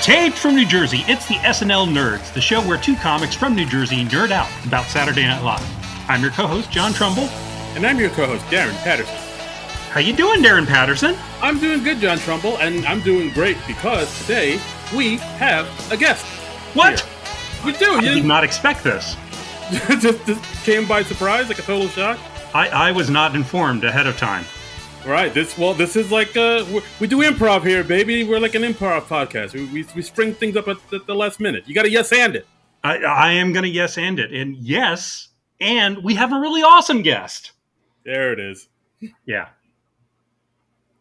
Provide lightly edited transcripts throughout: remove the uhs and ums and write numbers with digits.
Taped from New Jersey, it's the SNL Nerds, the show where two comics from New Jersey nerd out about Saturday Night Live. I'm your co-host, John Trumbull. And I'm your co-host, Darren Patterson. How you doing, Darren Patterson? I'm doing good, John Trumbull, and I'm doing great because today we have a guest. What? Here. We do. I did not expect this. just came by surprise, like a total shock. I was not informed ahead of time. Right. This is like we do improv here, baby. We're like an improv podcast. We spring things up at the last minute. You got to yes and it. I am going to yes and it, and yes, and we have a really awesome guest. There it is. Yeah.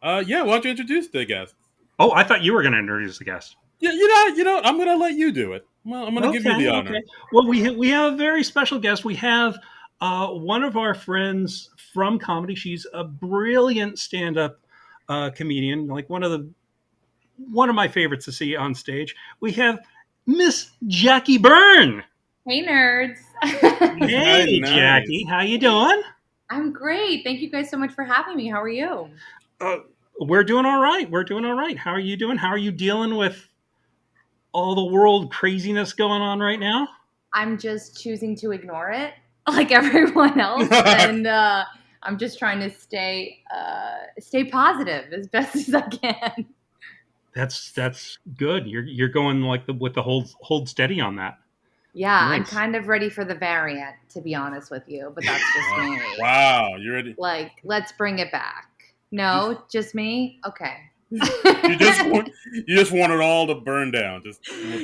Yeah. Why don't you introduce the guest? Oh, I thought you were going to introduce the guest. Yeah. You know. I'm going to let you do it. Well, I'm going to give you the honor. Okay. Well, we have a very special guest. We have one of our friends from comedy. She's a brilliant stand-up comedian, like one of my favorites to see on stage. We have Miss Jackie Byrne. Hey, nerds. Hey, nice. Jackie. How you doing? I'm great. Thank you guys so much for having me. How are you? We're doing all right. How are you doing? How are you dealing with all the world craziness going on right now? I'm just choosing to ignore it like everyone else. And I'm just trying to stay positive as best as I can. That's good. You're going like with the hold steady on that. Yeah, nice. I'm kind of ready for the variant, to be honest with you, but that's just me. Wow, you ready? Like, let's bring it back. No, just me? Okay. you just want it all to burn down.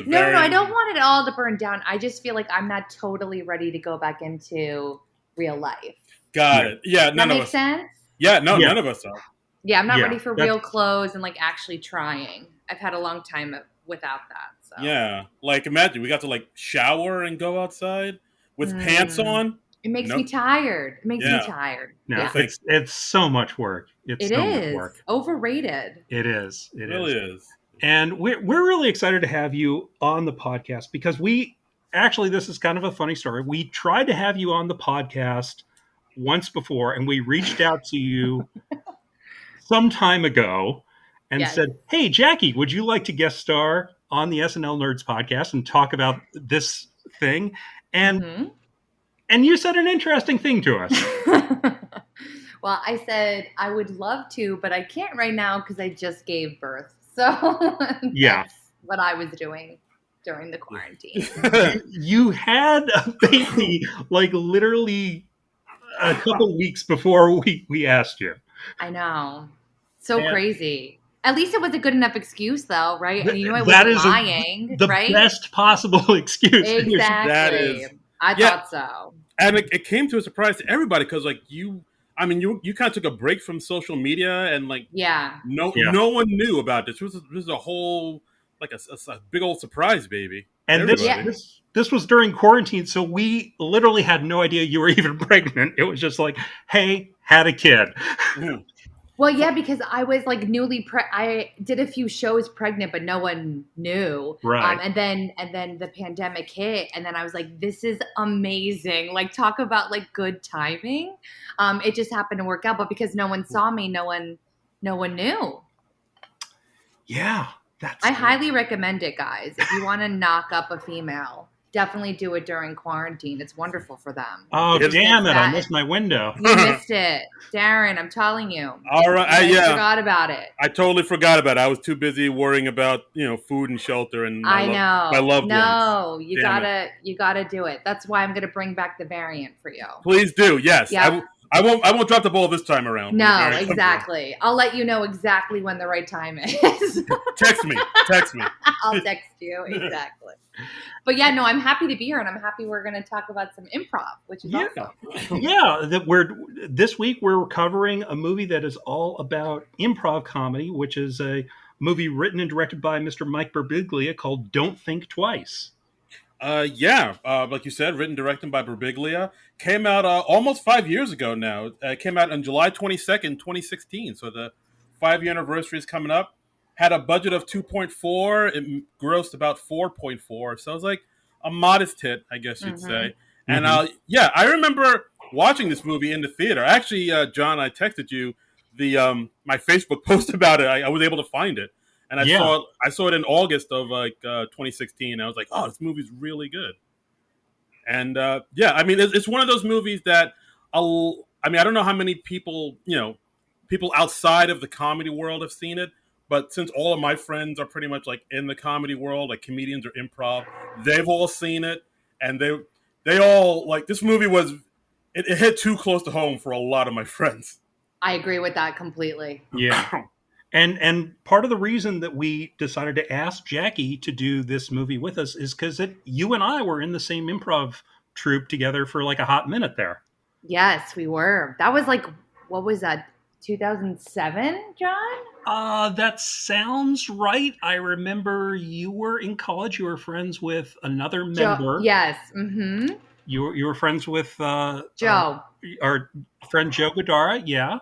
No, I don't want it all to burn down. I just feel like I'm not totally ready to go back into real life. Got it. Yeah, none of us. That makes sense? Yeah, none of us are. Yeah, I'm not ready for real clothes and like actually trying. I've had a long time without that. So. Yeah, like imagine we got to like shower and go outside with pants on. It makes me tired. No, it's so much work. It's so much work. Overrated. It is. It really is. And we're really excited to have you on the podcast because this is kind of a funny story. We tried to have you on the podcast once before, and we reached out to you some time ago and said, "Hey, Jackie, would you like to guest star on the SNL Nerds podcast and talk about this thing?" And you said an interesting thing to us. Well, I said I would love to, but I can't right now because I just gave birth. So that's what I was doing during the quarantine. You had a baby like literally a couple weeks before we asked you. I know. So crazy. At least it was a good enough excuse, though, right? And you know I was lying, the right? best possible excuse. Exactly. That is. I thought so. And it came to a surprise to everybody because, like, you kind of took a break from social media and, like, no one knew about this. This was a whole, like, a big old surprise, baby. And this was during quarantine, so we literally had no idea you were even pregnant. It was just like, hey, had a kid. Well, yeah, because I was like I did a few shows pregnant, but no one knew. Right. And then the pandemic hit, and then I was like, this is amazing. Like, talk about like good timing. It just happened to work out, but because no one saw me, no one knew. Yeah. I highly recommend it, guys. If you want to knock up a female, definitely do it during quarantine. It's wonderful for them. Oh, damn it. I missed my window. You missed it. Darren, I'm telling you. All right. I forgot about it. I totally forgot about it. I was too busy worrying about, food and shelter and my loved ones. No, you gotta do it. That's why I'm going to bring back the variant for you. Please do. Yes. Yep. I won't drop the ball this time around. No, exactly. I'll let you know exactly when the right time is. Text me. I'll text you. Exactly. But yeah, no, I'm happy to be here, and I'm happy we're going to talk about some improv, which is awesome. Yeah, this week we're covering a movie that is all about improv comedy, which is a movie written and directed by Mr. Mike Birbiglia called Don't Think Twice. Like you said, written and directed by Birbiglia. Came out almost 5 years ago now. It came out on July 22nd, 2016. So the 5-year anniversary is coming up. Had a budget of 2.4. It grossed about 4.4. So it was like a modest hit, I guess you'd say. And I remember watching this movie in the theater. Actually, John, I texted you my Facebook post about it. I was able to find it. and Yeah. I saw it in August of 2016. I was like, oh, this movie's really good. And yeah, I mean, it's one of those movies that I mean, I don't know how many people, people outside of the comedy world have seen it, but since all of my friends are pretty much like in the comedy world, like comedians or improv, they've all seen it, and they all like this movie was it hit too close to home for a lot of my friends. I agree with that completely. Yeah. And part of the reason that we decided to ask Jackie to do this movie with us is because you and I were in the same improv troupe together for like a hot minute there. Yes, we were. That was like, what was that? 2007, John? That sounds right. I remember you were in college. You were friends with another member. Yes. Mm-hmm. You were friends with Joe. Our friend Joe Godara. Yeah,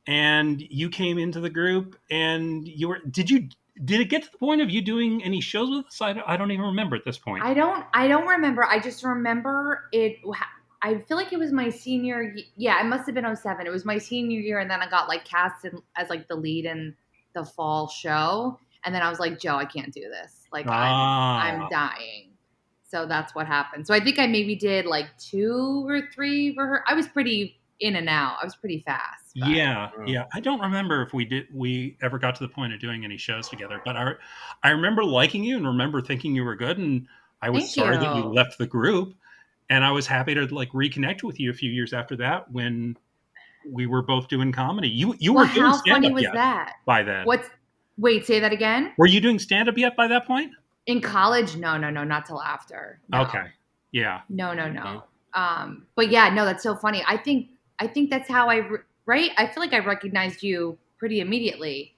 and you came into the group, and you were. Did it get to the point of you doing any shows with us? I don't even remember at this point. I don't remember. I just remember it. I feel like it was my senior. Yeah, it must have been 07. It was my senior year, and then I got like cast as like the lead in the fall show, and then I was like, Joe, I can't do this. Like I'm dying. So that's what happened. So I think I maybe did like 2 or 3 for her. I was pretty in and out. I was pretty fast. But. Yeah. I don't remember if we ever got to the point of doing any shows together, but I remember liking you and remember thinking you were good, and I was sorry that you left the group. And I was happy to like reconnect with you a few years after that when we were both doing comedy. You were doing how stand-up funny was yet that? By then? Wait, say that again? Were you doing stand-up yet by that point? In college? No, not till after. No. Okay. Yeah. No. But yeah, no, that's so funny. I think that's how right? I feel like I recognized you pretty immediately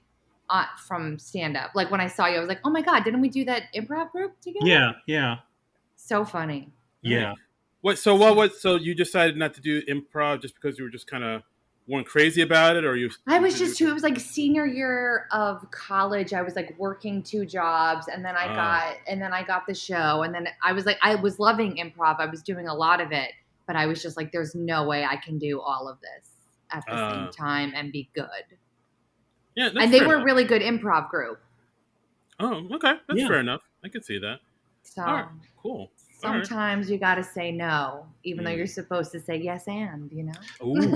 from stand-up. Like when I saw you, I was like, oh my God, didn't we do that improv group together? Yeah. So funny. Yeah. So you decided not to do improv just because you were just kind of weren't crazy about it, or you? I was just it was like senior year of college. I was like working 2 jobs, and then I got the show, and then I was loving improv. I was doing a lot of it, but I was just like, there's no way I can do all of this at the same time and be good. Yeah, and they were a really good improv group. Oh, okay, that's fair enough. I could see that. So all right, cool. Sometimes you got to say no, even though you're supposed to say yes and, Ooh,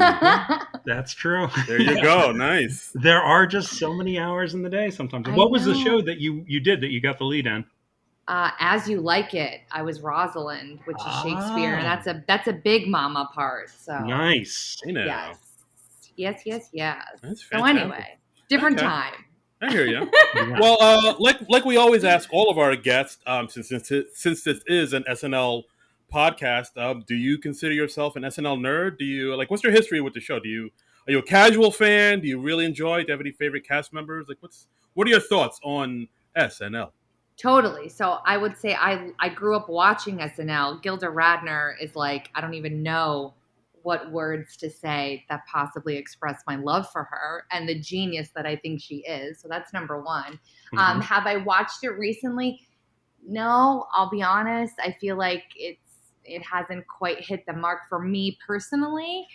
that's true. There you go. Nice. There are just so many hours in the day sometimes. What was the show that you did that you got the lead in? As You Like It. I was Rosalind, which is Shakespeare, and that's a big mama part. So nice. Yes. That's fantastic. So anyway, different time. I hear you. Well, like we always ask all of our guests, since this is an SNL podcast, do you consider yourself an SNL nerd? Do you what's your history with the show? Are you a casual fan? Do you really enjoy it? Do you have any favorite cast members? What are your thoughts on SNL? Totally. So I would say I grew up watching SNL. Gilda Radner is like, I don't even know what words to say that possibly express my love for her and the genius that I think she is. So that's number one. Mm-hmm. Have I watched it recently? No, I'll be honest. I feel like it hasn't quite hit the mark for me personally.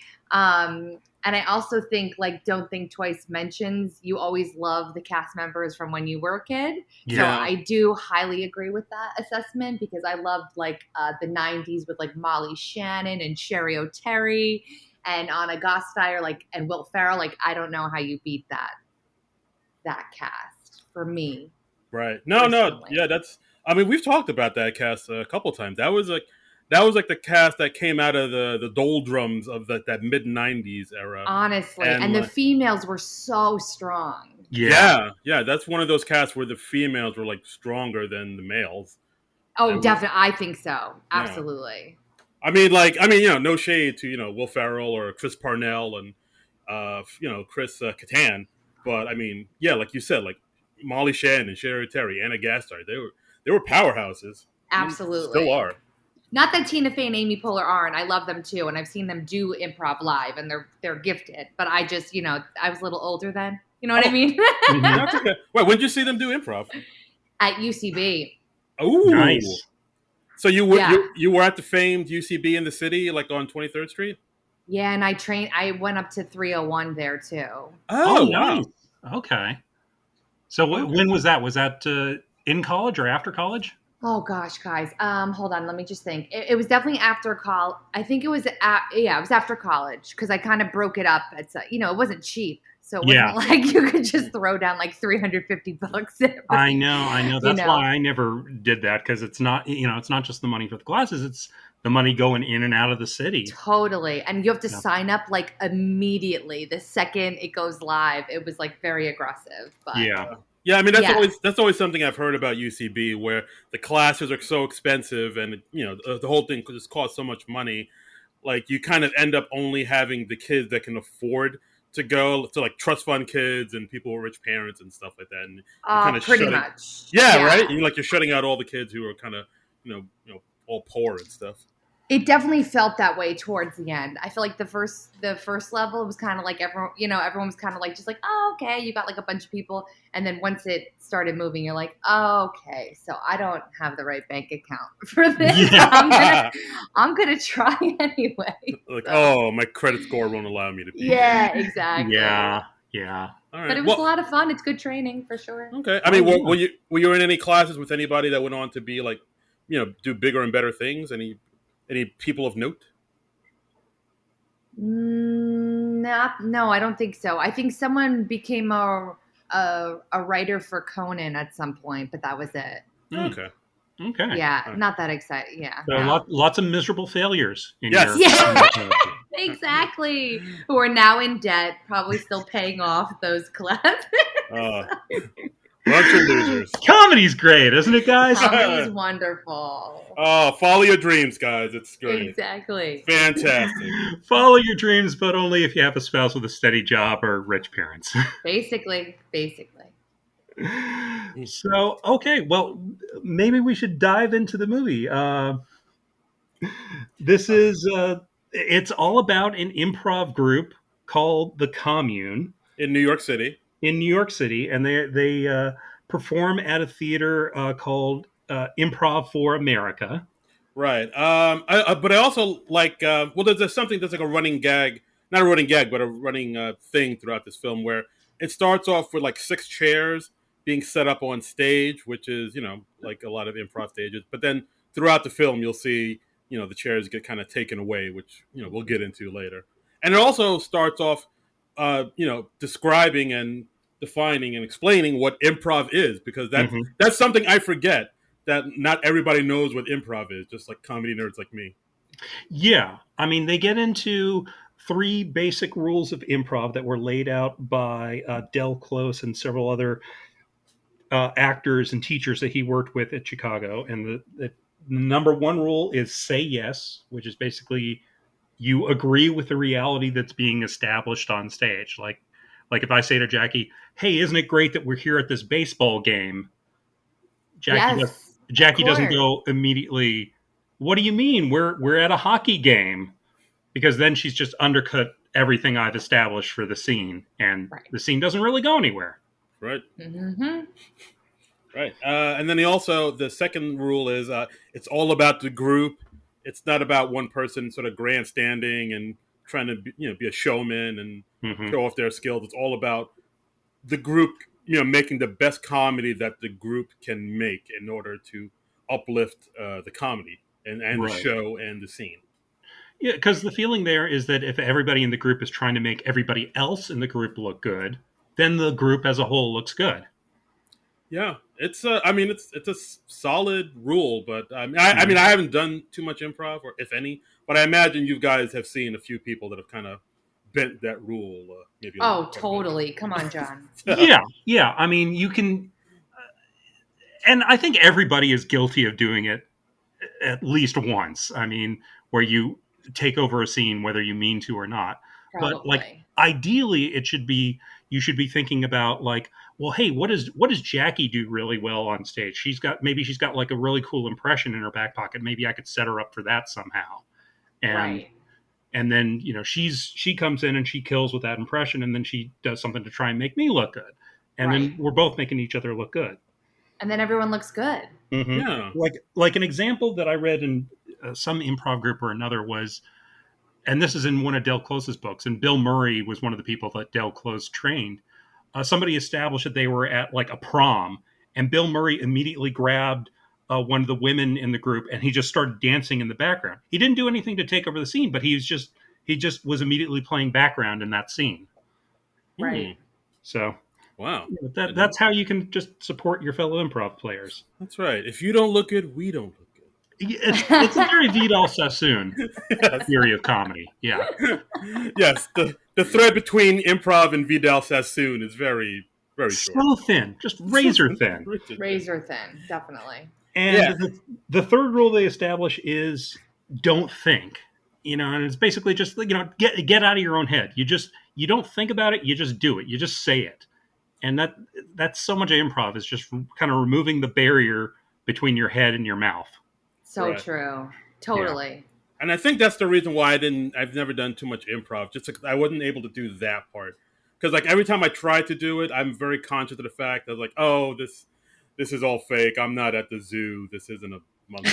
And I also think Don't Think Twice mentions you always love the cast members from when you were a kid. Yeah. So I do highly agree with that assessment because I loved the 90s with Molly Shannon and Sherry O'Terry and Anna Gasteyer and Will Ferrell. I don't know how you beat that cast for me. Right. No. Yeah, we've talked about that cast a couple times. That was the cast that came out of the doldrums of that mid 90s era. Honestly, and the females were so strong. Yeah. That's one of those casts where the females were stronger than the males. Oh, definitely. I think so. Absolutely. Yeah. No shade to Will Ferrell or Chris Parnell and Chris Kattan, but like you said, Molly Shannon and Sherry Terry, Anna Gasteyer, they were powerhouses. Absolutely, still are. Not that Tina Fey and Amy Poehler aren't. I love them too, and I've seen them do improv live, and they're gifted. But I just, I was a little older then. You know what I mean? That's okay. Wait, when did you see them do improv? At UCB. Oh, nice. So you were at the famed UCB in the city, on 23rd Street? Yeah, and I went up to 301 there too. Oh, wow. Nice. Okay. So Okay. when was that? Was that in college or after college? Oh gosh, guys. Hold on. Let me just think. It was definitely after college. I think it was. Yeah, it was after college because I kind of broke it up. It wasn't cheap, so it Yeah, wasn't like you could just throw down like $350 I every. know, I know. You That's know, why I never did that because it's not, it's not just the money for the classes; it's the money going in and out of the city. totally. And you have to Yeah. sign up like immediately the second it goes live. It was like very aggressive, but Yeah. Yeah, I mean yeah, that's always something I've heard about UCB, where the classes are so expensive, and the whole thing just costs so much money. Like you kind of end up only having the kids that can afford to go to like trust fund kids and people with rich parents and stuff like that, and you're kind of pretty shutting. much. Yeah, right. Yeah. You're shutting out all the kids who are kind of all poor and stuff. It definitely felt that way towards the end. I feel like the first level was kind of like everyone was kind of like just like, oh, okay, you got like a bunch of people, and then once it started moving, you're like, oh, okay, so I don't have the right bank account for this. Yeah. I'm gonna try anyway. Like, So oh, my credit score won't allow me to be here. yeah, exactly. Yeah. Yeah. All But right. it was a Well, lot of fun. It's good training for sure. okay. I Oh mean, yeah. were you in any classes with anybody that went on to be like, do bigger and better things? Any people of note? No, I don't think so. I think someone became a writer for Conan at some point, but that was it. Hmm. Okay. Okay. Yeah, All right. not that exciting. Yeah, So no. lots of miserable failures in Yes. your Yeah, in your childhood. exactly. Who are now in debt, probably still paying off those classes. Uh, bunch of losers. Comedy's great, isn't it, guys? Comedy's wonderful. Oh, follow your dreams, guys. It's great. Exactly. Fantastic. Follow your dreams, but only if you have a spouse with a steady job or rich parents. Basically. So, okay, well, maybe we should dive into the movie. This is it's all about an improv group called the Commune In New York City. in New York City, and they perform at a theater called Improv for America. Right. But I also like, well, there's something that's like a running gag, not a running gag, but a running thing throughout this film where it starts off with like 6 chairs being set up on stage, which is, like a lot of improv stages. But then throughout the film, you'll see, the chairs get kind of taken away, which, we'll get into later. And it also starts off, describing and defining and explaining what improv is, because Mhm. that's something I forget, that not everybody knows what improv is, just like comedy nerds like me. Yeah, I mean, they get into three basic rules of improv that were laid out by Del Close and several other actors and teachers that he worked with at Chicago. And the number one rule is say yes, which is basically you agree with the reality that's being established on stage. Like if I say to Jackie, "Hey, isn't it great that we're here at this baseball game?" Jackie does, Yes, of Jackie doesn't course. go immediately. What do you mean? We're at a hockey game, because then she's just undercut everything I've established for the scene, and Right. the scene doesn't really go anywhere. Right. Mm-hmm. Right. And then the second rule is, it's all about the group. It's not about one person sort of grandstanding and trying to be a showman and Hmm. show off their skills. It's all about the group, making the best comedy that the group can make in order to uplift the comedy and the Right. show and the scene. Yeah, because the feeling there is that if everybody in the group is trying to make everybody else in the group look good, then the group as a whole looks good. Yeah, it's I mean it's a solid rule, but I mean I haven't done too much improv, or if any, but I imagine you guys have seen a few people that have kind of bent that rule, maybe a little Oh, bit. totally. Come on, John. Yeah, yeah. I mean, you can, and I think everybody is guilty of doing it at least once. I mean, where you take over a scene whether you mean to or not. But like Probably. ideally it should be, you should be thinking about like, well, hey, what does Jackie do really well on stage? She's got like a really cool impression in her back pocket. Maybe I could set her up for that somehow. And Right. and then, she comes in and she kills with that impression, and then she does something to try and make me look good. And Right. then we're both making each other look good. And then everyone looks good. Mm-hmm. Yeah. Like an example that I read in some improv group or another was, and this is in one of Del Close's books, and Bill Murray was one of the people that Del Close trained. somebody established that they were at like a prom, and Bill Murray immediately grabbed one of the women in the group, and he just started dancing in the background. He didn't do anything to take over the scene, but he just was immediately playing background in that scene. Right. So Wow. that's how you can just support your fellow improv players. That's right. If you don't look good, we don't look good. It's a very Vidal Sassoon theory of comedy. Yeah. Yes, the thread between improv and Vidal Sassoon is very, very short. So thin, just razor thin. Razor thin, definitely. And the third rule they establish is don't think. And it's basically just get out of your own head. You don't think about it. You just do it. You just say it. And that's so much of improv is just kind of removing the barrier between your head and your mouth. So true. Totally. Yeah. And I think that's the reason why I've never done too much improv. Just because I wasn't able to do that part. Because like every time I try to do it, I'm very conscious of the fact that like, oh, this is all fake. I'm not at the zoo. This isn't a monkey.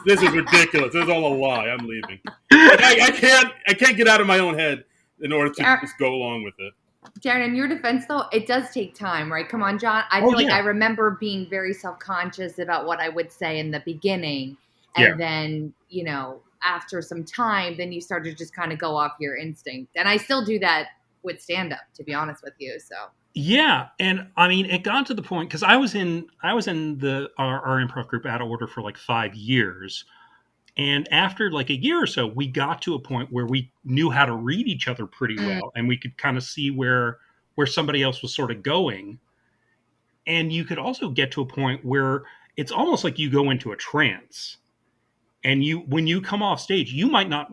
this is ridiculous. This is all a lie. I'm leaving. Like, I can't get out of my own head in order to just go along with it. Darren, in your defense, though, it does take time, right? Come on, John. I feel like I remember being very self-conscious about what I would say in the beginning. And then, after some time, then you start to just kind of go off your instinct. And I still do that with stand-up, to be honest with you. So yeah, and I mean, it got to the point because I was in our improv group Out of Order for like 5 years. And after like a year or so, we got to a point where we knew how to read each other pretty well, and we could kind of see where somebody else was sort of going. And you could also get to a point where it's almost like you go into a trance. And when you come off stage, you might not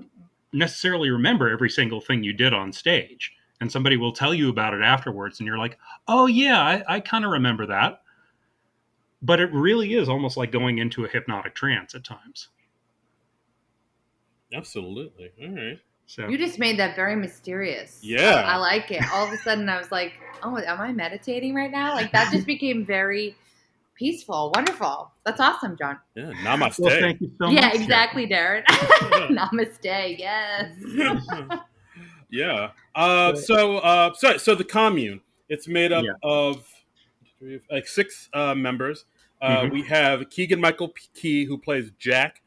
necessarily remember every single thing you did on stage. And somebody will tell you about it afterwards, and you're like, oh yeah, I kind of remember that. But it really is almost like going into a hypnotic trance at times. Absolutely. All right. So you just made that very mysterious. Yeah. I like it. All of a sudden I was like, oh, am I meditating right now? Like that just became very peaceful. Wonderful. That's awesome, John. Yeah. Namaste. Well, thank you so much. Yeah, exactly, Darren. Namaste. Yes. Yeah. So the commune, it's made up of like 6 members. We have Keegan-Michael Key, who plays Jack,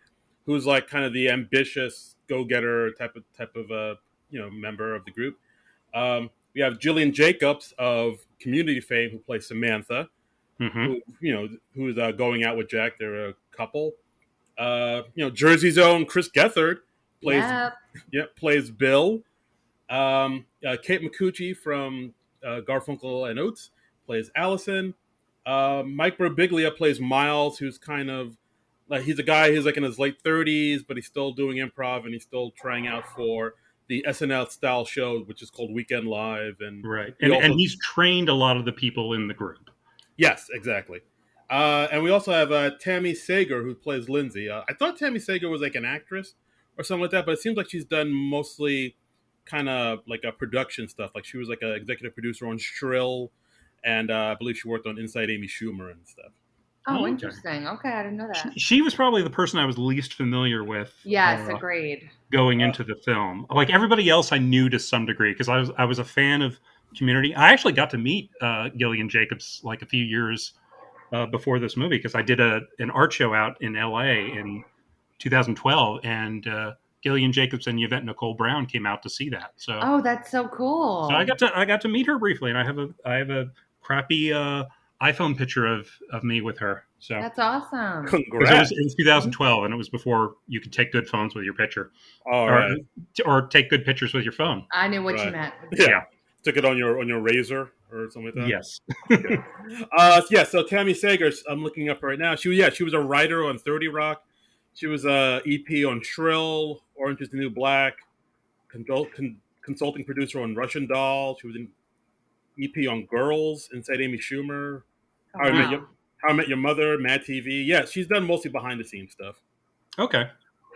who's like kind of the ambitious go-getter type of member of the group. We have Jillian Jacobs of Community fame, who plays Samantha, who's going out with Jack. They're a couple. Jersey's own Chris Gethard plays Bill. Kate Micucci from Garfunkel and Oates plays Allison. Mike Birbiglia plays Miles, who's kind of like he's a guy who's like in his late 30s, but he's still doing improv and he's still trying out for the SNL style show, which is called Weekend Live. And and he's trained a lot of the people in the group. Yes, exactly. And we also have Tammy Sager, who plays Lindsay. I thought Tammy Sager was like an actress or something like that, but it seems like she's done mostly kind of like a production stuff. Like she was like an executive producer on Shrill, and I believe she worked on Inside Amy Schumer and stuff. Oh, interesting. Okay, I didn't know that. She was probably the person I was least familiar with. Yes, agreed. Going into the film, like everybody else, I knew to some degree because I was a fan of Community. I actually got to meet Gillian Jacobs like a few years before this movie because I did an art show out in LA in 2012, and Gillian Jacobs and Yvette Nicole Brown came out to see that. So that's so cool. So I got to meet her briefly, and I have a crappy iPhone picture of me with her. So that's awesome. Congrats. It was 2012, and it was before you could take good phones with your picture. Or take good pictures with your phone. I knew what you meant. Yeah. Took it on your Razor or something like that. Yes. So Tammy Sager, I'm looking up right now. She was a writer on 30 Rock. She was a EP on Shrill, Orange is the New Black, consulting producer on Russian Doll. She was an EP on Girls, Inside Amy Schumer, How I Met Your Mother, Mad TV. Yeah, she's done mostly behind the scenes stuff. Okay,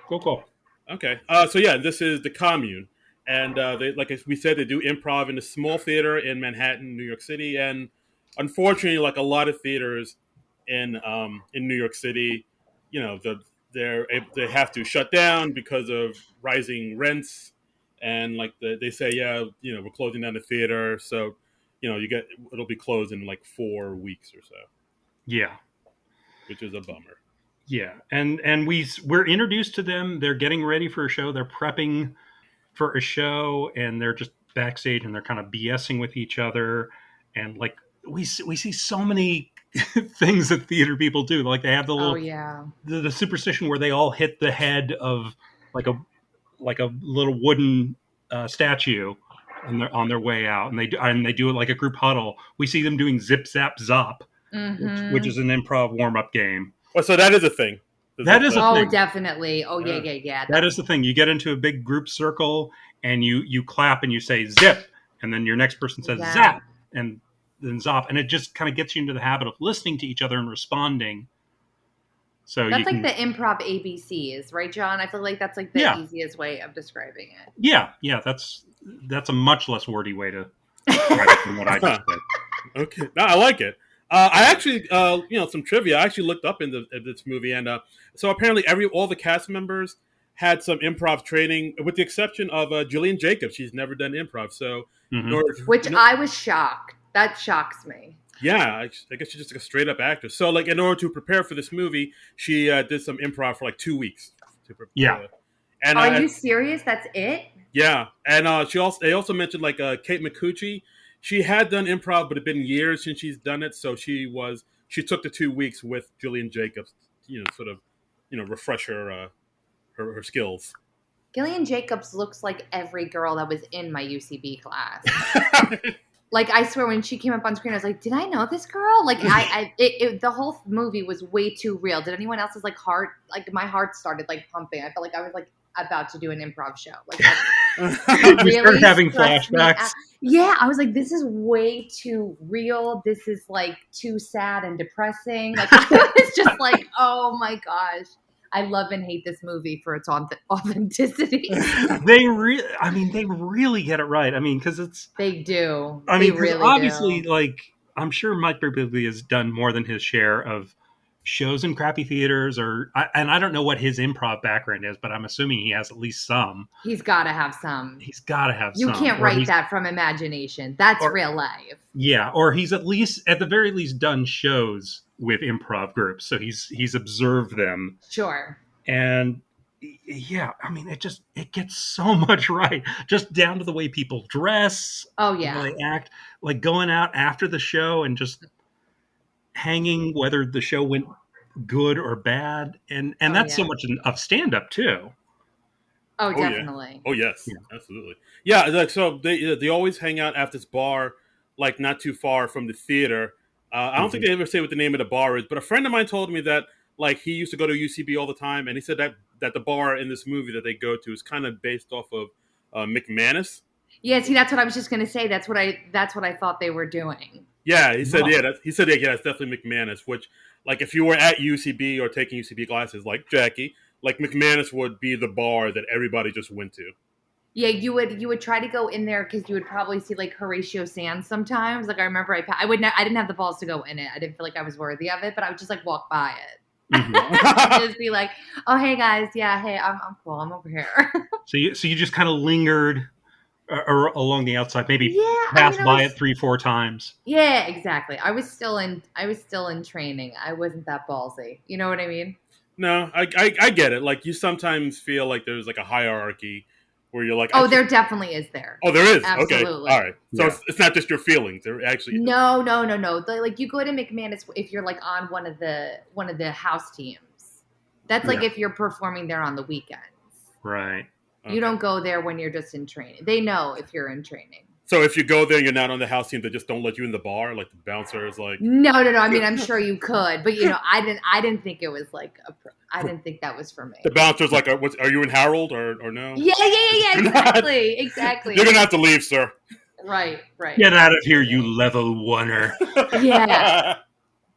cool. Okay, this is the Commune, and they, like we said, they do improv in a small theater in Manhattan, New York City, and unfortunately, like a lot of theaters in New York City, they have to shut down because of rising rents, and like they say, we're closing down the theater. So it'll be closed in like 4 weeks or so, Yeah. which is a bummer. Yeah. And we're introduced to them. They're getting ready for a show. They're prepping for a show, and they're just backstage, and they're kind of BSing with each other. And like we see so many things that theater people do. Like they have Oh yeah. the superstition where they all hit the head of like a little wooden statue, and they're on their way out, and they do it like a group huddle. We see them doing zip zap zop, which is an improv warm up game. Well, so that is a thing. That is a Oh, thing. definitely. Oh yeah. That is the thing. You get into a big group circle, and you clap and you say zip, and then your next person says zap, and then zop, and it just kind of gets you into the habit of listening to each other and responding. So that's like the improv ABCs, right, John? I feel like that's like the easiest way of describing it. Yeah, that's a much less wordy way to describe it than what I just said. Okay, no, I like it. I actually, some trivia. I actually looked up in this movie, and so apparently all the cast members had some improv training, with the exception of Jillian Jacobs. She's never done improv, so I was shocked. That shocks me. Yeah, I guess she's just like a straight up actress. So, like, in order to prepare for this movie, she did some improv for like 2 weeks. And are you serious? That's it? Yeah, and they also mentioned like Kate Micucci. She had done improv, but it had been years since she's done it. So she took the 2 weeks with Jillian Jacobs, refresh her skills. Gillian Jacobs looks like every girl that was in my UCB class. Like, I swear, when she came up on screen, I was like, did I know this girl? Like, the whole movie was way too real. Did anyone else's, like, heart, like, my heart started, like, pumping. I felt like I was, like, about to do an improv show. Like, you started having flashbacks. Yeah, I was like, this is way too real. This is, like, too sad and depressing. Like, it's just like, oh, my gosh. I love and hate this movie for its authenticity. They really get it right. I mean, because they do. They really obviously do. Like, I'm sure Mike Birbiglia has done more than his share of shows in crappy theaters, and I don't know what his improv background is, but I'm assuming he has at least some. He's got to have some. You can't write that from imagination. That's real life. Yeah, or he's at the very least done shows with improv groups, so he's observed them. Sure. And yeah, I mean, it gets so much right, just down to the way people dress. Oh yeah, the way they act, like going out after the show and just hanging, whether the show went good or bad, and that's so much of stand-up too. Oh, definitely. Oh yes, absolutely. Yeah, like, so they always hang out at this bar, like not too far from the theater. I don't think they ever say what the name of the bar is, but a friend of mine told me that like he used to go to UCB all the time, and he said that the bar in this movie that they go to is kind of based off of McManus. Yeah, see, that's what I was just going to say. That's what I thought they were doing. Yeah, he said it's definitely McManus. Which, like, if you were at UCB or taking UCB classes, like Jackie, like McManus would be the bar that everybody just went to. Yeah, you would try to go in there because you would probably see like Horatio Sands sometimes. Like I remember, I didn't have the balls to go in it. I didn't feel like I was worthy of it, but I would just like walk by it, just be like, "Oh, hey guys, yeah, hey, I'm cool, I'm over here." So you just kind of lingered along the outside, maybe passed by it 3-4 times. Yeah, exactly. I was still in training. I wasn't that ballsy. You know what I mean? No, I get it. Like you sometimes feel like there's like a hierarchy. Where you're like, there definitely is there. Oh, there is. Absolutely. Okay, all right. So it's not just your feelings. They're actually no. Like you go to McManus if you're like on one of the house teams. That's like if you're performing there on the weekends. Right. Okay. You don't go there when you're just in training. They know if you're in training. So if you go there and you're not on the house team, they just don't let you in the bar? Like the bouncer is like... No. I mean, I'm sure you could. But, I didn't think it was like... I didn't think that was for me. The bouncer's like, are you in Harold or no? Yeah. Exactly. You're going to have to leave, sir. Right. Get out of here, you level oneer. Yeah.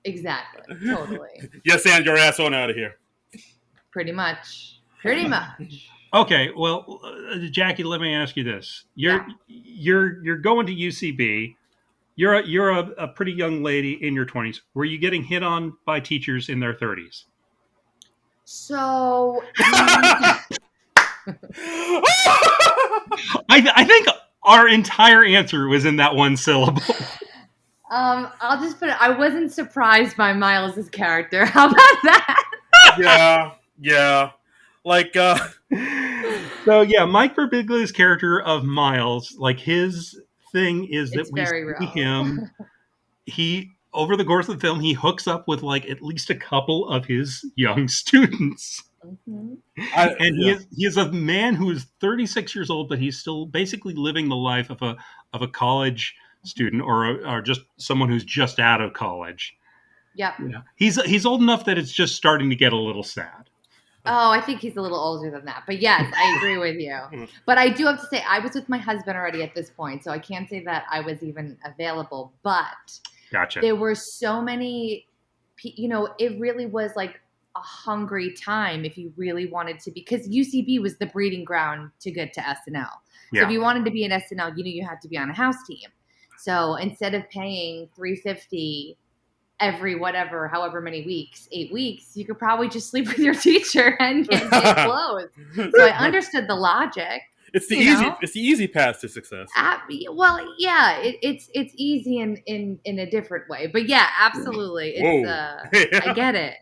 Exactly. Totally. Yes, and your ass on out of here. Pretty much. Okay, well, Jackie, let me ask you this: you're going to UCB. You're a pretty young lady in your 20s. Were you getting hit on by teachers in their 30s? So, I think Our entire answer was in that one syllable. I'll just put it. I wasn't surprised by Miles's character. How about that? Yeah. Like, So yeah, Mike Birbiglia's character of Miles, like his thing is that It's we very see real. him. He over the course of the film, he hooks up with like at least a couple of his young students. Mhm. And yeah. he is a man who is 36 years old, but he's still basically living the life of a college student or just someone who's just out of college. Yep. You know, he's old enough that it's just starting to get a little sad. Oh, I think he's a little older than that. But yes, I agree with you. But I do have to say, I was with my husband already at this point, so I can't say that I was even available. But Gotcha. there were so many, it really was like a hungry time if you really wanted to be, because UCB was the breeding ground to get to SNL. So Yeah. if you wanted to be in SNL, you knew you had to be on a house team. So instead of paying $350 every whatever, however many weeks, 8 weeks, you could probably just sleep with your teacher and get clothes. So I understood the logic. It's the you easy path to success. Well, yeah, it's easy in a different way, but yeah, absolutely. It's I get it.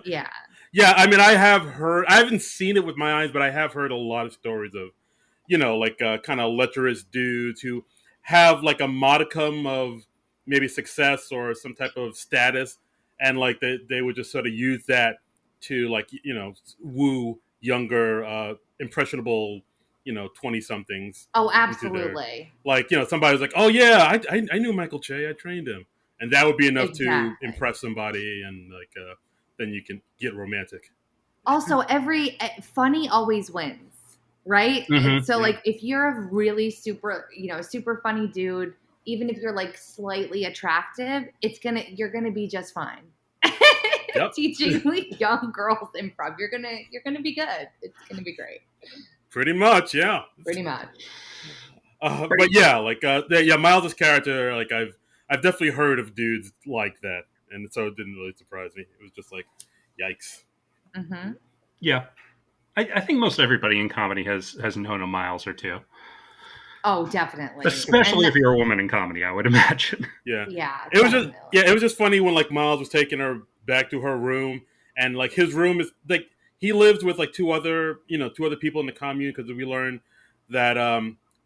Yeah. Yeah, I mean, I haven't seen it with my eyes, but I have heard a lot of stories of, like kind of lecherous dudes who have like a modicum of maybe success or some type of status, and like they would just sort of use that to like woo younger impressionable 20 somethings. Oh, absolutely. Like somebody was like, oh yeah, I knew Michael Che, I trained him, and that would be enough to Exactly. impress somebody, and like then you can get romantic. Also, every funny always wins, right? Mhm. So like if you're a really super funny dude, even if you're like slightly attractive, you're gonna be just fine. Yep. Teaching young girls improv, you're gonna be good. It's gonna be great. Pretty much, yeah. Pretty much. But yeah, like Miles' character, like I've definitely heard of dudes like that, and so it didn't really surprise me. It was just like, yikes. Mm-hmm. Yeah, I think most everybody in comedy has known a Miles or two. Oh, definitely. Especially if you're a woman in comedy, I would imagine. Yeah. Yeah. It was just funny when like Miles was taking her back to her room, and like his room is like he lives with like two other people in the commune, because we learned that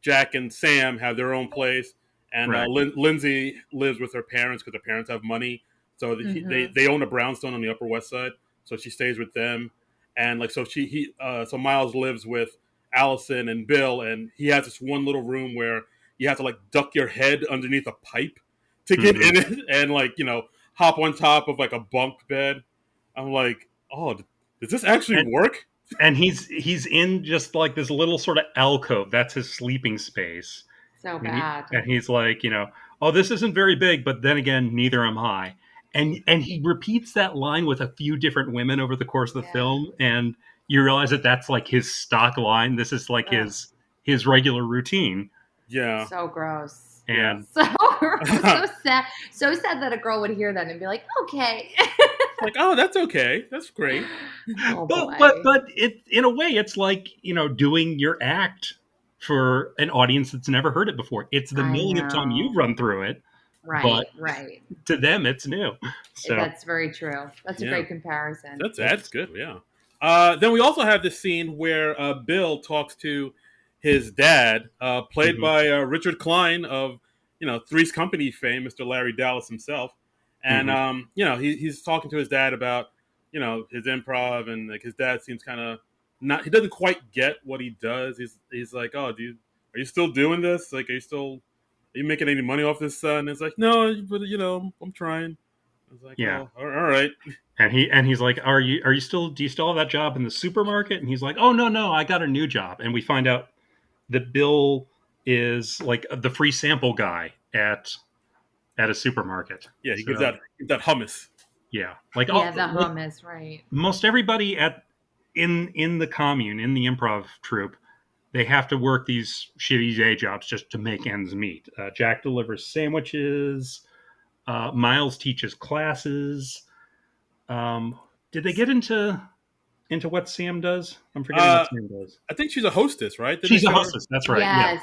Jack and Sam have their own place, and Right. Lindsay lives with her parents because her parents have money, so they own a brownstone on the Upper West Side, so she stays with them, and like so so Miles lives with Allison and Bill, and he has this one little room where you have to like duck your head underneath a pipe to get in it, and like hop on top of like a bunk bed. I'm like, oh, does this actually work? And he's in just like this little sort of alcove. That's his sleeping space. So bad. And he's like, oh, this isn't very big, but then again, neither am I. And he repeats that line with a few different women over the course of the film, and you realize that that's like his stock line. This is like his regular routine. Yeah. So gross. And so sad. So sad that a girl would hear that and be like, okay. Like, oh, that's okay. That's great. Oh, but it in a way, it's like doing your act for an audience that's never heard it before. It's the millionth time you've run through it. Right, but right. To them, it's new. So that's very true. That's a great comparison. That's good. Yeah. Then we also have this scene where Bill talks to his dad, played by Richard Klein of Three's Company fame, Mr. Larry Dallas himself, and he's talking to his dad about his improv, and like his dad seems kind of not. He doesn't quite get what he does. He's like, oh, are you still doing this? Like, are you making any money off this? And it's like, no, but I'm trying. I was like, yeah, all right. And he's like, do you still have that job in the supermarket? And he's like, oh no, I got a new job. And we find out that Bill is like the free sample guy at a supermarket. Yeah, he gives that hummus. Yeah, like the hummus, right? Most everybody in the commune, in the improv troupe, they have to work these shitty day jobs just to make ends meet. Jack delivers sandwiches. Miles teaches classes. Did they get into what Sam does? I'm forgetting what Sam does. I think she's a hostess, right? She's a hostess. That's right. Yes.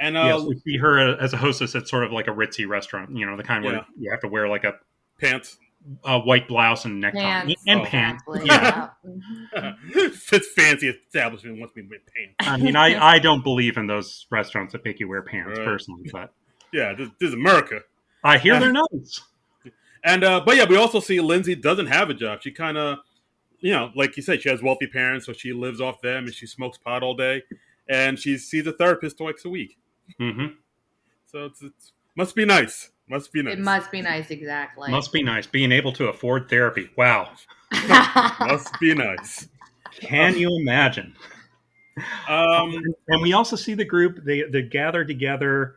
And Yes, we see her as a hostess at sort of like a ritzy restaurant, the kind where yeah, you have to wear like pants. a white blouse and necktie Pants, and Oh. pants. exactly. Yeah. Yeah. It's fancy establishment wants me to wear pants. I mean, I don't believe in those restaurants that make you wear pants Right. personally, but Yeah, this is America. I hear they're nice. And but yeah, we also see Lindsay doesn't have a job. She kind of, like you said, she has wealthy parents, so she lives off them, and she smokes pot all day, and she sees a therapist twice a week. Mm-hmm. So it's must be nice. Must be nice. It must be nice, exactly. Must be nice being able to afford therapy. Wow, Must be nice. can you imagine? And we also see the group they gather together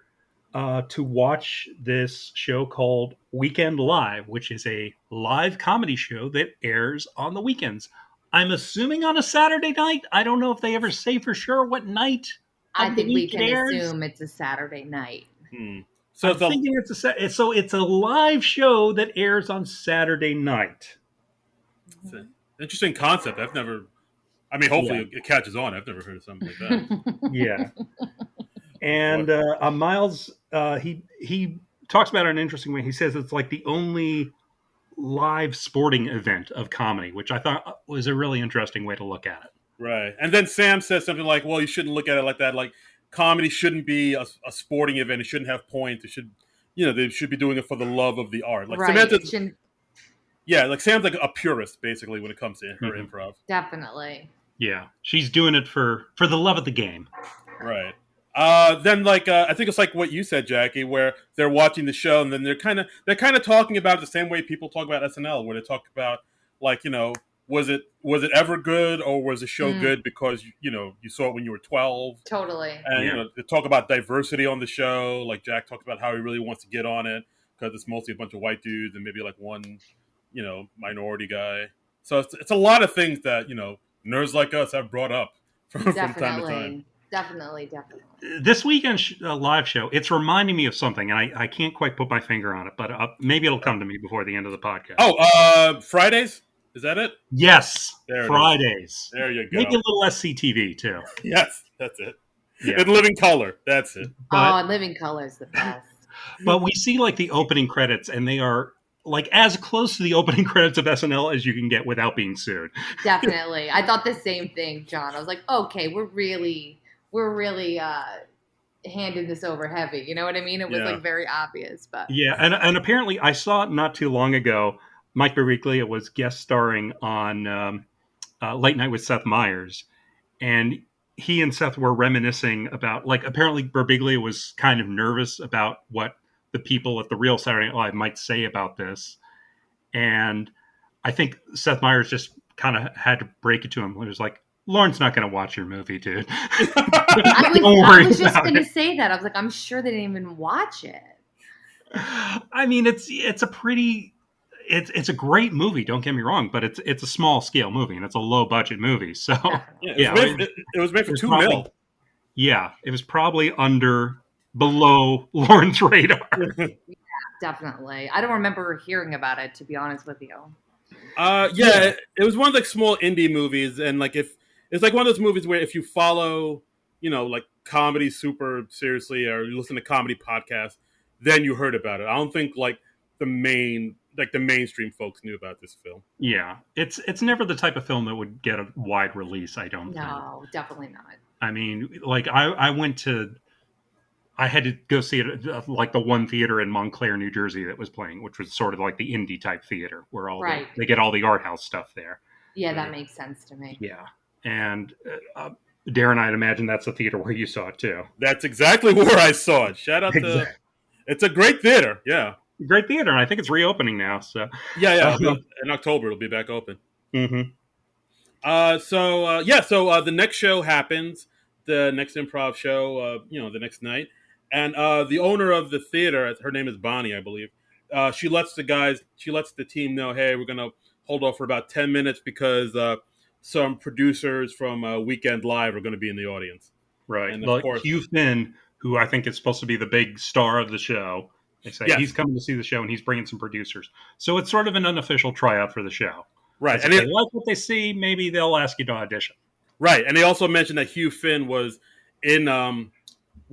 to watch this show called Weekend Live, which is a live comedy show that airs on the weekends. I'm assuming on a Saturday night. I don't know if they ever say for sure what night. I of the think we week can it airs. assume it's a Saturday night. So I'm thinking it's a live show that airs on Saturday night. it's an interesting concept. I've never. I mean, hopefully it catches on. I've never heard of something like that. Yeah. And Miles, he talks about it in an interesting way. He says it's like the only live sporting event of comedy, which I thought was a really interesting way to look at it. Right. And then Sam says something like, well, you shouldn't look at it like that. Like, comedy shouldn't be a sporting event. It shouldn't have points. It should, they should be doing it for the love of the art. Like right. Samantha, yeah, like Sam's like a purist, basically, when it comes to her improv. Definitely. Yeah. She's doing it for the love of the game. Right. Then I think it's like what you said, Jackie, where they're watching the show and then they're kind of talking about it the same way people talk about SNL, where they talk about like, was it ever good, or was the show good because you saw it when you were 12? Totally. And they talk about diversity on the show. Like Jack talked about how he really wants to get on it because it's mostly a bunch of white dudes and maybe like one minority guy. So it's a lot of things that nerds like us have brought up from time to time. Definitely. This weekend live show, it's reminding me of something, and I can't quite put my finger on it, but maybe it'll come to me before the end of the podcast. Oh, Fridays? Is that it? Yes, there Fridays. There you go. Maybe a little SCTV, too. Yes, that's it. Yeah. In living color, that's it. Living color is the best. But we see, like, the opening credits, and they are, like, as close to the opening credits of SNL as you can get without being sued. Definitely. I thought the same thing, John. I was like, okay, we're really handing this over heavy. You know what I mean? It was like very obvious, but yeah, and apparently I saw it not too long ago. Mike Birbiglia was guest starring on Late Night with Seth Meyers, and he and Seth were reminiscing about, like, apparently Birbiglia was kind of nervous about what the people at the real Saturday Night Live might say about this, and I think Seth Meyers just kind of had to break it to him. It was like, Lauren's not going to watch your movie, dude. I was just going to say that. I was like, I'm sure they didn't even watch it. I mean, it's a great movie. Don't get me wrong, but it's a small scale movie and it's a low budget movie. So it was made for $2 million. Yeah, it was probably below Lauren's radar. Yeah, definitely. I don't remember hearing about it, to be honest with you. It was one of the small indie movies, and like if it's like one of those movies where if you follow, like comedy super seriously, or you listen to comedy podcasts, then you heard about it. I don't think like the mainstream folks knew about this film. Yeah, it's never the type of film that would get a wide release. I don't think. No, definitely not. I mean, like I had to go see it at like the one theater in Montclair, New Jersey that was playing, which was sort of like the indie type theater where they get all the art house stuff there. Yeah, that makes sense to me. Yeah. And Darren, I'd imagine that's the theater where you saw it too. That's exactly where I saw it. Shout out to it's a great theater. Yeah. Great theater. And I think it's reopening now. So yeah. In October, it'll be back open. Mm-hmm. So the next show happens, the next improv show, the next night. And the owner of the theater, her name is Bonnie, I believe. She lets the team know, hey, we're going to hold off for about 10 minutes because some producers from Weekend Live are going to be in the audience. Right. And of course, Hugh Finn, who I think is supposed to be the big star of the show, they say he's coming to see the show and he's bringing some producers. So it's sort of an unofficial tryout for the show. Right. And if they like what they see, maybe they'll ask you to audition. Right. And they also mentioned that Hugh Finn was in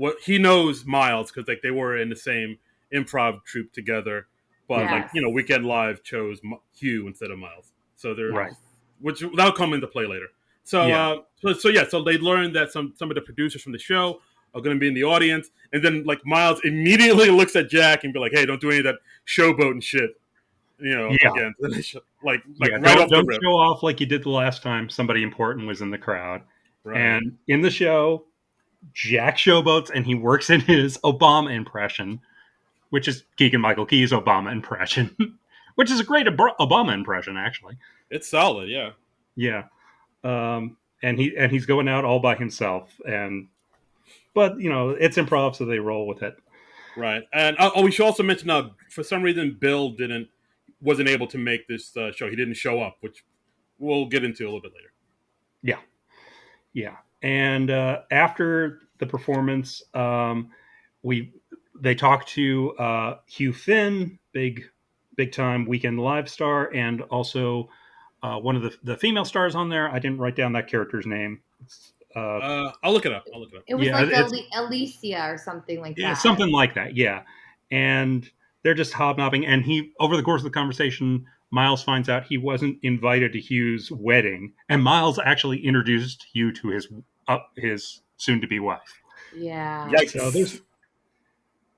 what he knows Miles because like they were in the same improv troupe together, but Yes. like Weekend Live chose Hugh instead of Miles, so they're Right. which that'll come into play later. So so they learned that some of the producers from the show are going to be in the audience, and then like Miles immediately looks at Jack and be like, "Hey, don't do any of that showboating shit." Again, like right off the don't rip. show off like you did the last time somebody important was in the crowd. Right. And in the show, Jack showboats and he works in his Obama impression, which is Keegan-Michael Key's Obama impression, which is a great Obama impression, actually. It's solid, yeah. Yeah. And he's going out all by himself, but it's improv, so they roll with it. Right. And we should also mention for some reason Bill wasn't able to make this show. He didn't show up, which we'll get into a little bit later. Yeah. And after the performance, they talked to Hugh Finn, big time Weekend Live star, and also one of the female stars on there. I didn't write down that character's name. I'll look it up. It was like Alicia or something like that. Yeah, something like that. Yeah, and they're just hobnobbing. And over the course of the conversation, Miles finds out he wasn't invited to Hugh's wedding, and Miles actually introduced Hugh to his soon-to-be wife. Yeah. Yikes. So there's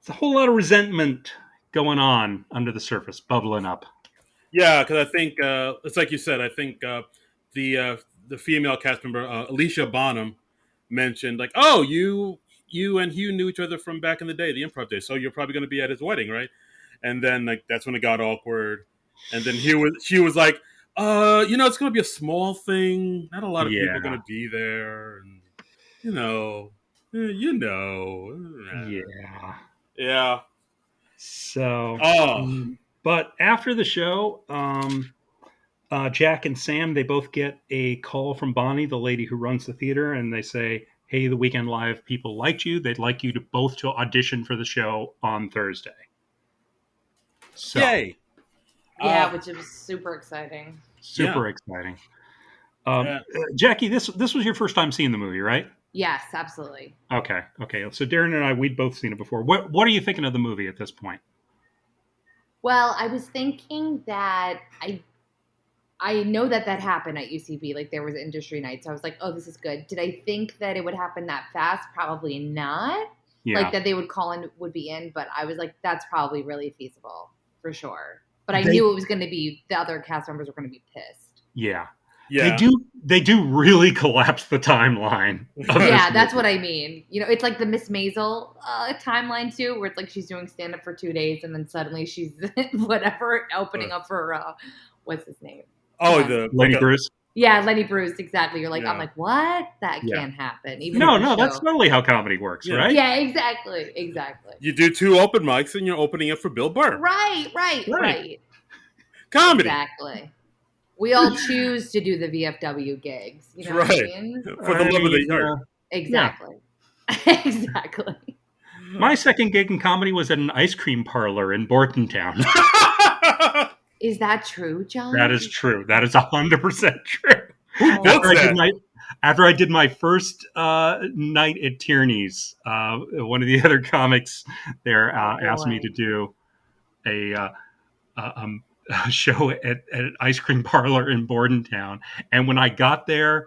a whole lot of resentment going on under the surface, bubbling up. Yeah, because I think it's like you said. I think the female cast member Alicia Bonham mentioned like, "Oh, you and Hugh knew each other from back in the day, the improv days. So you're probably going to be at his wedding, right?" And then like that's when it got awkward. And then she was like, it's going to be a small thing. Not a lot of people are going to be there, and yeah. So, but after the show, Jack and Sam, they both get a call from Bonnie, the lady who runs the theater, and they say, "Hey, the Weekend Live people liked you. They'd like you to audition for the show on Thursday." So, yay! Yeah, which was super exciting. Super exciting. Jackie, this was your first time seeing the movie, right? Yes, absolutely. Okay. So Darren and I, we'd both seen it before. What are you thinking of the movie at this point? Well, I was thinking that I know that happened at UCB. Like there was industry night. So I was like, oh, this is good. Did I think that it would happen that fast? Probably not. Yeah. Like that they would call in, would be in. But I was like, that's probably really feasible for sure. But I knew it was going to be, the other cast members were going to be pissed. Yeah. They do really collapse the timeline. Yeah, that's what I mean. It's like the Miss Maisel timeline too, where it's like she's doing stand up for 2 days and then suddenly she's opening up for what's his name? Oh, Lenny Bruce. Yeah, Lenny Bruce, exactly. You're like, I'm like, what? That can't happen. Even no, that's totally how comedy works, right? Yeah, exactly. You do 2 open mics and you're opening it for Bill Burr. Right. Comedy. Exactly. We all choose to do the VFW gigs. You know what I mean? For the love of the art. Exactly. Yeah. Exactly. My second gig in comedy was at an ice cream parlor in Bordentown. Is that true, John? That is true. That is 100% true. After I did my first night at Tierney's, one of the other comics there asked me to do a show at an ice cream parlor in Bordentown. And when I got there,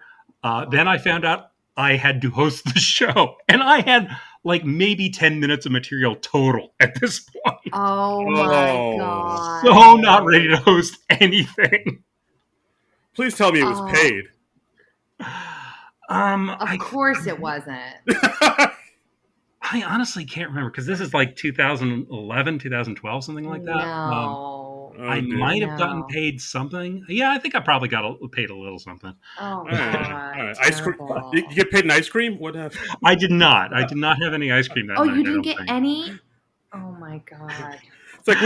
then I found out I had to host the show. And I had like maybe 10 minutes of material total at this point. Oh my God. So not ready to host anything. Please tell me it was paid. Of course it wasn't. I honestly can't remember because this is like 2011, 2012, something like that. No. I might have gotten paid something. Yeah, I think I probably got paid a little something. Oh, God. All right. Ice cream. You get paid in ice cream? What happened? I did not. I did not have any ice cream that night. Oh, you didn't get any? Oh, my God. It's like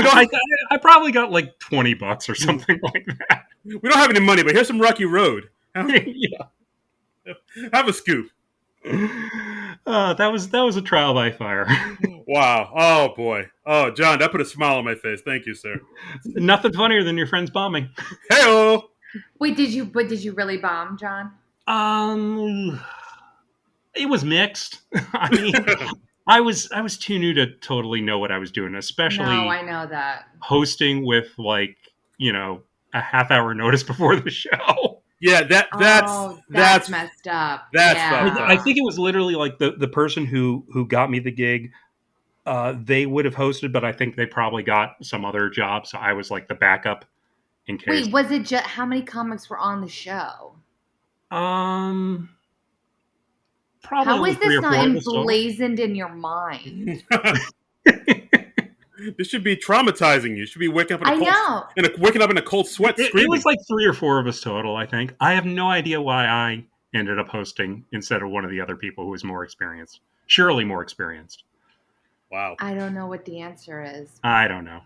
I probably got like $20 or something like that. We don't have any money, but here's some Rocky Road. Yeah. Have a scoop. That was a trial by fire. Wow. Oh boy. Oh, John, that put a smile on my face. Thank you, sir. Nothing funnier than your friends bombing. Hey-o! Wait, did you really bomb, John? It was mixed. I mean, I was too new to totally know what I was doing, No, especially I know that. hosting with like, a half hour notice before the show. Yeah, Oh, that's messed up. that's I, fucked Yeah. I up. think it was literally like the person who got me the gig. They would have hosted, but I think they probably got some other job, so I was like the backup in case. Wait, was it just how many comics were on the show? Um, Probably How only is three this or not four of us total. emblazoned in your mind? This should be traumatizing you. You should be waking up I know. waking up in a cold sweat, It was screaming. like three or four of us total, I think. I have no idea why I ended up hosting instead of one of the other people who was more experienced. Surely more experienced. Wow, I don't know what the answer is. I don't know.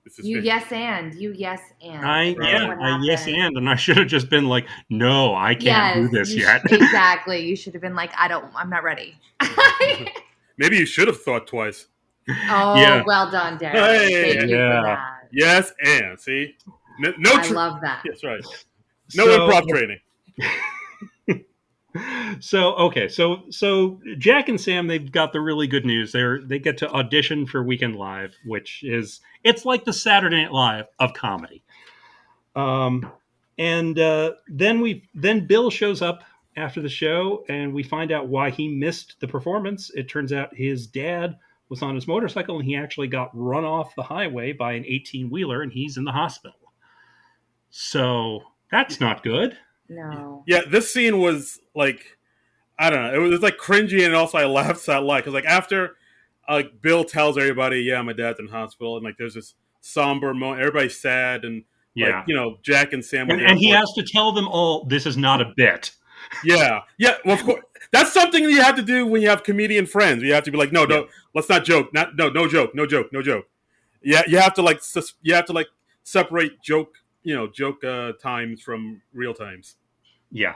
this is You yes and. You yes and. I That's yeah, what I yes happened. and I should have just been like, no, I can't do Yes, this yet. exactly. You should have been like, I'm not ready. maybe you should have thought twice. Oh, Yeah, well done, Darren. Hey, Thank you for yeah. that. yes, and see, no, I love that. That's right. No So improv training. so Jack and Sam, they've got the really good news. They get to audition for Weekend Live, which is it's like the Saturday Night Live of comedy. And then Bill shows up after the show, and we find out why he missed the performance. It turns out his dad was on his motorcycle, and he actually got run off the highway by an 18-wheeler, and he's in the hospital. So that's not good. No. Yeah, this scene was like, I don't know, it was like cringy, and also I laughed out loud because like after like Bill tells everybody, yeah, my dad's in hospital, and like there's this somber moment, everybody's sad, and like Yeah. Jack and Sam were And, there and he for it. has to tell them all this is not a bit. Yeah, yeah. Well, of course, that's something you have to do when you have comedian friends. You have to be like, no, Yeah. no, let's not joke. No joke, no joke, no joke. Yeah, you have to like, you have to like separate joke times from real times. Yeah.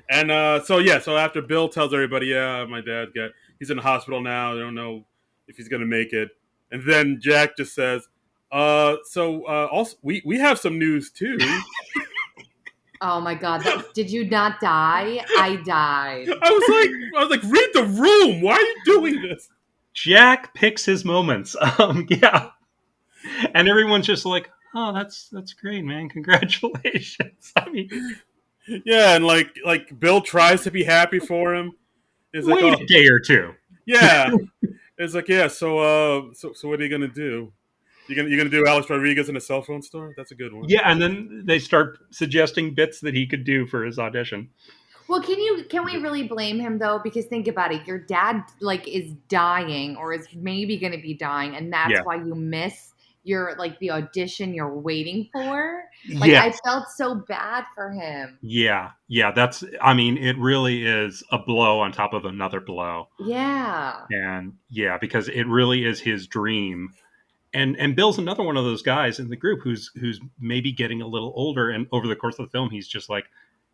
And so after Bill tells everybody, yeah, my dad he's in the hospital now. They don't know if he's gonna make it. And then Jack just says, also we have some news too. Oh my God. Did you not die? I died. I was like, read the room. Why are you doing this? Jack picks his moments. Yeah. And everyone's just like, oh, that's great, man. Congratulations. I mean, Yeah, and like Bill tries to be happy for him. It's like, wait oh a day or two. yeah. It's like, yeah, so what are you gonna do? You're gonna do Alex Rodriguez in a cell phone store? That's a good one. Yeah, and then they start suggesting bits that he could do for his audition. Well, can we really blame him though? Because think about it, your dad like is dying or is maybe going to be dying, and that's Yeah. why you miss your like the audition you're waiting for. Like Yeah. I felt so bad for him. Yeah. I mean, it really is a blow on top of another blow. Yeah. And yeah, because it really is his dream. And Bill's another one of those guys in the group who's maybe getting a little older, and over the course of the film he's just like,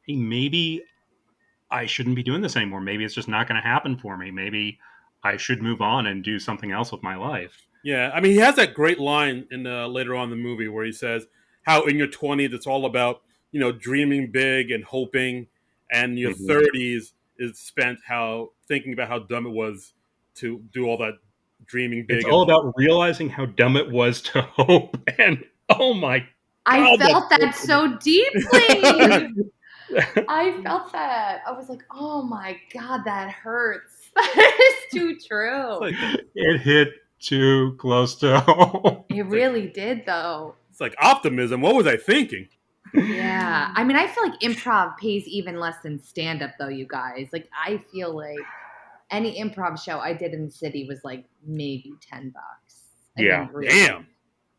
hey, maybe I shouldn't be doing this anymore. Maybe it's just not going to happen for me. Maybe I should move on and do something else with my life. Yeah, I mean, he has that great line in later on in the movie where he says how in your 20s it's all about dreaming big and hoping, and your Mhm. 30s is spent thinking about how dumb it was to do all that dreaming big. It's And all about realizing how dumb it was to hope. And oh my I God, felt that's that so deeply. I felt that. I was like, oh my God, that hurts. That is too true. it hit too close to home. It really did though. It's like optimism. What was I thinking? Yeah. I mean, I feel like improv pays even less than stand up, though, you guys. Like, I feel like any improv show I did in the city was like maybe $10. I Yeah. mean, really. Damn.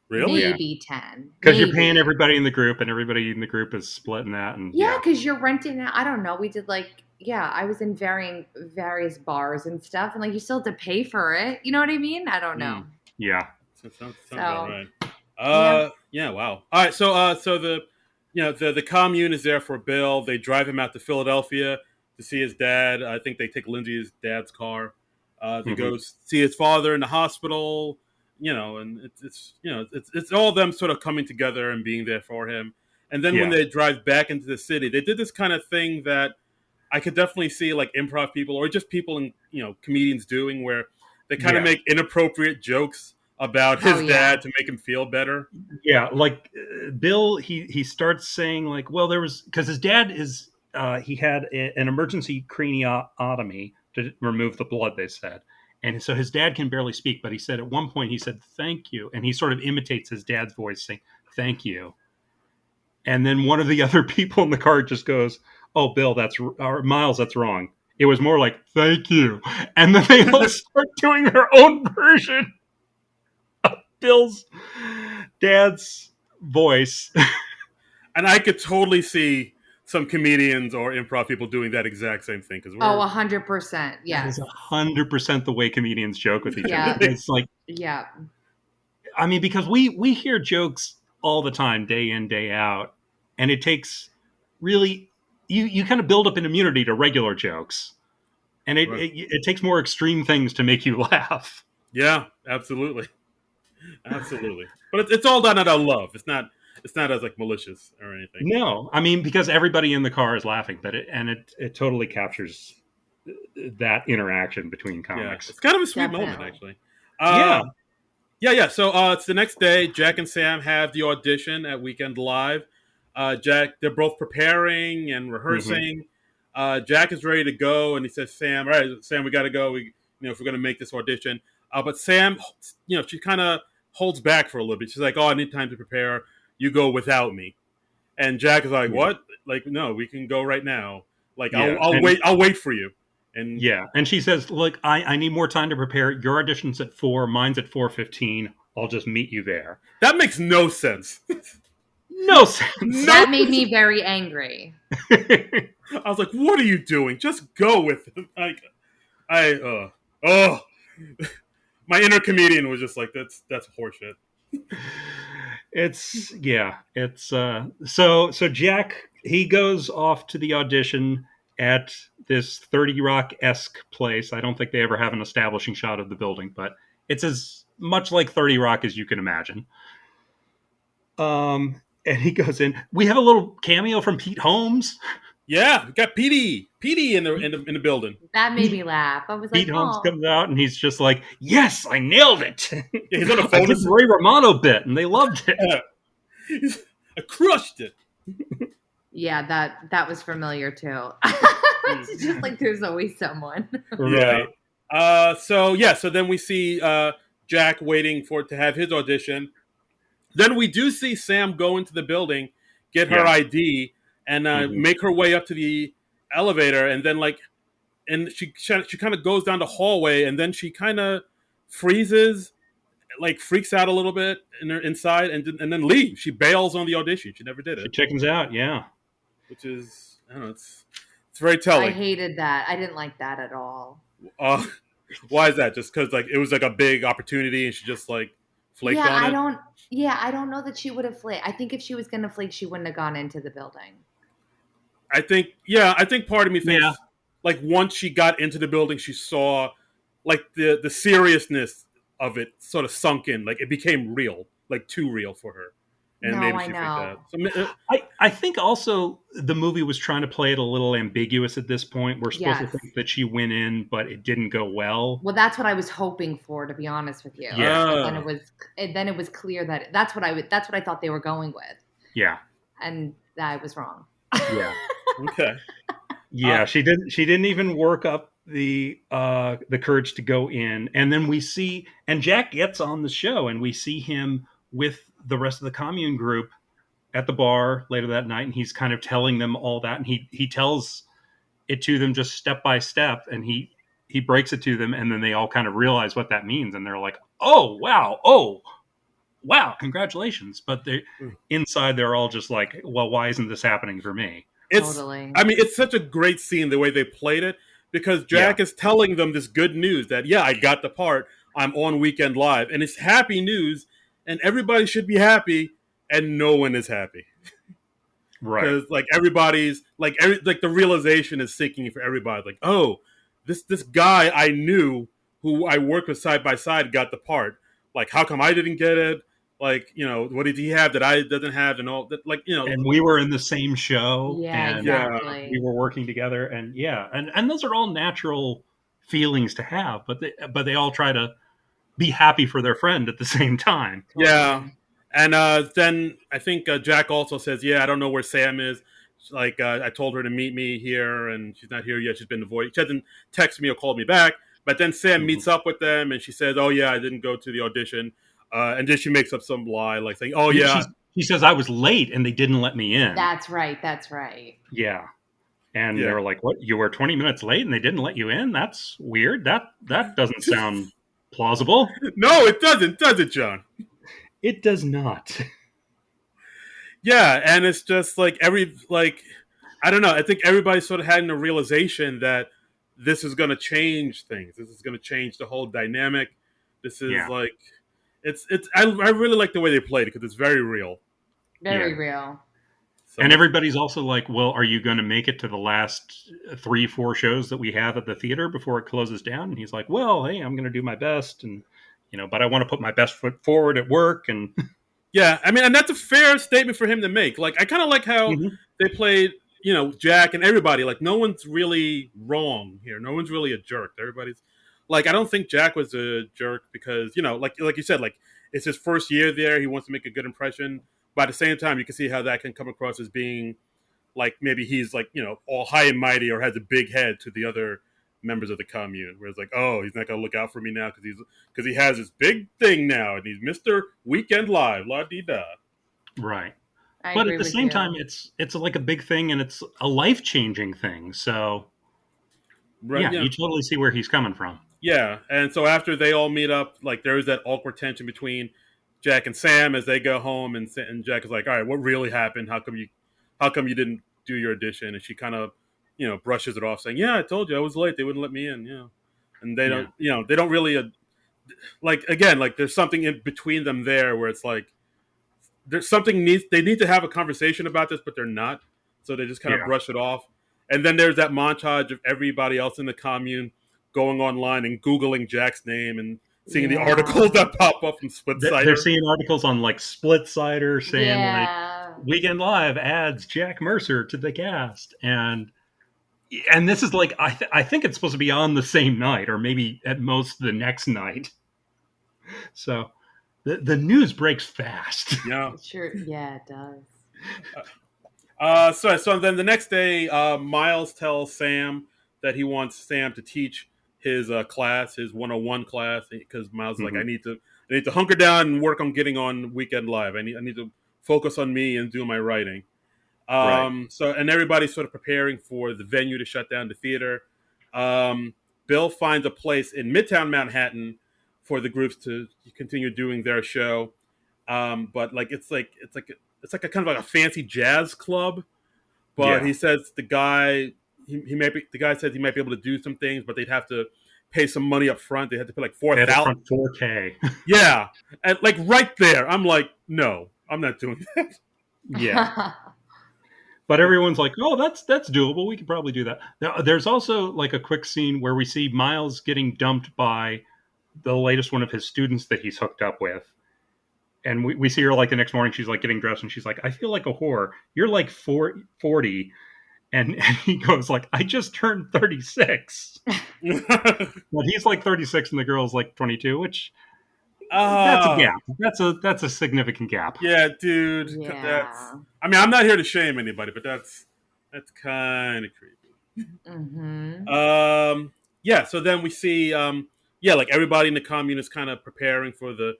Really? Maybe 10. Because you're Maybe. paying everybody in the group, and everybody in the group is splitting that. And Yeah, because you're renting out. I don't know. We did like, yeah, I was in various bars and stuff, and like you still have to pay for it. You know what I mean? I don't know. Yeah. Sounds about right. Yeah. Yeah. Wow. All right. So the commune is there for Bill. They drive him out to Philadelphia to see his dad. I think they take Lindsay's dad's car. They go see his father in the hospital. And it's all of them sort of coming together and being there for him. And then when they drive back into the city, they did this kind of thing that I could definitely see like improv people or just people in comedians doing, where they kind of Yeah. make inappropriate jokes about his dad to make him feel better. Yeah, like Bill, he starts saying like, well, there was because his dad is he had an emergency craniotomy to remove the blood. They said, and so his dad can barely speak. But he said at one point he said thank you, and he sort of imitates his dad's voice saying thank you. And then one of the other people in the car just goes, "Oh, Bill, or Miles, that's wrong. It was more like thank you." And then they all start doing their own version of Bill's dad's voice. And I could totally see some comedians or improv people doing that exact same thing because 100%. That Yes. is 100% the way comedians joke with each other. It's like, Yeah. I mean, because we hear jokes all the time, day in, day out, and it takes really you kind of build up an immunity to regular jokes, and it takes more extreme things to make you laugh. Yeah, absolutely, absolutely. But it's all done out of love. It's not as like malicious or anything. No, I mean because everybody in the car is laughing, but it totally captures that interaction between comics. Yeah, it's kind of a sweet moment, actually. Yeah. Yeah. So it's the next day. Jack and Sam have the audition at Weekend Live. Jack, they're both preparing and rehearsing. Jack is ready to go, and he says, "Sam, all right, Sam, we got to go. If we're going to make this audition." But Sam, she kind of holds back for a little bit. She's like, "Oh, I need time to prepare. You go without me." And Jack is like, "What? Like, no, we can go right now. Like, I'll wait. I'll wait for you." And and she says, "Look, I need more time to prepare. Your audition's at 4, mine's at 4:15. I'll just meet you there." That makes no sense. No sense. That made me very angry. I was like, "What are you doing? Just go with it." Like, my inner comedian was just like, "That's horseshit." So Jack, he goes off to the audition at this 30 Rock-esque place. I don't think they ever have an establishing shot of the building, but it's as much like 30 Rock as you can imagine. And he goes in. We have a little cameo from Pete Holmes. Yeah, we got Petey in the building. That made me laugh. I was like, Pete Holmes comes out and he's just like, "Yes, I nailed it." Yeah, he's on a phone. It's a Ray Romano bit, and they loved it. I crushed it. Yeah, that was familiar too. It's just like there's always someone. Right. So then we see Jack waiting to have his audition. Then we do see Sam go into the building, get her ID, and make her way up to the elevator, and then she kind of goes down the hallway, and then she kind of freezes, like freaks out a little bit inside, and then leaves. She bails on the audition. She never did it. She chickens out, yeah. Which is, I don't know, it's very telling. I hated that. I didn't like that at all. Why is that? Just because it was like a big opportunity, and she just flaked on it. I don't know that she would have flaked. I think if she was going to flake, she wouldn't have gone into the building. I think part of me thinks once she got into the building, she saw the seriousness of it sort of sunk in. Like it became real, too real for her. And maybe she know. So, I think also the movie was trying to play it a little ambiguous at this point. We're supposed to think that she went in, but it didn't go well. Well, that's what I was hoping for, to be honest with you. Yeah. But then it was clear that that's what I thought they were going with. Yeah. And I was wrong. Yeah. Okay. Yeah, she didn't even work up the courage to go in. And then we see, and Jack gets on the show, and we see him with the rest of the commune group at the bar later that night, and he's kind of telling them all that, and he tells it to them just step by step, and he breaks it to them, and then they all kind of realize what that means, and they're like, oh wow, congratulations. But inside they're all just like, well, why isn't this happening for me? Totally. I mean, it's such a great scene the way they played it, because Jack is telling them this good news that I got the part, I'm on Weekend Live, and it's happy news, and everybody should be happy, and no one is happy. Right. Because everybody's the realization is sinking for everybody. Like, oh, this guy I knew who I worked with side by side got the part. Like, how come I didn't get it? Like, what did he have that I didn't have, and all that? And we were in the same show. Yeah, and exactly. we were working together, and and those are all natural feelings to have, but they all try to be happy for their friend at the same time. Yeah, Totally. and then I think Jack also says, "Yeah, I don't know where Sam is. Like, I told her to meet me here, and she's not here yet. She's been avoiding. She hasn't texted me or called me back." But then Sam Mhm. meets up with them, and she says, "Oh yeah, I didn't go to the audition." And then she makes up some lie, like saying, "Oh yeah, She says I was late and they didn't let me in. That's right. That's right. Yeah. And they yeah." were like, "What? You were 20 minutes late and they didn't let you in? That's weird. That doesn't sound plausible." No, it doesn't, does it, John? It does not. Yeah, and it's just like I don't know. I think everybody sort of had a realization that this is going to change things. This is going to change the whole dynamic. This is Yeah. like I really like the way they played it because it's very real. Very Yeah. real. So And everybody's also like, "Well, are you going to make it to the last 3-4 shows that we have at the theater before it closes down?" And he's like, "Well, hey, I'm going to do my best, and but I want to put my best foot forward at work." And yeah, I mean, and that's a fair statement for him to make. Like, I kind of like how Mhm. they played, Jack and everybody. Like, no one's really wrong here. No one's really a jerk. Everybody's like, I don't think Jack was a jerk because like you said, like it's his first year there. He wants to make a good impression, but at the same time, you can see how that can come across as being like maybe he's like all high and mighty or has a big head to the other members of the commune, where it's like, oh, he's not gonna look out for me now because he has this big thing now and he's Mr. Weekend Live, la di da. Right. I But at agree the with same you. time, it's like a big thing and it's a life changing thing. So Right? yeah, Yeah, you totally see where he's coming from. yeah. And so after they all meet up, like there is that awkward tension between Jack and Sam as they go home, and Jack is like, all right, what really happened? How come you didn't do your audition? And she kind of brushes it off, saying, yeah, I told you I was late. They wouldn't let me in. Yeah, and Yeah. they don't really like again, like there's something in between them there where it's like there's something needs they need to have a conversation about this, but they're not. So they just kind of Yeah. brush it off. And then there's that montage of everybody else in the commune going online and Googling Jack's name and seeing the articles Yeah. that pop up from They're Splitsider. seeing articles on like Split Sider saying like Yeah. Weekend Live adds Jack Mercer to the cast, and this is like I think it's supposed to be on the same night or maybe at most the next night. So the news breaks fast. Yeah. It sure. Yeah, it does. So then the next day, Miles tells Sam that he wants Sam to teach his class, his 101 class, because Miles is like, Mhm. I need to hunker down and work on getting on Weekend Live. I need to focus on me and do my writing. Right. So and everybody's sort of preparing for the venue to shut down the theater. Bill finds a place in Midtown Manhattan for the groups to continue doing their show. But like it's like a kind of like a fancy jazz club. But Yeah. he says the guy says he might be able to do some things, but they'd have to pay some money up front. They had to pay like four They had a thousand. front 4K. Yeah, and like right there, I'm like, no, I'm not doing that. Yeah. But everyone's like, "Oh, that's doable. We could probably do that." Now, there's also like a quick scene where we see Miles getting dumped by the latest one of his students that he's hooked up with. And we see her like the next morning. She's like getting dressed, and she's like, "I feel like a whore. You're like 40." And he goes like, "I just turned 36." But he's like 36, and the girl's like 22, which that's a uh gap. That's a significant gap. yeah, dude. That's. Yeah. I mean, I'm not here to shame anybody, but that's kind of creepy. Mm-hmm. Yeah. So then we see, yeah, like everybody in the commune is kind of preparing for the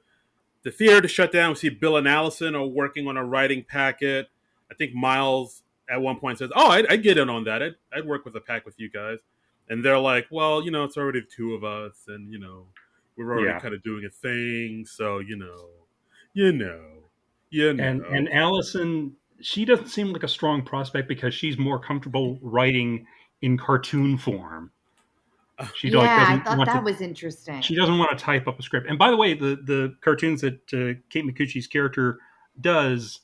theater to shut down. We see Bill and Allison are working on a writing packet. I think Miles at one point says, "Oh, I'd get in on that. I'd work with a pack with you guys." And they're like, "Well, it's already the two of us, and we're already Yeah. kind of doing a thing, so you know, you And know." Allison, she doesn't seem like a strong prospect because she's more comfortable writing in cartoon form. She like Yeah, I doesn't thought want that to. was interesting. She doesn't want to type up a script. And by the way, the cartoons that Kate McCucci's character does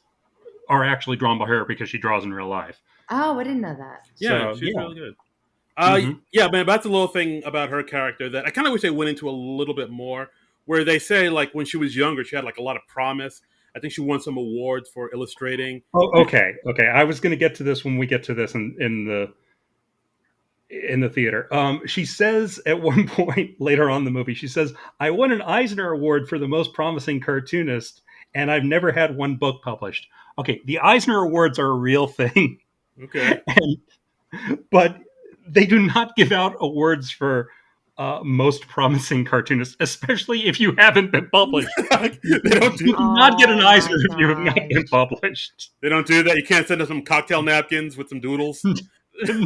are actually drawn by her because she draws in real life. Oh, I didn't know that. Yeah, So she's yeah. really good. Hmm. Yeah, man, that's a little thing about her character that I kind of wish they went into a little bit more. Where they say like when she was younger, she had like a lot of promise. I think she won some awards for illustrating. Oh, okay. I was going to get to this when we get to this in the in the theater. She says at one point later on in the movie, she says, "I won an Eisner Award for the most promising cartoonist, and I've never had one book published." Okay, the Eisner Awards are a real thing, Okay. and, but they do not give out awards for most promising cartoonist, especially if you haven't been published. They don't You do. do not get an Oh Eisner my if you have not been gosh. published. They don't do that. You can't send us some cocktail napkins with some doodles.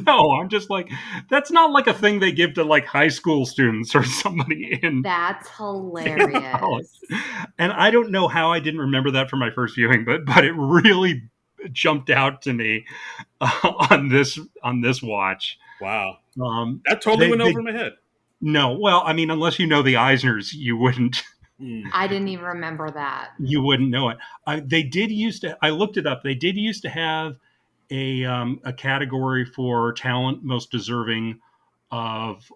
No, I'm just like, that's not like a thing they give to like high school students or somebody in That's college. hilarious. And I don't know how I didn't remember that from my first viewing, but it really jumped out to me on this watch. Wow, Um, that totally they, went they over my head. no, well, I mean, unless you know the Eisners, Mm. I didn't even remember that. you wouldn't know it. They did used to. I looked it up. They did used to have a category for talent most deserving of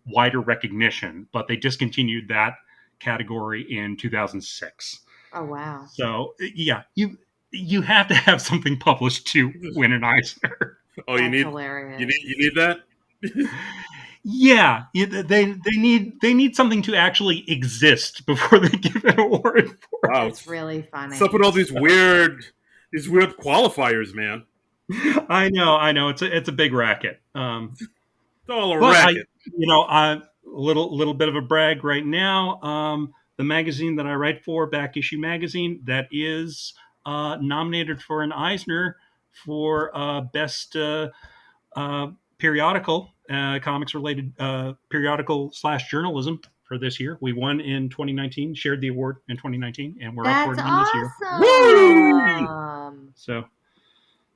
wider recognition, but they discontinued that category in 2006. Oh wow. So yeah, you have to have something published to win an Eisner. Oh, That's you hilarious. need that. Yeah, they need something to actually exist before they give an award for Wow, That's really funny. what's up with all these weird qualifiers, man? it. I know. It's a big racket. It's all a But racket. I little bit of a brag right now. The magazine that I write for, Back Issue Magazine, that is nominated for an Eisner for best periodical, comics related periodical / journalism for this year. We won in 2019, shared the award in 2019, and we're up for That's it again this year. awesome. So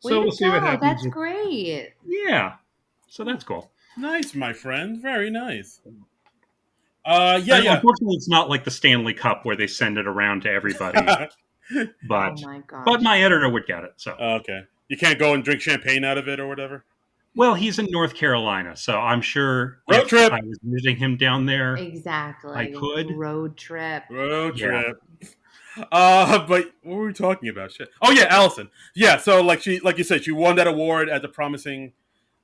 Way to we'll see what go. happens. That's great. Yeah, so that's cool. Nice, my friend. Very nice. And Yeah. unfortunately, it's not like the Stanley Cup where they send it around to everybody. But Oh my gosh. but my editor would get it. So Okay. You can't go and drink champagne out of it or whatever. well, he's in North Carolina, so I'm sure Road if trip. I was visiting him down there, Exactly. I could. Road trip. Road Yeah. trip. But what were we talking about? Shit. Oh yeah, Allison. Yeah, so like you said, she won that award as a promising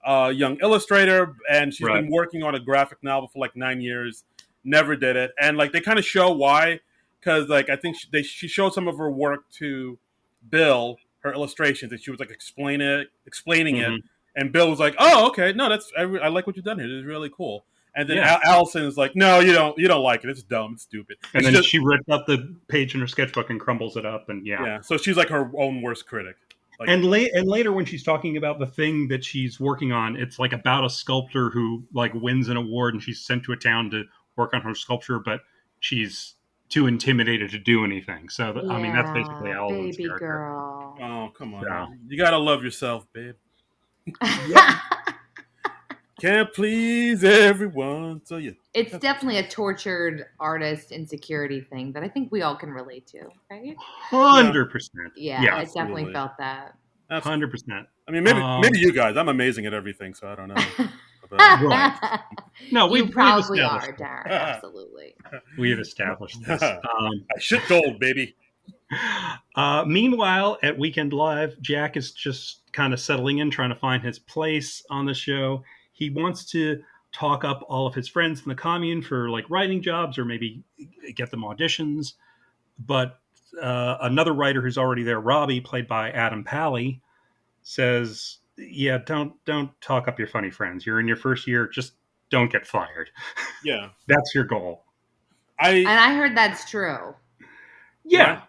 young illustrator, and she's Right. been working on a graphic novel for like 9 years. Never did it, and like they kind of show why, because like I think she showed some of her work to Bill, her illustrations, and she was like explaining Mhm. it, and Bill was like, "Oh, okay, no, I like what you've done here. This is really cool." And then Yeah. Allison is like, "No, you don't like it. It's dumb. It's stupid." And It's then just- she rips up the page in her sketchbook and crumbles it up, and yeah. yeah, so she's like her own worst critic. Like, And later when she's talking about the thing that she's working on, it's like about a sculptor who like wins an award and she's sent to a town to work on her sculpture, but she's too intimidated to do anything. So I mean, that's basically Allison's baby character. girl. oh come on, Yeah. you gotta love yourself, babe. Can't please everyone, so yeah. It's definitely a tortured artist insecurity thing that I think we all can relate to, right? 100%. Yeah, Yeah. I definitely absolutely. felt that. 100%. I mean, maybe you guys. I'm amazing at everything, so I don't know. But, Right. No, You we've probably established are, this. Darren. Absolutely. We have established this. I shit gold, baby. Meanwhile, at Weekend Live, Jack is just kind of settling in, trying to find his place on the show. He wants to talk up all of his friends in the commune for like writing jobs or maybe get them auditions. But another writer who's already there, Robbie, played by Adam Pally, says, "Yeah, don't talk up your funny friends. You're in your first year. Just don't get fired. Yeah, That's your goal." And I heard that's true. Yeah. Right.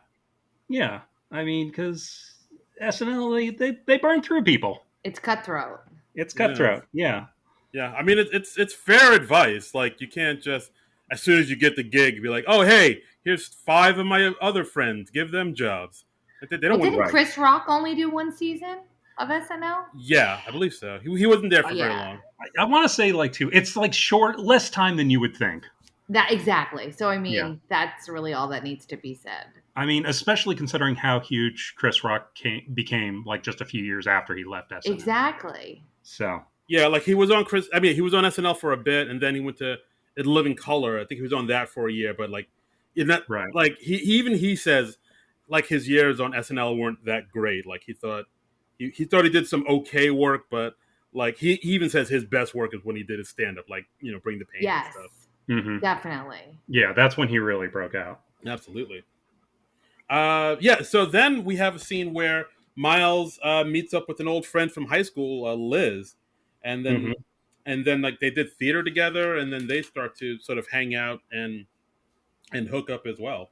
Yeah. I mean, because SNL, they burn through people. It's cutthroat. It's cutthroat. Yeah. Yeah, I mean it's fair advice. Like you can't just as soon as you get the gig be like, oh hey, here's 5 of my other friends, give them jobs. They don't Well, want. didn't Chris Rock only do one season of SNL? Yeah, I believe so. He wasn't there for very yeah. long. I want to say like 2. It's like less time than you would think. That exactly. So I mean, Yeah. that's really all that needs to be said. I mean, especially considering how huge Chris Rock became like just a few years after he left SNL. Exactly. So Yeah, like he was on he was on SNL for a bit, and then he went to In Living Color. I think he was on that for a year, but like in that, right. like he says, like his years on SNL weren't that great. Like he thought he did some okay work, but Like he even says his best work is when he did his stand up, like Bring the Pain and Yes, stuff. Mm-hmm. definitely. Yeah, that's when he really broke out. Absolutely. Yeah. So then we have a scene where Miles meets up with an old friend from high school, Liz, and then Mm-hmm. like they did theater together, and then they start to sort of hang out and hook up as well.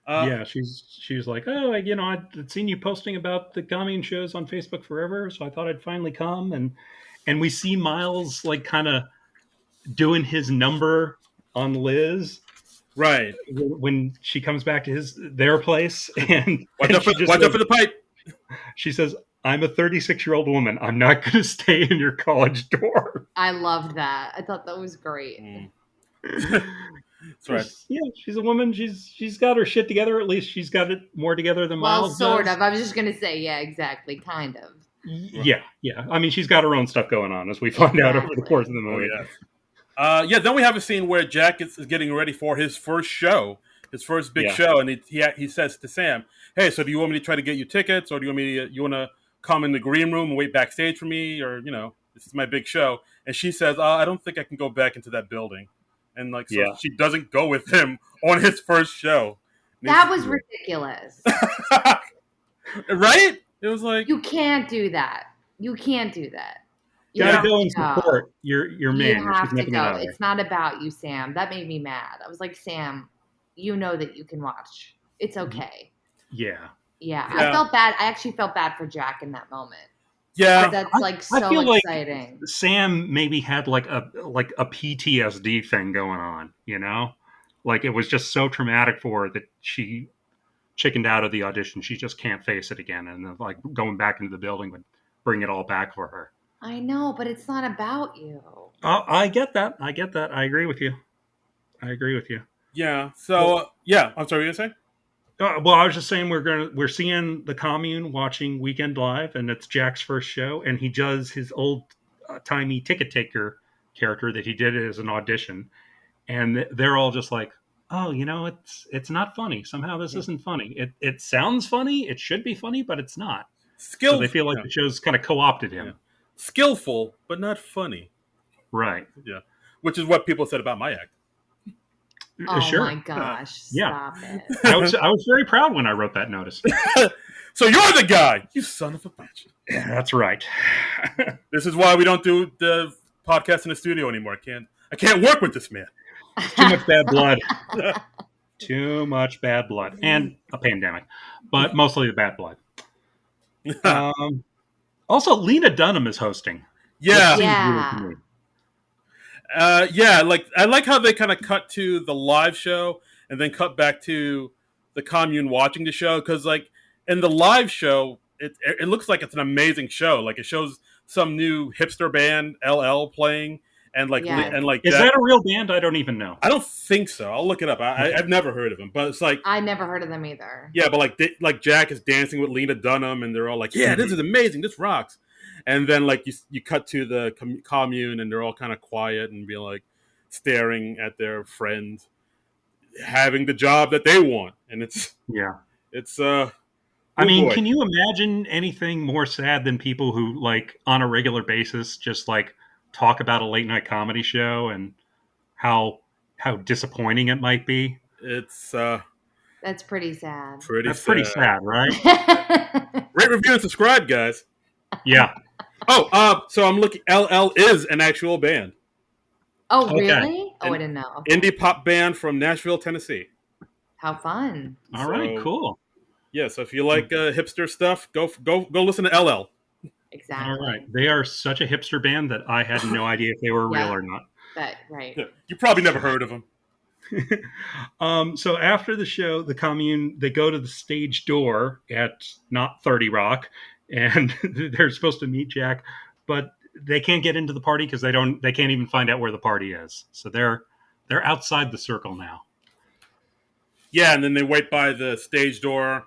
Yeah, she's like, oh, I'd seen you posting about the commune shows on Facebook forever, so I thought I'd finally come. And we see Miles like kind of doing his number on Liz Right. when she comes back to their place, and Watch out for the pipe. she says, "I'm a 36-year-old woman. I'm not going to stay in your college dorm." I loved that. I thought that was great. That's right. Yeah, she's a woman. She's got her shit together. At least she's got it more together than Well, Miles sort does. of. I was just gonna say, yeah, exactly, kind of. Yeah. I mean, she's got her own stuff going on, as we find out over the course of the movie. Oh, yes. Then we have a scene where Jack is getting ready for his first show, his first big show, and he says to Sam, "Hey, so do you want me to try to get you tickets, or do you want to come in the green room and wait backstage for me, or this is my big show?" And she says, "I don't think I can go back into that building," and she doesn't go with him on his first show. That was ridiculous. Right? It was like, you can't do that. You can't do that. You gotta go and support your man. You have to go. It's not about you, Sam. That made me mad. I was like, Sam, you know that you can watch. It's okay. Yeah. I felt bad. I actually felt bad for Jack in that moment. Yeah, that's like so exciting. Like Sam maybe had like a PTSD thing going on, like it was just so traumatic for her that she chickened out of the audition. She just can't face it again, and like going back into the building would bring it all back for her. I know, but it's not about you. I get that. I agree with you. Yeah. So yeah, I'm sorry. What were you saying? Well, I was just saying we're seeing the commune watching Weekend Live, and it's Jack's first show, and he does his old timey ticket taker character that he did as an audition, and they're all just like, "Oh, it's not funny. Somehow this isn't funny. It sounds funny. It should be funny, but it's not." So they feel like the show's kind of co-opted him. Yeah. Skillful, but not funny. Right. Yeah. Which is what people said about my act. Oh sure. my gosh! Stop it. I was very proud when I wrote that notice. So you're the guy, you son of a bitch. Yeah, that's right. This is why we don't do the podcast in the studio anymore. I can't work with this man. Too much bad blood. Too much bad blood, and a pandemic, but mostly the bad blood. Also, Lena Dunham is hosting. Yeah. Like I like how they kind of cut to the live show and then cut back to the commune watching the show, because like in the live show it looks like it's an amazing show. Like it shows some new hipster band LL playing, and like is that a real band? I don't even know. I don't think so. I'll look it up. I've never heard of them, but it's like I never heard of them either. Yeah, but like Jack is dancing with Lena Dunham, and they're all like, "Yeah, this is amazing. This rocks." And then like you cut to the commune, and they're all kind of quiet and be like staring at their friend having the job that they want, and it's. I mean, can you imagine anything more sad than people who like on a regular basis just like talk about a late night comedy show and how disappointing it might be? It's that's pretty sad. Pretty sad, right? Rate, review, and subscribe, guys. Yeah. So I'm looking. LL is an actual band. Oh, really? Oh, I didn't know. Indie pop band from Nashville, Tennessee. How fun! All right, cool. Yeah, so if you like hipster stuff, go listen to LL. Exactly. All right, they are such a hipster band that I had no idea if they were real or not. Right. Yeah, you probably never heard of them. So after the show, the commune, they go to the stage door at not 30 Rock, and they're supposed to meet Jack, but they can't get into the party because they can't even find out where the party is. So they're outside the circle now. Yeah, and then they wait by the stage door,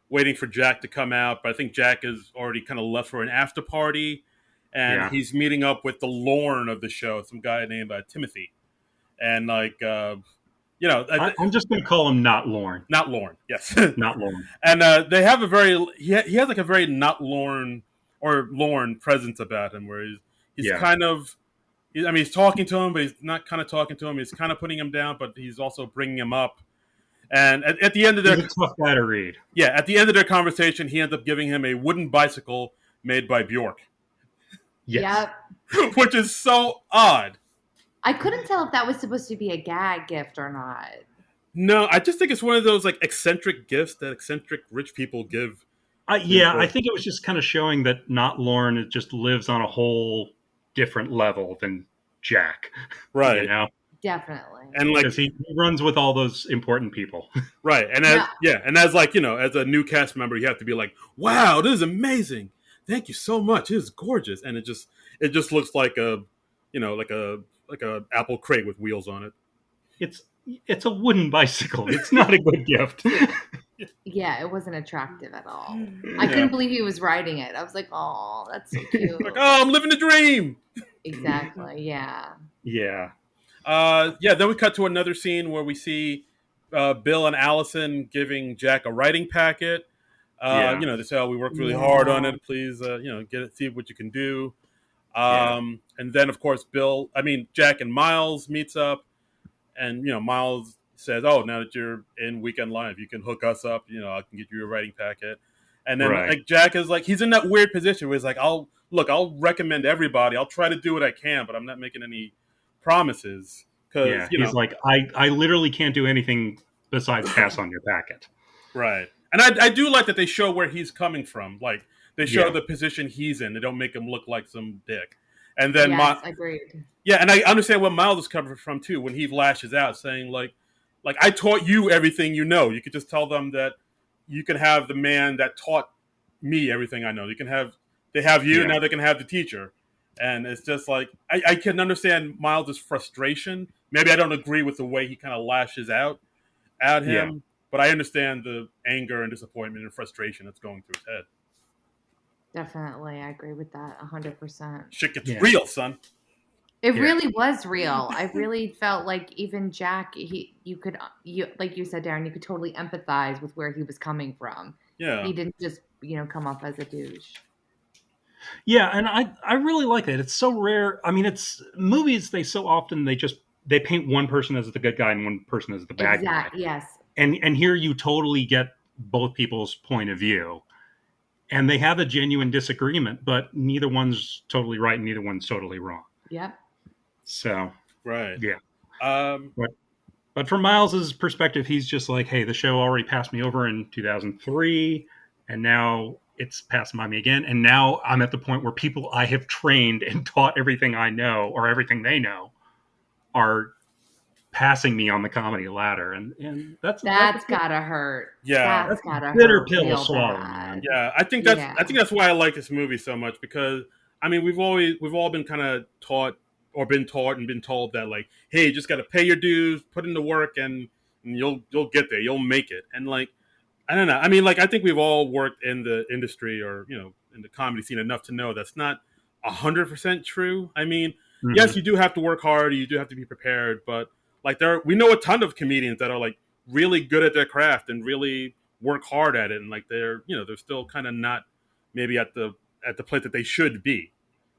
waiting for Jack to come out. But I think Jack is already kind of left for an after party, and he's meeting up with the Lorne of the show, some guy named Timothy, and like. I'm just going to call him Not Lorne. Not Lorne, yes. Not Lorne. And they have he has like a very Not Lorne or Lorne presence about him, where he's Yeah. kind of, I mean, he's talking to him, but he's not kind of talking to him. He's kind of putting him down, but he's also bringing him up. And at the end of He's their a tough guy to read. at the end of their conversation, he ends up giving him a wooden bicycle made by Bjork, Yes. Yep. which is so odd. I couldn't tell if that was supposed to be a gag gift or not. No, I just think it's one of those like eccentric gifts that eccentric rich people give. Yeah, I think it was just kind of showing that not Lauren, it just lives on a whole different level than Jack. Right. You know? Definitely. And like Because he runs with all those important people. right. And as and as like, as a new cast member, you have to be like, wow, this is amazing. Thank you so much. This is gorgeous. And it just looks like a like a apple crate with wheels on it. It's a wooden bicycle. It's not a good gift. Yeah, it wasn't attractive at all. I couldn't believe he was riding it. I was like, oh, that's so cute. Like, oh, I'm living the dream. Exactly, yeah. Yeah. Then we cut to another scene where we see Bill and Allison giving Jack a writing packet. They say, "Oh, we worked really hard on it. Please, get it, see what you can do." And then, of course, Jack and Miles meets up, and Miles says, "Oh, now that you're in Weekend Live, you can hook us up. I can get you a writing packet." And then, like, Jack is like, he's in that weird position where he's like, "I'll recommend everybody. I'll try to do what I can, but I'm not making any promises." Because he's like, I literally can't do anything besides pass on your packet. Right. And I do like that they show where he's coming from. Like, they show the position he's in. They don't make him look like some dick. And then agreed. Yeah, and I understand where Miles is coming from too when he lashes out, saying like I taught you everything you know. You could just tell them that you can have the man that taught me everything I know. They have you, now they can have the teacher. And it's just like I can understand Miles' frustration. Maybe I don't agree with the way he kind of lashes out at him, but I understand the anger and disappointment and frustration that's going through his head. Definitely, I agree with that 100%. Shit gets real, son. It really was real. I really felt like even Jack, you like you said, Darren, you could totally empathize with where he was coming from. Yeah, he didn't just come off as a douche. Yeah, and I really like it. It's so rare. I mean, it's movies. They so often they paint one person as the good guy and one person as the bad guy. Yes. And here you totally get both people's point of view, and they have a genuine disagreement, but neither one's totally right and neither one's totally wrong. Yep. So yeah. But from Miles's perspective, he's just like, hey, the show already passed me over in 2003, and now it's passed by me again. And now I'm at the point where people I have trained and taught everything I know, or everything they know, are passing me on the comedy ladder. And that's gotta hurt. Yeah. That's gotta hurt. Bitter pill to swallow, man. Yeah. I think that's why I like this movie so much, because I mean, we've all been kind of taught or been taught and been told that, like, hey, you just got to pay your dues, put in the work, and you'll get there, you'll make it. And like, I don't know. I mean, like, I think we've all worked in the industry or in the comedy scene enough to know that's not 100% true. I mean, yes, you do have to work hard, you do have to be prepared, but like we know a ton of comedians that are like really good at their craft and really work hard at it, and like they're still kind of not maybe at the place that they should be.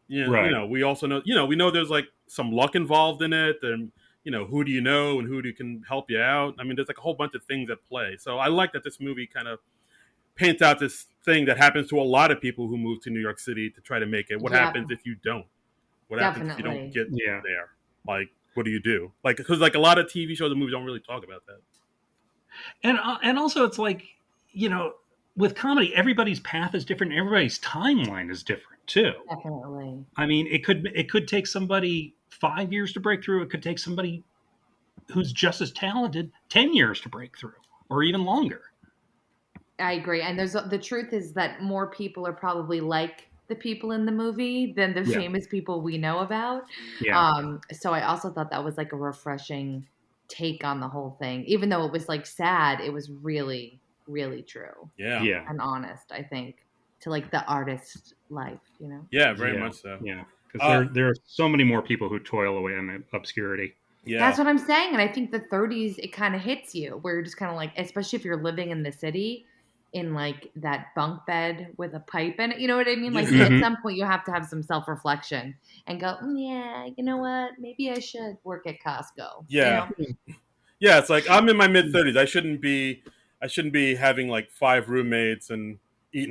We also know, we know there's like some luck involved in it, and who do you know and who can help you out. I mean, there's like a whole bunch of things at play. So I like that this movie kind of paints out this thing that happens to a lot of people who move to New York City to try to make it. What happens if you don't? What happens if you don't get there? Like, what do you do? Like, because like a lot of TV shows and movies don't really talk about that. And also it's like, with comedy, everybody's path is different. Everybody's timeline is different too. Definitely. I mean, it could take somebody 5 years to break through. It could take somebody who's just as talented 10 years to break through, or even longer. I agree. And the truth is that more people are probably like the people in the movie than the famous people we know about. Yeah. So I also thought that was like a refreshing take on the whole thing. Even though it was like sad, it was really, really true. Yeah. And honest, I think, to like the artist life, Yeah, very much so. Yeah. Because there are so many more people who toil away in obscurity. Yeah. That's what I'm saying. And I think the 30s, it kind of hits you where you're just kind of like, especially if you're living in the city, in like that bunk bed with a pipe in it. You know what I mean? Like Mhm. at some point you have to have some self-reflection and go, yeah, you know what? Maybe I should work at Costco. You Yeah, know? yeah. It's like I'm in my mid-30s. I shouldn't be having like 5 roommates and Yeah.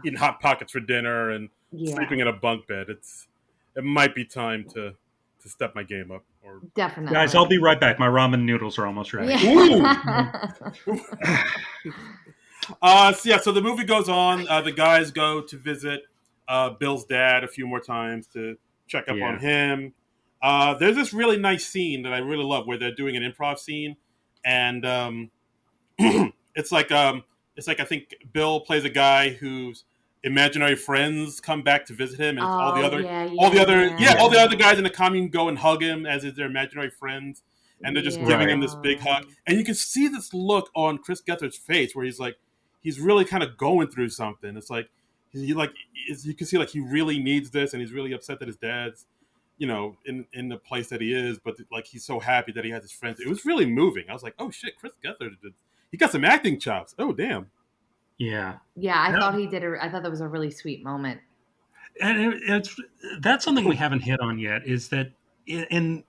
eating hot pockets for dinner and Yeah. sleeping in a bunk bed. It might be time to step my game up. Or Guys, I'll be Definitely. right back. My ramen noodles are almost ready. ooh, Yeah. so the movie goes on. The guys go to visit Bill's dad a few more times to check up on Yeah. him. There's this really nice scene that I really love where they're doing an improv scene, and it's like I think Bill plays a guy whose imaginary friends come back to visit him, and it's Oh, yeah, all yeah, the other all the yeah. other guys in the commune go and hug him as is their imaginary friends, and they're just giving Right. him this big hug, and you can see this look on Chris Gethard's face where he's really kind of going through something. It's like you can see like he really needs this, and he's really upset that his dad's in the place that he is, but like he's so happy that he has his friends. It was really moving. I was like, oh shit, Chris Gethard he got some acting chops. Oh damn. Yeah. Yeah, I Now, thought he did. I thought that was a really sweet moment. and that's something we haven't hit on yet is that in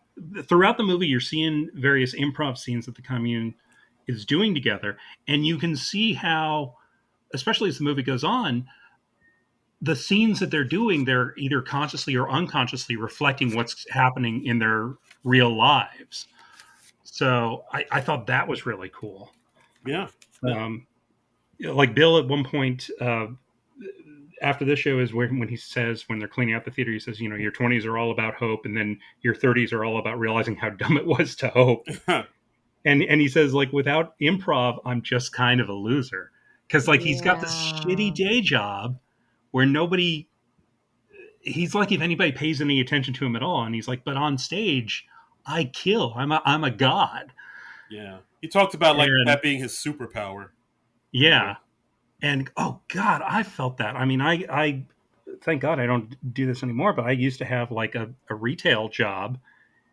throughout the movie you're seeing various improv scenes that the commune is doing together, and you can see how, especially as the movie goes on, the scenes that they're doing, they're either consciously or unconsciously reflecting what's happening in their real lives. So I thought that was really cool. Yeah. Yeah. Like Bill at one point, after this show is when he says, when they're cleaning out the theater, he says, your 20s are all about hope, and then your 30s are all about realizing how dumb it was to hope. And he says, like, without improv, I'm just kind of a loser, because like he's got this shitty Yeah. day job where nobody. He's like, if anybody pays any attention to him at all, and he's like, but on stage, I kill. I'm a god. Yeah. He talked about like And that being his superpower. yeah, and oh god, I felt that. I mean, I thank God I don't do this anymore, but I used to have like a retail job,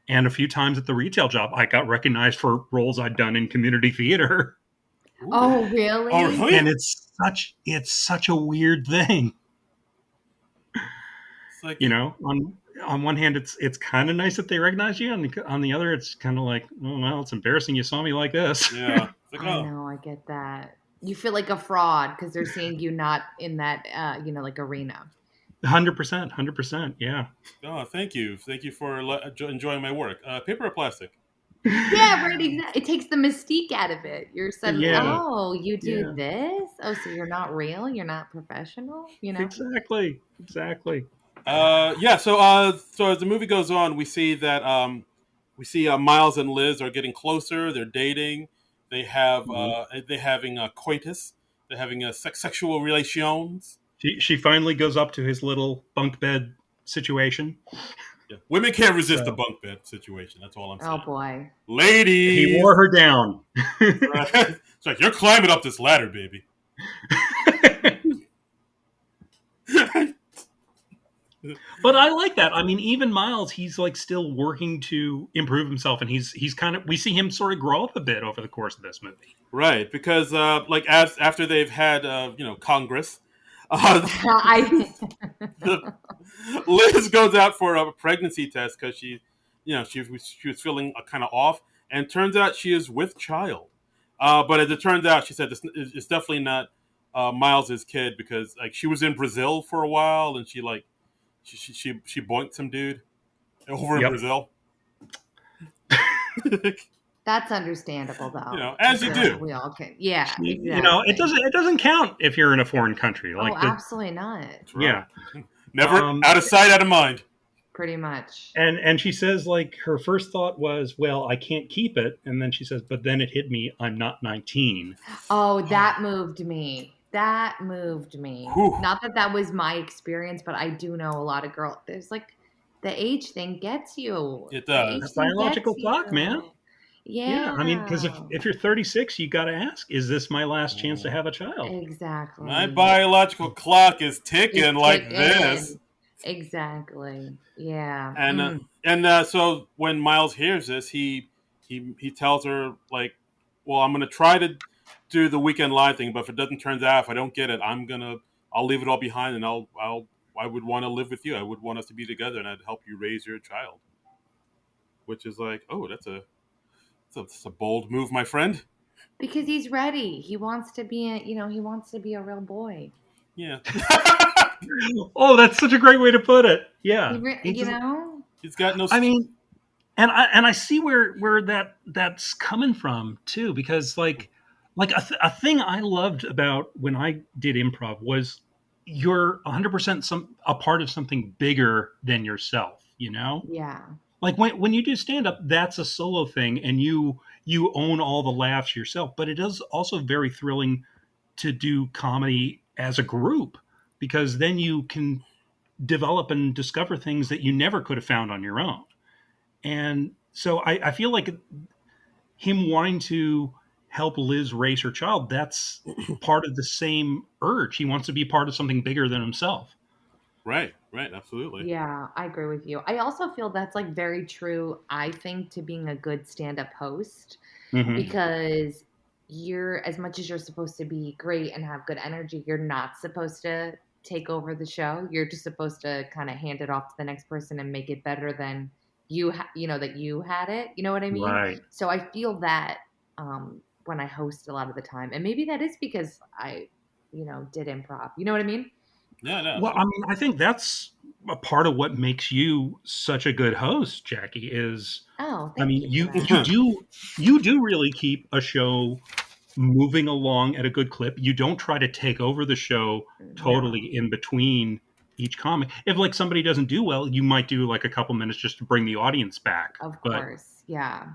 and a few times at the retail job I got recognized for roles I'd done in community theater. Ooh. Oh, Oh really? really? And it's such a weird thing. It's like On one hand it's kind of nice that they recognize you, on the other it's kind of like, oh, well, it's embarrassing you saw me like this. yeah. It's like I know, I get that. You feel like a fraud because they're seeing you not in that, like arena. 100%, 100%, yeah. thank you. Thank you for enjoying my work. Paper or plastic? Yeah, right. Exactly. It takes the mystique out of it. You're suddenly, Yeah, oh, you do yeah, this? Oh, so you're not real? You're not professional? You know? exactly. So as the movie goes on, we see Miles and Liz are getting closer. They're dating. Mhm. They're having a coitus. They're having a sexual relations. She finally goes up to his little bunk bed situation. Yeah. Women can't resist the So bunk bed situation. That's all I'm Oh, saying. boy. he Ladies, wore her down. it's like you're climbing up this ladder, baby. But I like that. I mean, even Miles, he's like still working to improve himself, and he's kind of, we see him sort of grow up a bit over the course of this movie. Right, because like as after they've had Congress, uh, I Liz goes out for a pregnancy test because she was feeling kind of off, and turns out she is with child. But as it turns out, she said it's definitely not Miles's kid because like she was in Brazil for a while and she boinked some dude over in Yep. Brazil. That's understandable, though. I As you feel like do. we all can. Yeah, It exactly. doesn't count if you're in a foreign country. Oh, Like the absolutely not. That's right. yeah. Never Um, out of sight, out of mind. Pretty much. and she says like her first thought was, well, I can't keep it, and then she says, but then it hit me, I'm not 19. Oh, that moved me. That moved me. Whew. Not that that was my experience, but I do know a lot of girls. There's like the age thing gets you. It The age does. thing Biological gets clock, man. you. Yeah, I mean, because Yeah. if you're 36, you got to ask, is this my last chance to have a child? Exactly. My biological clock is ticking It's like this. ticking. Exactly. Yeah. And so when Miles hears this, he tells her like, "Well, I'm gonna try to do the weekend live thing. But if it doesn't turn out, if I don't get it, I'll leave it all behind, and I would want to live with you. I would want us to be together, and I'd help you raise your child. Which is like, oh, that's a bold move, my friend. Because he's ready. He wants to be he wants to be a real boy. Yeah. Oh, that's such a great way to put it. Yeah. He's got no. I mean, and I see where that's coming from too, because like a thing I loved about when I did improv was you're 100% a part of something bigger than yourself. Yeah. Like when you do stand up, that's a solo thing, and you own all the laughs yourself. But it is also very thrilling to do comedy as a group, because then you can develop and discover things that you never could have found on your own. And so I feel like him wanting to help Liz raise her child, that's part of the same urge. He wants to be part of something bigger than himself. Right, absolutely. Yeah, I agree with you. I also feel that's like very true, I think, to being a good stand-up host, Mm-hmm. because as much as you're supposed to be great and have good energy, you're not supposed to take over the show. You're just supposed to kind of hand it off to the next person and make it better than that you had it. You know what I mean? Right. So I feel that when I host a lot of the time, and maybe that is because I, did improv. You know what I mean? Yeah, no. Well, I mean, I think that's a part of what makes you such a good host, Jackie. Is Thank you for that. you do really keep a show moving along at a good clip. You don't try to take over the show totally in between each comic. If like somebody doesn't do well, you might do like a couple minutes just to bring the audience back. Of course, yeah.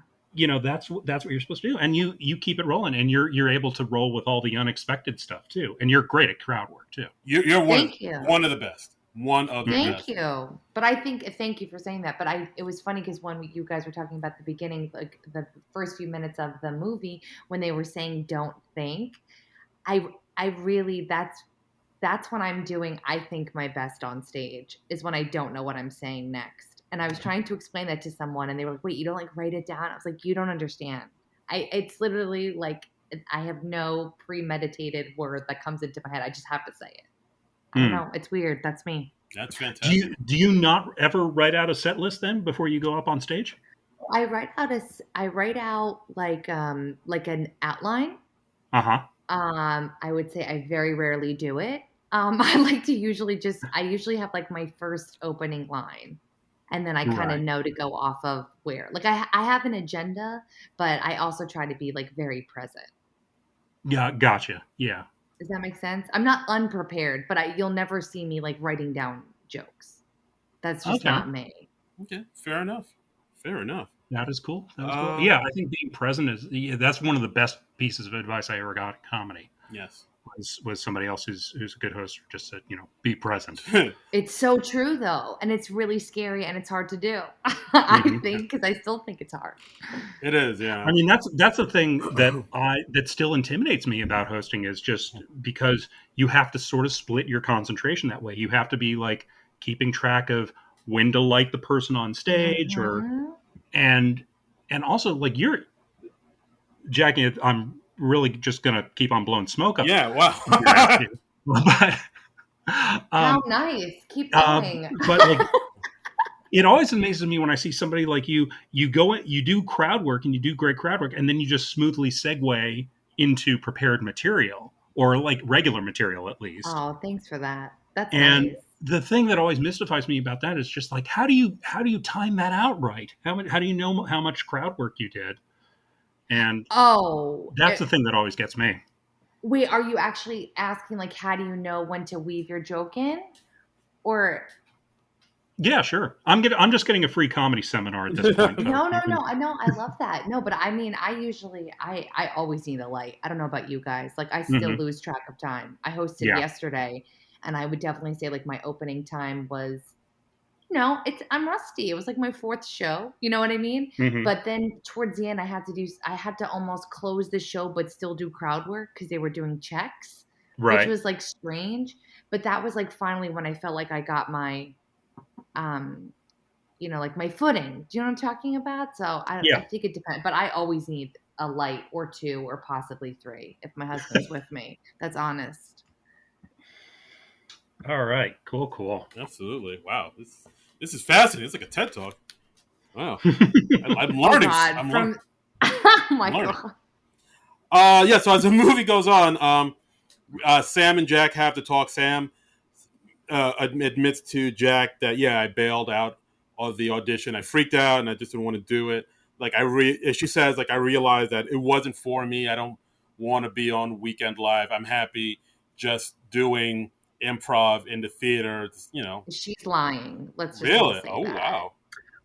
That's what you're supposed to do, and you keep it rolling, and you're able to roll with all the unexpected stuff too, and you're great at crowd work too. You're one of the best. One of the best. Thank you. But thank you for saying that. But it was funny because when you guys were talking about the beginning, like the first few minutes of the movie, when they were saying "don't think," I really that's when I'm doing, I think, my best on stage, is when I don't know what I'm saying next. And I was trying to explain that to someone, and they were like, "Wait, you don't like write it down?" I was like, "You don't understand. It's literally like I have no premeditated word that comes into my head. I just have to say it." I don't know. It's weird. That's me. That's fantastic. Do you not ever write out a set list then before you go up on stage? I write out like an outline. Uh-huh. I would say I very rarely do it. I like to I usually have like my first opening line, and then I kind of know to go off of where. Like I have an agenda, but I also try to be like very present. Yeah, gotcha. Yeah. Does that make sense? I'm not unprepared, but you'll never see me like writing down jokes. That's just not me. Okay, fair enough. That is cool. Yeah, I think being present that's one of the best pieces of advice I ever got in comedy. Yes. Was somebody else who's a good host just said, be present. It's so true though, and it's really scary and it's hard to do. I think, because I still think it's hard. It is, yeah. I mean, that's the thing that still intimidates me about hosting, is just because you have to sort of split your concentration that way. You have to be like keeping track of when to light the person on stage, and also like Jackie, I'm really just gonna keep on blowing smoke up. Yeah, wow. But, how nice. Keep going. But like, it always amazes me when I see somebody like you go, you do crowd work and you do great crowd work, and then you just smoothly segue into prepared material, or like regular material at least. Oh, thanks for that. That's and nice. The thing that always mystifies me about that is just like, how do you time that out right? How do you know how much crowd work you did? And that's the thing that always gets me. Wait, are you actually asking like, how do you know when to weave your joke in? Or yeah, sure. I'm just getting a free comedy seminar at this point. No. I know. I love that. No, but I mean, I always need a light. I don't know about you guys. Like I still lose track of time. I hosted yesterday, and I would definitely say like my opening time was, I'm rusty. It was like my fourth show. You know what I mean? But then towards the end, I had to almost close the show, but still do crowd work because they were doing checks, which was like strange. But that was like finally when I felt like I got my, like my footing. Do you know what I'm talking about? So I think it depends. But I always need a light or two or possibly three if my husband's with me. That's honest. All right. Cool. Absolutely. Wow. This is fascinating. It's like a TED talk. Wow. I'm Oh learning. God, I'm learning. from oh my learning. God. Yeah. So as the movie goes on, Sam and Jack have to talk. Sam admits to Jack that I bailed out of the audition. I freaked out and I just didn't want to do it. Like she says, like I realized that it wasn't for me. I don't want to be on Weekend Live. I'm happy just doing improv in the theater. She's lying. Let's just all Really? say Oh that. wow.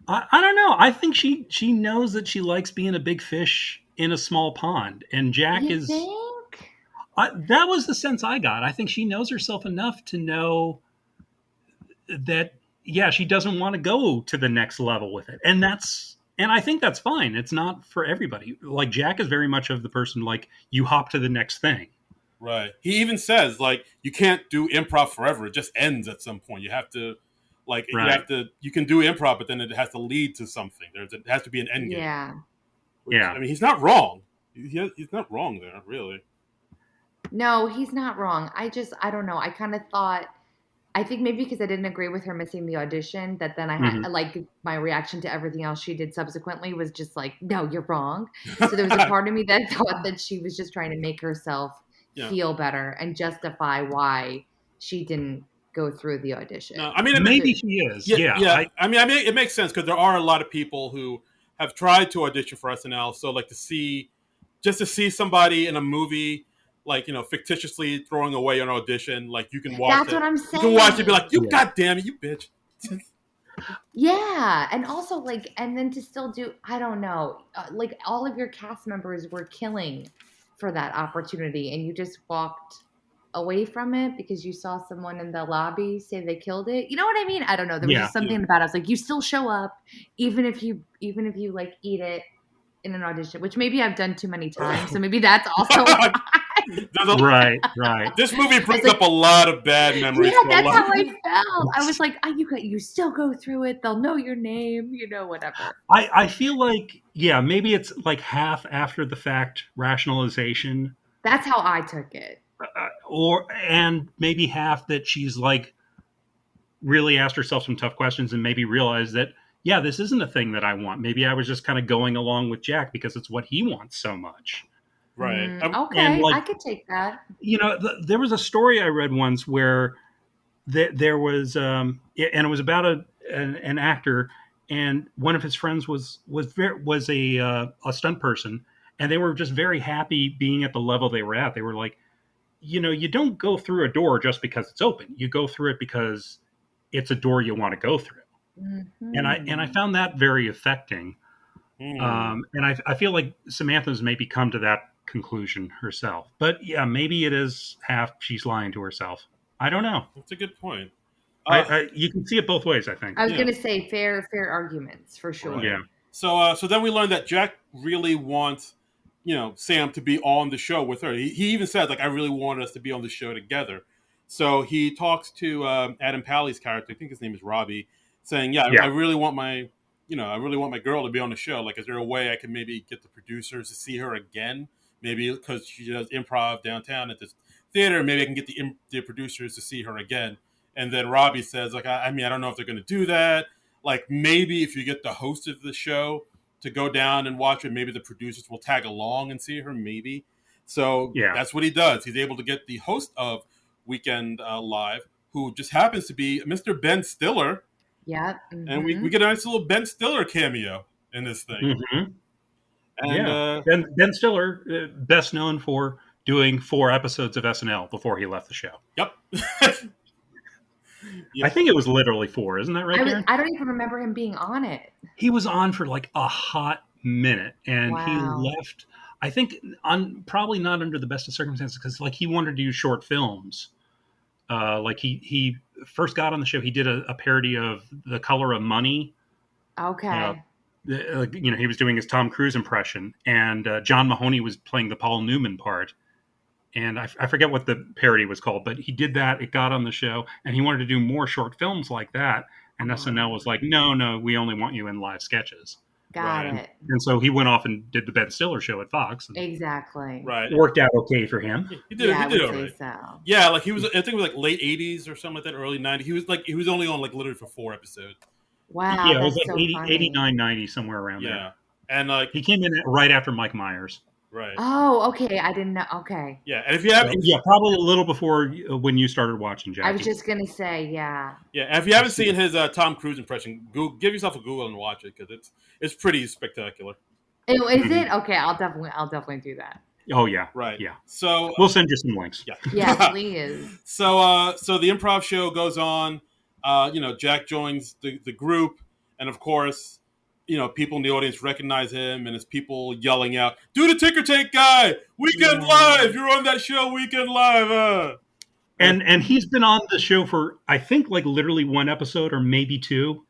I don't know. I think she knows that she likes being a big fish in a small pond, and Jack You is. think? That was the sense I got. I think she knows herself enough to know that she doesn't want to go to the next level with it, and I think that's fine. It's not for everybody. Like Jack is very much of the person like you hop to the next thing. Right. He even says like you can't do improv forever. It just ends at some point. You have to you can do improv, but then it has to lead to something. It has to be an end game. Yeah. I mean, he's not wrong. He's not wrong there, really. No, he's not wrong. I don't know. I kind of thought, I think maybe because I didn't agree with her missing the audition, that then I had, like, my reaction to everything else she did subsequently was just like, no, you're wrong. So there was a part of me that thought that she was just trying to make herself feel better and justify why she didn't go through the audition. No, I mean, maybe she is. Yeah. I mean, it makes sense because there are a lot of people who have tried to audition for SNL. So, like, to see somebody in a movie, like, fictitiously throwing away an audition, like, you can watch. That's what I'm saying. You can watch it and be like, you goddamn it, you bitch. Yeah, and also like, and then to still do, I don't know, like all of your cast members were killing for that opportunity, and you just walked away from it because you saw someone in the lobby say they killed it. You know what I mean? I don't know. There was just something about it. I was like, you still show up, even if you like eat it in an audition, which maybe I've done too many times. So maybe that's also right. This movie brings up a lot of bad memories. Yeah, that's how I felt. I was like, you still go through it. They'll know your name, whatever. I feel like, maybe it's like half after the fact rationalization. That's how I took it. And maybe half that she's like really asked herself some tough questions and maybe realized that, this isn't a thing that I want. Maybe I was just kind of going along with Jack because it's what he wants so much. Right. Okay, I could take that. There was a story I read once where there was, and it was about an actor, and one of his friends was a stunt person, and they were just very happy being at the level they were at. They were like, you don't go through a door just because it's open. You go through it because it's a door you want to go through. Mm-hmm. And I found that very affecting. And I feel like Samantha's maybe come to that conclusion herself. But maybe it is half she's lying to herself. I don't know. That's a good point. You can see it both ways, I think. I was going to say fair arguments for sure. Right. Yeah. So then we learned that Jack really wants, Sam to be on the show with her. He even said, like, I really wanted us to be on the show together. So he talks to Adam Pally's character, I think his name is Robbie, saying, I really want my girl to be on the show. Like, is there a way I can maybe get the producers to see her again? Maybe because she does improv downtown at this theater, maybe I can get the producers to see her again. And then Robbie says, like, I don't know if they're going to do that. Like, maybe if you get the host of the show to go down and watch it, maybe the producers will tag along and see her, maybe. So that's what he does. He's able to get the host of Weekend Live, who just happens to be Mr. Ben Stiller. Yeah. Mm-hmm. And we get a nice little Ben Stiller cameo in this thing. Mm-hmm. And Ben Stiller, best known for doing 4 episodes of SNL before he left the show. Yep. I think it was literally 4, isn't that right, Karen? I don't even remember him being on it. He was on for like a hot minute, and he left, I think, probably not under the best of circumstances, because like he wanted to do short films. Like he first got on the show, he did a parody of The Color of Money. Okay. He was doing his Tom Cruise impression, and John Mahoney was playing the Paul Newman part. And I forget what the parody was called, but he did that. It got on the show, and he wanted to do more short films like that. And SNL was like, no, we only want you in live sketches. Got Right. it. And so he went off and did the Ben Stiller show at Fox. And Exactly. Right. it worked out okay for him. Yeah, he Yeah, I did would all say right. so. Yeah, like he was. I think it was like late '80s or something like that, early '90s. He was only on like literally for 4 episodes. Wow, Yeah, it was that's like so 80, funny. 89, 90, somewhere around Yeah, there. and like He came in right after Mike Myers. right. Oh, okay. I didn't know. Okay. Yeah, and if you have, So, yeah, probably a little before when you started watching, Jackie. I was just going to say, yeah. yeah, and if you haven't seen his Tom Cruise impression, give yourself a Google and watch it because it's pretty spectacular. Oh, is it? Okay, I'll definitely do that. Oh yeah, Right. Yeah, So we'll send you some links. yeah, Yeah, please. So the improv show goes on. Jack joins the group, and of course, people in the audience recognize him, and it's people yelling out, "Do the ticker tape guy! Weekend Live! You're on that show, Weekend Live!" And he's been on the show for I think like literally 1 episode or maybe 2.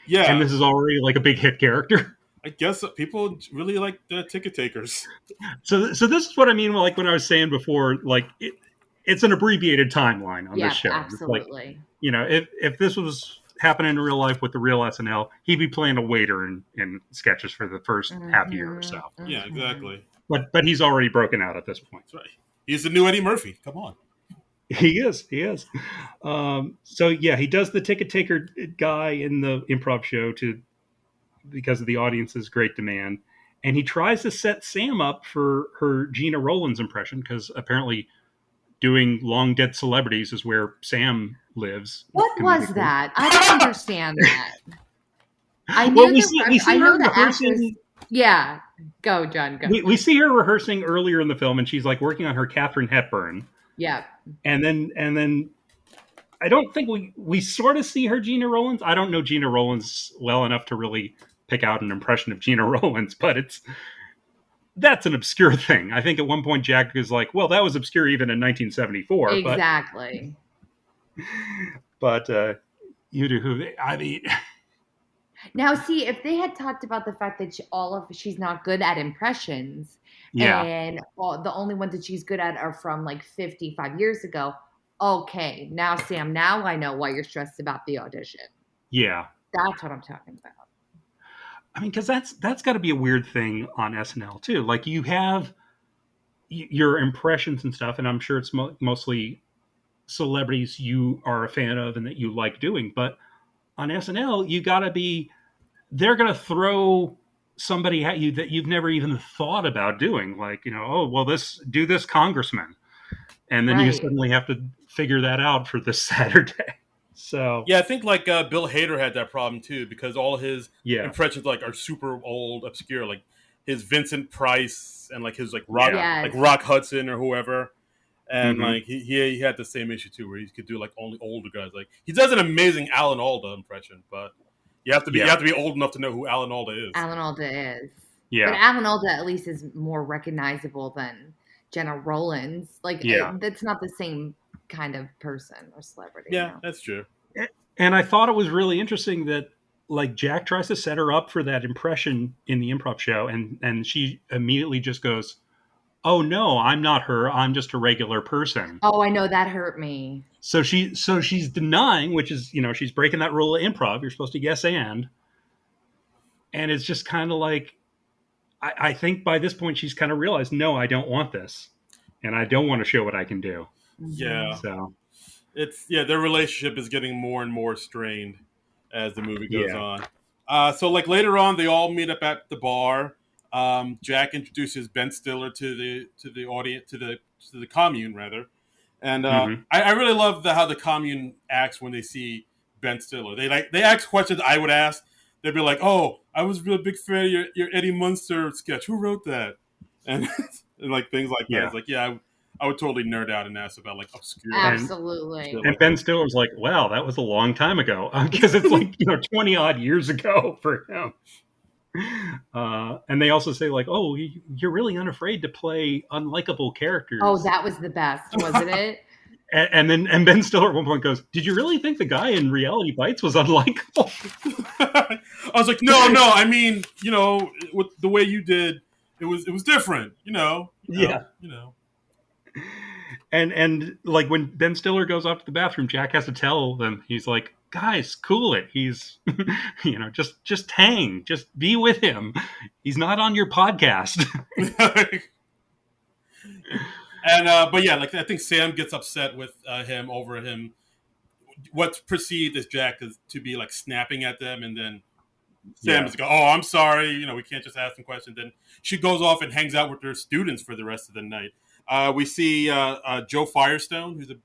Yeah, And this is already like a big hit character. I guess people really like the ticket takers. So this is what I mean. Like when I was saying before, like it's an abbreviated timeline on Yeah, this show. absolutely. It's like, if this was happening in real life with the real SNL, he'd be playing a waiter in sketches for the first half year or so. Yeah, exactly. But he's already broken out at this point. That's right. He's the new Eddie Murphy. Come on. He is. So yeah, he does the ticket taker guy in the improv show because of the audience's great demand, and he tries to set Sam up for her Gina Rowlands impression because apparently doing Long Dead Celebrities is where Sam lives. What was that? I don't understand that. I Well, knew we see her rehearsing. Yeah, go, John. Go. We see her rehearsing earlier in the film, and she's like working on her Katharine Hepburn. Yeah. And then I don't think we sort of see her Gina Rowlands. I don't know Gina Rowlands well enough to really pick out an impression of Gina Rowlands, but that's an obscure thing. I think at one point Jack is like, well, that was obscure even in 1974. Exactly. But you do who I mean. Now, see, if they had talked about the fact that she's not good at impressions, and the only ones that she's good at are from like 55 years ago. Okay, now Sam, now I know why you're stressed about the audition. Yeah, that's what I'm talking about. I mean, because that's got to be a weird thing on SNL too. Like you have your impressions and stuff, and I'm sure it's mostly celebrities you are a fan of and that you like doing. But on SNL, you got to be. They're going to throw somebody at you that you've never even thought about doing. Like, oh, well, do this congressman. And then you suddenly have to figure that out for this Saturday. So yeah, I think like Bill Hader had that problem too because all his impressions like are super old, obscure, like his Vincent Price and like his like Rock Hudson or whoever, and like he had the same issue too where he could do like only older guys. Like he does an amazing Alan Alda impression, but you have to be old enough to know who Alan Alda is. Alan Alda is. Yeah, but Alan Alda at least is more recognizable than Gina Rowlands. Like, that's not the same kind of person or celebrity. Yeah, that's true. And I thought it was really interesting that like Jack tries to set her up for that impression in the improv show, and she immediately just goes, "Oh no, I'm not her. I'm just a regular person." Oh, I know, that hurt me. So she's denying, which is she's breaking that rule of improv. You're supposed to yes and it's just kind of like. I think by this point she's kind of realized, no, I don't want this, and I don't want to show what I can do. Yeah. So their relationship is getting more and more strained as the movie goes on. So like later on, they all meet up at the bar. Jack introduces Ben Stiller to the audience, to the commune rather, and I really love how the commune acts when they see Ben Stiller. They ask questions I would ask. They'd be like, "Oh, I was a real big fan of your Eddie Munster sketch. Who wrote that?" And, and like things like that. It's like, I would totally nerd out and ask about like obscure. Absolutely. And Ben Stiller's like, "Wow, that was a long time ago," because it's like 20 odd years ago for him. And they also say like, "Oh, you're really unafraid to play unlikable characters." Oh, that was the best, wasn't it? And Ben Stiller at one point goes, "Did you really think the guy in Reality Bites was unlikable?" I was like, no. I mean, with the way you did, it was different. Yeah. And like when Ben Stiller goes off to the bathroom, Jack has to tell them, he's like, guys, cool it. He's just hang, just be with him. He's not on your podcast. And but yeah, like I think Sam gets upset with him over him what's perceived as Jack to be like snapping at them, and then Sam is like, "Oh, I'm sorry. We can't just ask them questions." Then she goes off and hangs out with her students for the rest of the night. We see Joe Firestone, who's a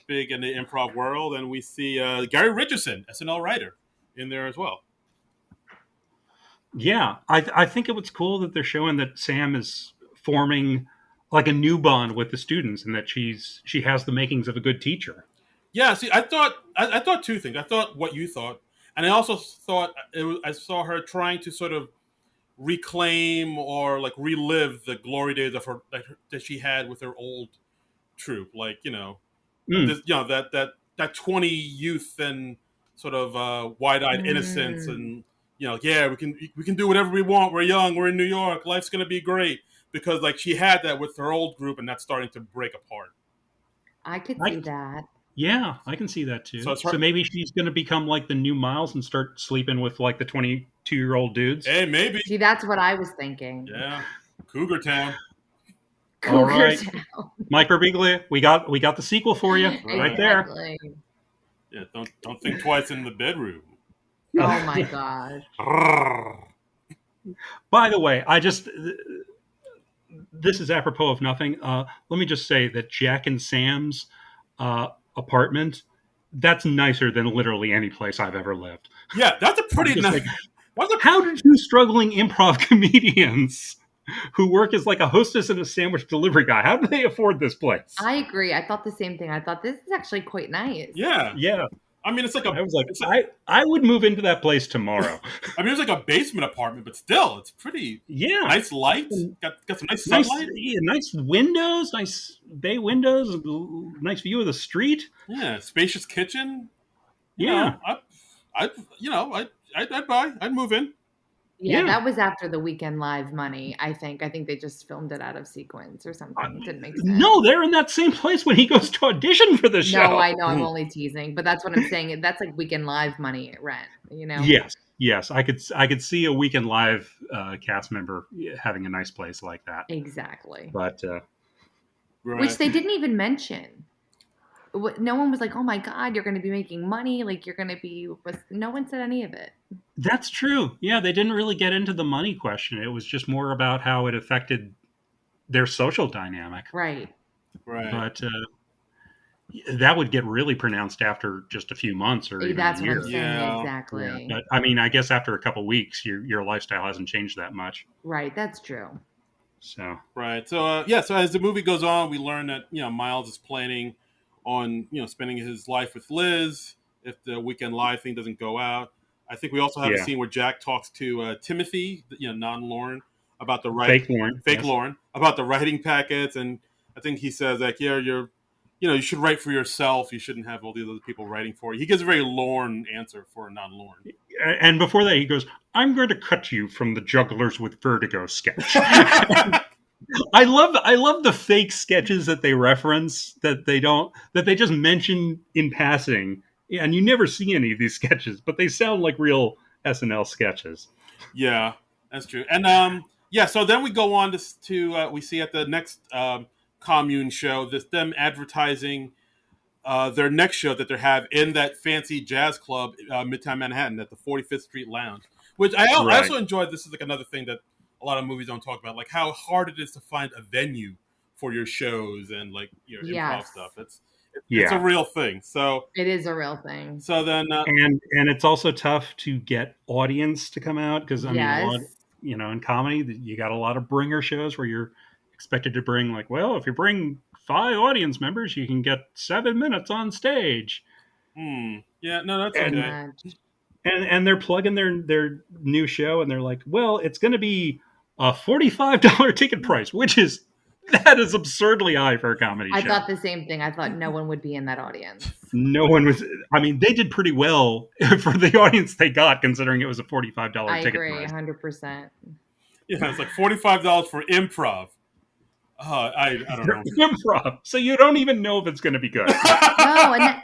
big in the improv world, and we see Gary Richardson, SNL writer, in there as well. Yeah, I think it was cool that they're showing that Sam is forming like a new bond with the students, and that she has the makings of a good teacher. Yeah, see, I thought two things. I thought what you thought, and I also thought I saw her trying to sort of reclaim or like relive the glory days of her that she had with her old troupe, like this, that 20 youth and sort of wide-eyed innocence, and yeah, we can do whatever we want. We're young. We're in New York. Life's gonna be great. Because like she had that with her old group, and that's starting to break apart. I could see that. Yeah, I can see that too. So maybe she's going to become like the new Miles and start sleeping with like the 22-year-old dudes. Hey, maybe. See, that's what I was thinking. Yeah, Cougar Town. All right, Mike Birbiglia, we got the sequel for you right there. Yeah, don't think twice in the bedroom. Oh my gosh. By the way, this is apropos of nothing. Let me just say that Jack and Sam's apartment, that's nicer than literally any place I've ever lived. Yeah, that's a pretty nice. How did two struggling improv comedians who work as like a hostess and a sandwich delivery guy, how do they afford this place? I agree. I thought the same thing. I thought this is actually quite nice. Yeah. Yeah. I mean, it's like I was like, I would move into that place tomorrow. I mean, it's like a basement apartment, but still, it's pretty. Yeah, nice lights. Got some nice sunlight. Nice windows, nice bay windows, nice view of the street. Yeah, spacious kitchen. Yeah, I'd buy. I'd move in. Yeah, that was after the Weekend Live money, I think. I think they just filmed it out of sequence or something. It didn't make sense. No, they're in that same place when he goes to audition for the show. No, I know. I'm only teasing. But that's what I'm saying. That's like Weekend Live money rent, Yes. I could see a Weekend Live cast member having a nice place like that. Exactly. But right. Which they didn't even mention. No one was like, oh my God, you're going to be making money. Like you're going to be, no one said any of it. That's true. Yeah, they didn't really get into the money question. It was just more about how it affected their social dynamic. Right. But that would get really pronounced after just a few months or even that's a year. What I'm saying. Exactly. Yeah. But I mean, I guess after a couple of weeks, your lifestyle hasn't changed that much. Right. That's true. So. Right. So so as the movie goes on, we learn that Miles is planning on spending his life with Liz if the Weekend Live thing doesn't go out. I think we also have a scene where Jack talks to Timothy, non-Lauren, about the writing, fake Lauren, about the writing packets, and I think he says like, you should write for yourself. You shouldn't have all these other people writing for you. He gives a very Lauren answer for a non-Lauren. And before that, he goes, "I'm going to cut you from the Jugglers with Vertigo sketch." I love the fake sketches that they reference that they just mention in passing. Yeah, and you never see any of these sketches, but they sound like real SNL sketches. Yeah, that's true. And so then we go on to we see at the next commune show them advertising their next show that they have in that fancy jazz club, Midtown Manhattan, at the 45th Street Lounge, which I also enjoyed. This is like another thing that a lot of movies don't talk about, like how hard it is to find a venue for your shows and like your improv stuff. It's a real thing. So it is a real thing. So then, and it's also tough to get audience to come out because I mean, in comedy, you got a lot of bringer shows where you're expected to bring like, well, if you bring 5 audience members, you can get 7 minutes on stage. Yeah, no, that's okay. And they're plugging their new show, and they're like, well, it's going to be a $45 ticket price, that is absurdly high for a comedy show. I thought the same thing. I thought no one would be in that audience. No one was. I mean, they did pretty well for the audience they got, considering it was a $45 ticket price. I agree, 100%. Yeah, it's like $45 for improv. I don't know. Improv, so you don't even know if it's going to be good. No, and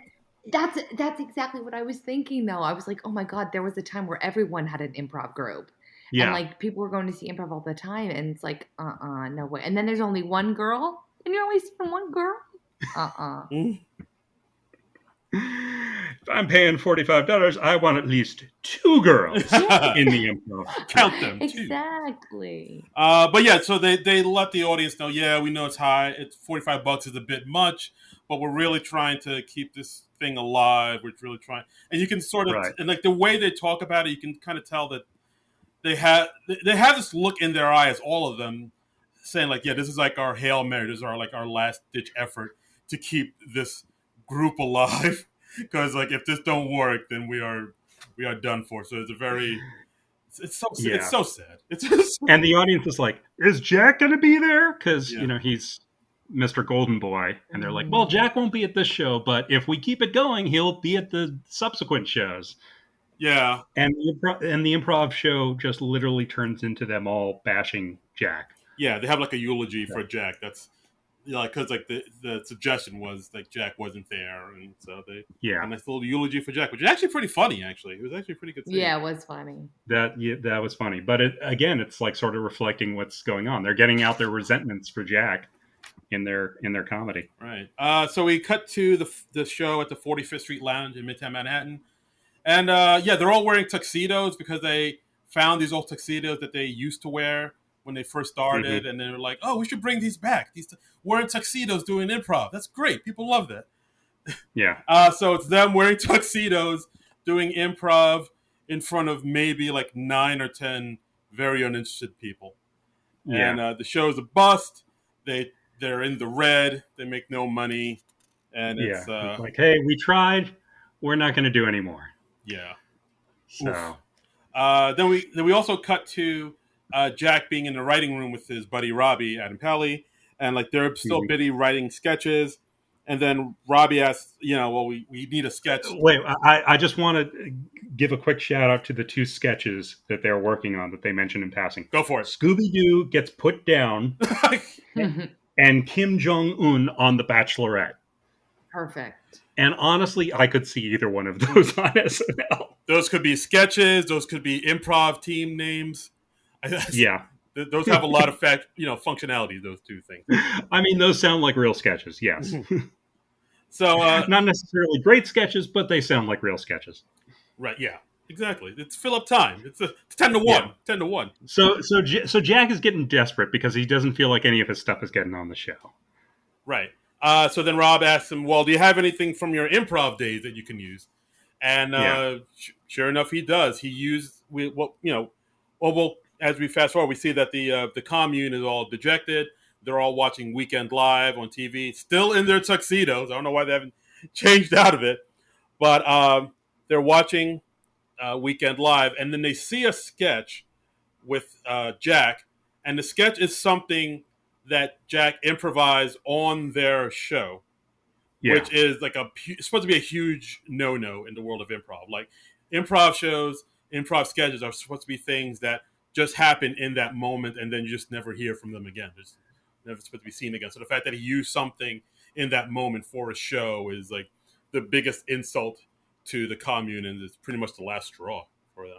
that's exactly what I was thinking though. I was like, oh my God, there was a time where everyone had an improv group. And Yeah, like people were going to see improv all the time, and it's like, no way. And then there's only one girl, and you're only seeing one girl. Mm. if I'm paying $45, I want at least 2 girls in the improv. Count them too. Exactly. But yeah, so they let the audience know, yeah, we know it's high. It's $45 is a bit much, but we're really trying to keep this thing alive. We're really trying, and you can sort of, Right. and like the way they talk about it, you can kind of tell that they have this look in their eyes, all of them, saying like, yeah, this is like our Hail Mary, this is our like our last ditch effort to keep this group alive. Because like if this don't work, then we are done for. So it's a very it's so Yeah. it's so sad. It's just, And the audience is like, is Jack going to be there? Because, Yeah. he's Mr. Golden Boy. And they're like, well, Jack won't be at this show, but if we keep it going, he'll be at the subsequent shows. yeah. And the improv show just literally turns into them all bashing Jack. Yeah, they have like a eulogy for Jack. That's because like the suggestion was like Jack wasn't there, and so they Yeah. a nice little eulogy for Jack, which is actually pretty funny. Actually, it was actually a pretty good. Scene. Yeah, it was funny. That was funny. But it's like sort of reflecting what's going on. They're getting out their resentments for Jack in their comedy. Right. So we cut to the show at the 45th Street Lounge in Midtown Manhattan, and yeah, they're all wearing tuxedos because they found these old tuxedos that they used to wear when they first started, and they were like, "Oh, we should bring these back. These wearing tuxedos doing improv. That's great. People love that." Yeah. So it's them wearing tuxedos doing improv in front of maybe like 9 or 10 very uninterested people. Yeah. And the show's a bust. They're in the red. They make no money, and it's like, hey, we tried. We're not going to do anymore. yeah. So then we also cut to Jack being in the writing room with his buddy Robbie, Adam Pally, and like they're still busy writing sketches. And then Robbie asks, well, we need a sketch. Wait, I just want to give a quick shout out to the 2 sketches that they're working on that they mentioned in passing. Go for it. Scooby-Doo gets put down and Kim Jong-un on The Bachelorette. Perfect. And honestly, I could see either one of those on SNL. Those could be sketches. Those could be improv team names. Yeah. Those have a lot of functionality, those 2 things. I mean, those sound like real sketches, yes. So not necessarily great sketches, but they sound like real sketches. Right, yeah. Exactly. It's fill up time. It's 10 to 1. Yeah. 10 to 1. So Jack is getting desperate because he doesn't feel like any of his stuff is getting on the show. Right. So then Rob asks him, well, do you have anything from your improv days that you can use? And sure enough, he does. He used as we fast forward, we see that the commune is all dejected. They're all watching Weekend Live on TV, still in their tuxedos. I don't know why they haven't changed out of it, but they're watching Weekend Live, and then they see a sketch with Jack, and the sketch is something that Jack improvised on their show, which is like it's supposed to be a huge no-no in the world of improv. Like improv shows, improv sketches are supposed to be things that just happen in that moment, and then you just never hear from them again. There's never supposed to be seen again. So the fact that he used something in that moment for a show is like the biggest insult to the commune, and it's pretty much the last straw for them.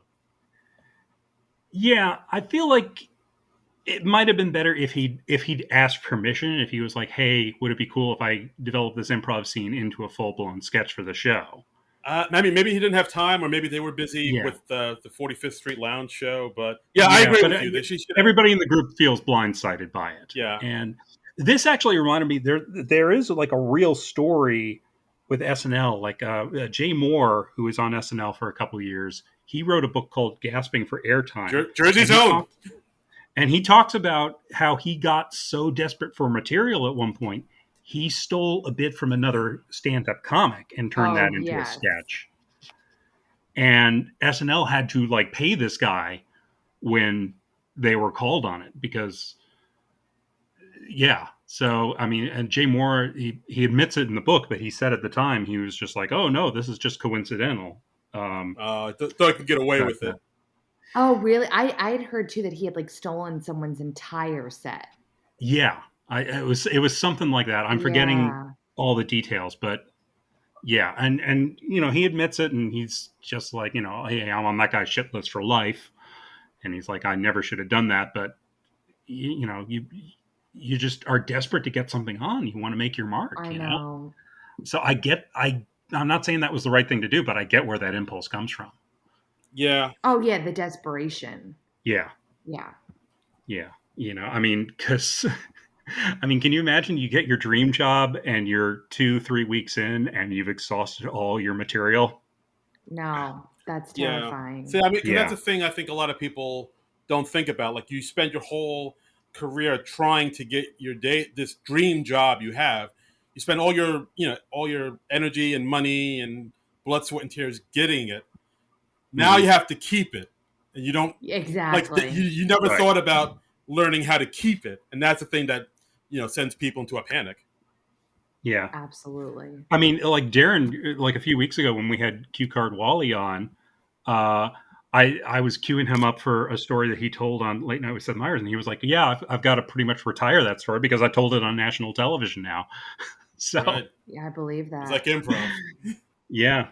Yeah, I feel like it might have been better if he'd asked permission. If he was like, "Hey, would it be cool if I developed this improv scene into a full-blown sketch for the show?" I mean, maybe he didn't have time, or maybe they were busy with the 45th Street Lounge show. But I agree with you. Everybody in the group feels blindsided by it. Yeah, and this actually reminded me there is like a real story with SNL. Like Jay Moore, who was on SNL for a couple of years, he wrote a book called "Gasping for Airtime." Jersey's own. And he talks about how he got so desperate for material at one point, he stole a bit from another stand-up comic and turned that into a sketch. And SNL had to like pay this guy when they were called on it because, So, I mean, and Jay Moore, he admits it in the book, but he said at the time, he was just like, oh, no, this is just coincidental. I thought I could get away with it. Oh, really? I had heard, too, that he had, like, stolen someone's entire set. Yeah. It was something like that. I'm forgetting Yeah. all the details, but yeah, and he admits it, and he's just like, hey, I'm on that guy's shit list for life, and he's like, I never should have done that, but you just are desperate to get something on. You want to make your mark, I know. So I'm not saying that was the right thing to do, but I get where that impulse comes from. Yeah. Oh yeah, the desperation. Yeah, Yeah. yeah. I mean, because can you imagine you get your dream job and you're 2-3 weeks in and you've exhausted all your material? No, that's Yeah. terrifying. See, I mean, because that's Yeah. a thing I think a lot of people don't think about. Like, you spend your whole career trying to get this dream job you have. You spend all your energy and money and blood, sweat, and tears getting it. Now you Hmm. have to keep it, and you don't Exactly. you never Right. thought about learning how to keep it, and that's the thing that sends people into a panic. Yeah. Absolutely. I mean, like Darren, like a few weeks ago when we had Q Card Wally on, uh, I was queuing him up for a story that he told on Late Night with Seth Meyers, and he was like, "Yeah, I've got to pretty much retire that story because I told it on national television now." So Right? Yeah, I believe It's like that. improv. yeah,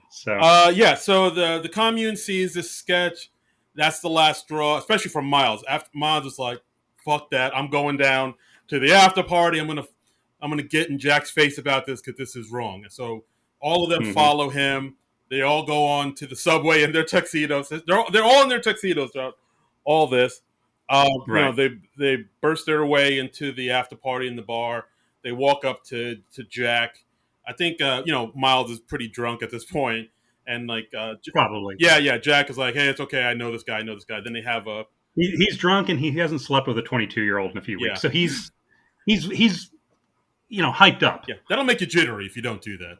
so Yeah. So the commune sees this sketch. That's the last straw, especially for Miles. After Miles is like, "Fuck that! I'm going down to the after party. I'm gonna get in Jack's face about this because this is wrong." And so all of them mhm, follow him. They all go on to the subway in their tuxedos. They're all in their tuxedos throughout all this. right, They burst their way into the after party in the bar. They walk up to Jack. I think Miles is pretty drunk at this point, and like probably. yeah, Jack is like, "Hey, it's okay. I know this guy. I know this guy." Then they have a He's drunk and he hasn't slept with a 22-year-old in a few yeah, weeks, so he's hyped up. yeah. That'll make you jittery if you don't do that.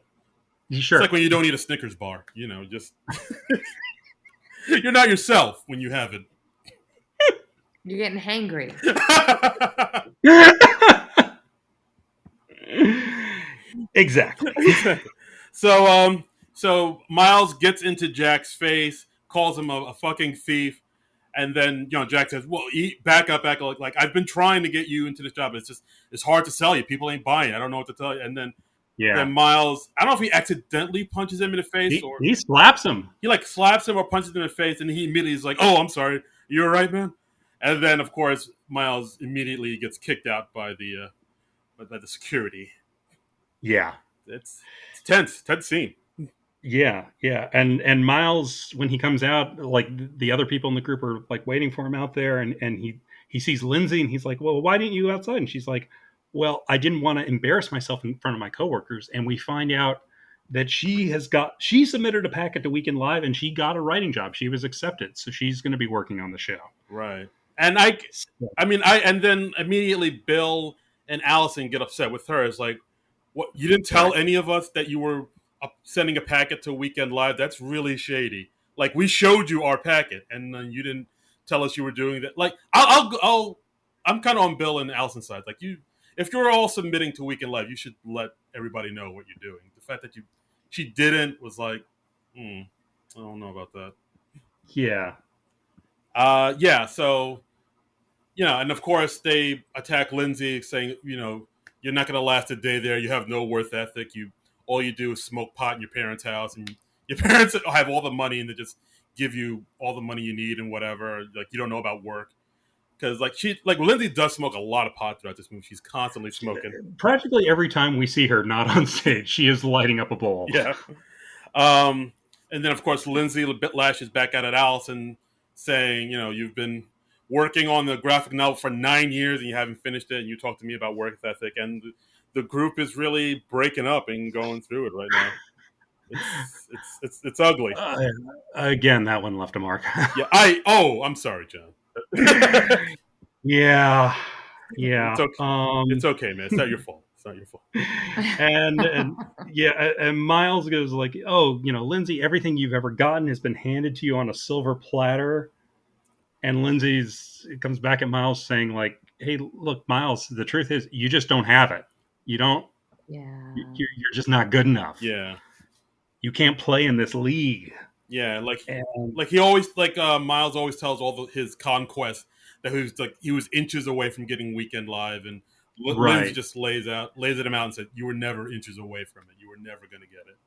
It's like Sure. when you don't eat a Snickers bar. Just you're not yourself when you have it. You're getting hangry. Exactly. Exactly. So Miles gets into Jack's face, calls him a fucking thief, and then Jack says, "Well, back up, back up. Like, I've been trying to get you into this job. It's hard to sell you. People ain't buying. I don't know what to tell you." And then Yeah. Miles, I don't know if he accidentally punches him in the face He or he slaps him. he like slaps him or punches him in the face, and he immediately is like, "Oh, I'm sorry. You're right, man." And then, of course, Miles immediately gets kicked out by the security. Yeah. It's tense scene. Yeah, yeah, and Miles, when he comes out, like the other people in the group are like waiting for him out there, and he sees Lindsay, and he's like, "Well, why didn't you go outside?" And she's like, "Well, I didn't want to embarrass myself in front of my coworkers." And we find out that she submitted a packet to Weekend Live, and she got a writing job. She was accepted, so she's going to be working on the show. Right. And and then immediately Bill and Allison get upset with her. It's like, what? You didn't tell Right. any of us that you were sending a packet to Weekend Live? That's really shady. Like, we showed you our packet, and then you didn't tell us you were doing that. Like, I'm kind of on Bill and Allison's side. Like, if you're all submitting to Weekend Live, you should let everybody know what you're doing. The fact that she didn't was like, I don't know about that. Yeah. Yeah. So and of course they attack Lindsay, saying, you're not going to last a day there. You have no worth ethic. All you do is smoke pot in your parents' house, and your parents have all the money, and they just give you all the money you need and whatever. Like, you don't know about work because Lindsay does smoke a lot of pot throughout this movie. She's constantly smoking. Practically every time we see her not on stage, she is lighting up a bowl. Yeah. Um, and then of course Lindsay a bit lashes back out at Allison, saying, you've been working on the graphic novel for 9 years and you haven't finished it, and you talk to me about work ethic, and the group is really breaking up and going through it right now. It's ugly. Again, that one left a mark. Yeah, I'm sorry, John. Yeah, It's yeah. okay. It's okay, man. It's not your fault. It's not your fault. And yeah, and Miles goes like, "Oh, Lindsay, everything you've ever gotten has been handed to you on a silver platter." And Lindsay's comes back at Miles saying like, "Hey, look, Miles, the truth is you just don't have it. You don't. Yeah. You're just not good enough. Yeah. You can't play in this league." Yeah, And he always Miles always tells his conquests that he was inches away from getting Weekend Live, and Lindsay Right. just lays it him out and said, "You were never inches away from it. You were never going to get it."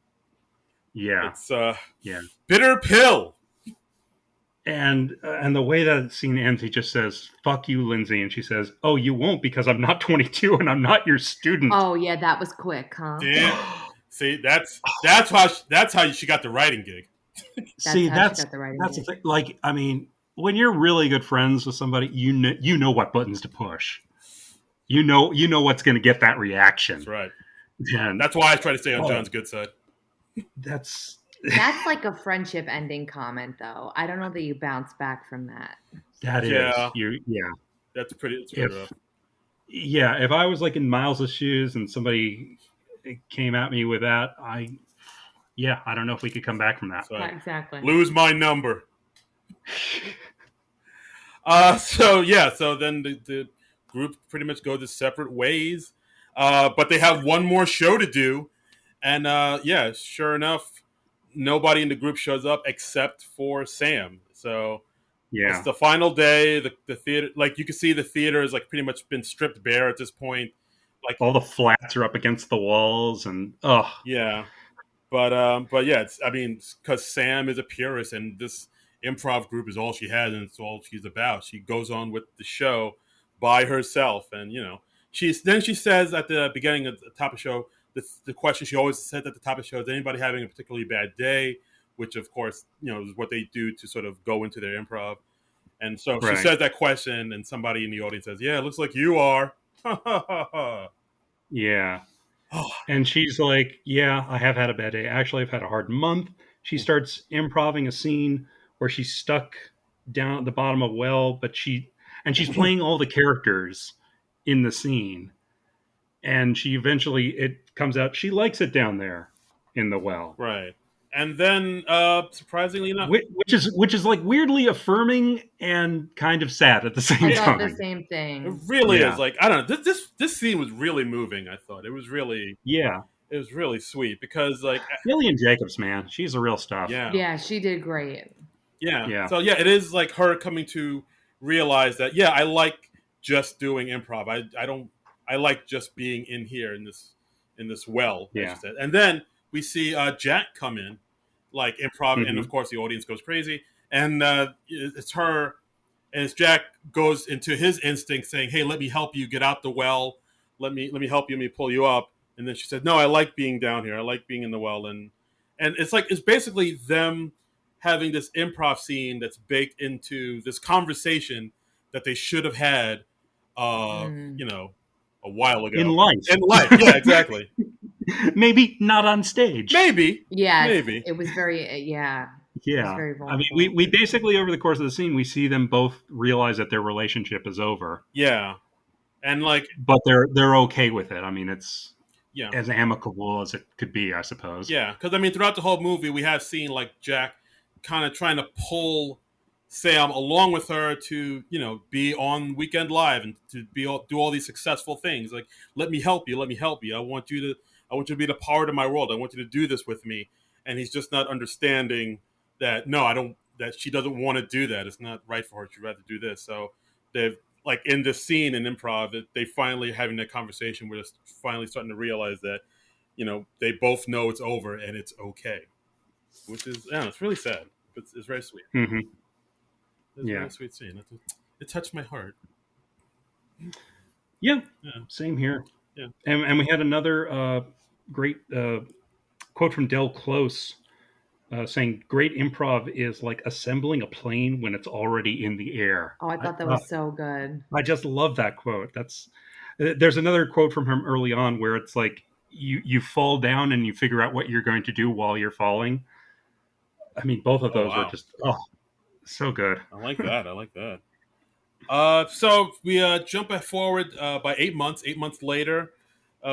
Yeah. It's Yeah. bitter pill. And the way that scene ends, he just says, "Fuck you, Lindsay," and she says, "Oh, you won't because I'm not 22 and I'm not your student." Oh yeah, that was quick, huh? Damn. See, that's how she got the writing gig. That's See, how she got the writing that's the gig. thing. Like, I mean, when you're really good friends with somebody, you know what buttons to push. You know what's going to get that That's reaction. right. And That's why I try to stay on oh, John's good side. that's That's like a friendship ending comment, though. I don't know that you bounce back from that. that is Yeah, you. Yeah. that's pretty If rough. if I was like in Miles' shoes and somebody came at me with that, I don't know if we could come back from that. So Exactly. lose my number. So then the group pretty much goes separate ways. But they have one more show to do, and sure enough, nobody in the group shows up except for Sam. So it's Yeah. the final day. The theater, like you can see, the theater is like pretty much been stripped bare at this point. Like All the flats are up against the walls, and oh, yeah, but yeah, I mean, because Sam is a purist, and this improv group is all she has, and it's all she's about. She goes on with the show by herself, and she says at the beginning of the top of the show, the question she always said at the top of the show is, anybody having a particularly bad day, which of course is what they do to sort of go into their improv. And so she right. says that question, and somebody in the audience says, "Yeah, it looks like you are." Yeah. And she's like, "Yeah, I have had a bad day. Actually, I've had a hard month." She starts improving a scene where she's stuck down at the bottom of a well, but she's playing all the characters in the scene. And she eventually it comes out she likes it down there in the well. Right. And then surprisingly enough, Which is like weirdly affirming and kind of sad at the same I thought the time. same it thing. really Yeah. is like, I don't know, this scene was really moving. I thought it was really Yeah. sweet because like Lillian Jacobs, man, she's the real stuff. Yeah, she did great. Yeah. So it is like her coming to realize that I like just doing improv. I like just being in here in this well, as Yeah. she said. And then we see Jack come in, like improv, and of Mhm. course the audience goes crazy. And it's her, and it's Jack goes into his instinct, saying, "Hey, let me help you get out the well. Let me help you. Let me pull you up." And then she said, "No, I like being down here. I like being in the well." And it's like it's basically them having this improv scene that's baked into this conversation that they should have had, Mm. a while ago In life. in life. Yeah, exactly. Maybe not on stage. Maybe. Yes, Maybe. it was very It was Yeah. very I vulnerable. mean, we basically, over the course of the scene, we see them both realize that their relationship is over, Yeah. And like, but they're okay with it. I mean, it's yeah. as amicable as it could be, I suppose. Yeah, because I mean, throughout the whole movie, we have seen like Jack kind of trying to pull Sam along with her to be on Weekend Live and to do all these successful things. Like, let me help you, let me help you. I want you to be the part of my world. I want you to do this with me. And he's just not understanding that no, I don't. That she doesn't want to do that. It's not right for her. She'd rather do this. So they've like in this scene in improv that they finally having that conversation where they're finally starting to realize that they both know it's over and it's okay, which is it's really sad. It's very sweet. Mm-hmm. It's a very sweet scene. It touched my heart. Yeah. Yeah. Same here. Yeah. And we had another great quote from Del Close saying, "Great improv is like assembling a plane when it's already in the air." Oh, I thought that was so good. I just love that quote. There's another quote from him early on where it's like you fall down and you figure out what you're going to do while you're falling. I mean, both of those are just so good. I like that. I like that. So we jump forward by 8 months. 8 months later,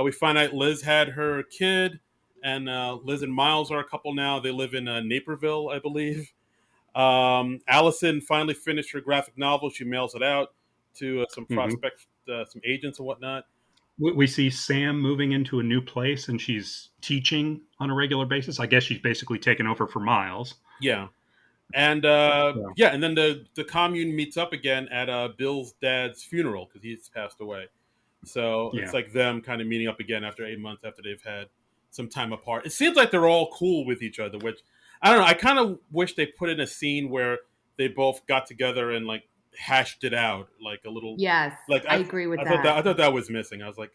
we find out Liz had her kid, and Liz and Miles are a couple now. They live in Naperville, I believe. Allison finally finished her graphic novel. She mails it out to some prospects, some agents and whatnot. We see Sam moving into a new place, and she's teaching on a regular basis. I guess she's basically taken over for Miles. Yeah. And and then the commune meets up again at Bill's dad's funeral because he's passed away. So Yeah. it's like them kind of meeting up again after 8 months after they've had some time apart. It seems like they're all cool with each other, which I don't know. I kind of wish they put in a scene where they both got together and like hashed it out, like a little. Yes, Like I agree with I that. thought that was missing. I was like,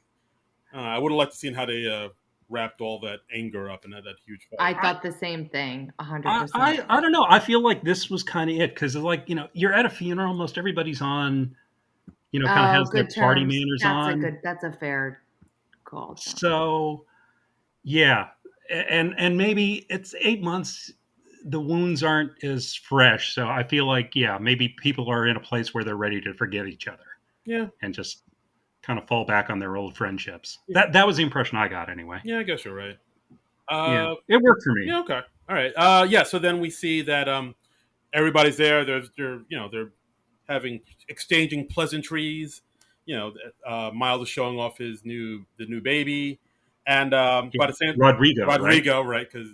I would have liked to seen how they wrapped all that anger up and had that huge I fight. thought the same thing, I, 100%. I don't know. I feel like this was kind of it because, like, you're at a funeral. Most everybody's on, kind of Oh, has their good party terms. manners on. That's a fair call, John. So, yeah, and maybe it's 8 months. The wounds aren't as fresh. So I feel like, yeah, maybe people are in a place where they're ready to forget each other Yeah, and just kind of fall back on their old friendships. That was the impression I got anyway. yeah, I guess you're right. Yeah, it worked for me. Yeah, okay, all right. Yeah, so then we see that everybody's there. They're having exchanging pleasantries. Miles is showing off the new baby, and Yeah. by the same Rodrigo, right? Rodrigo, right? Because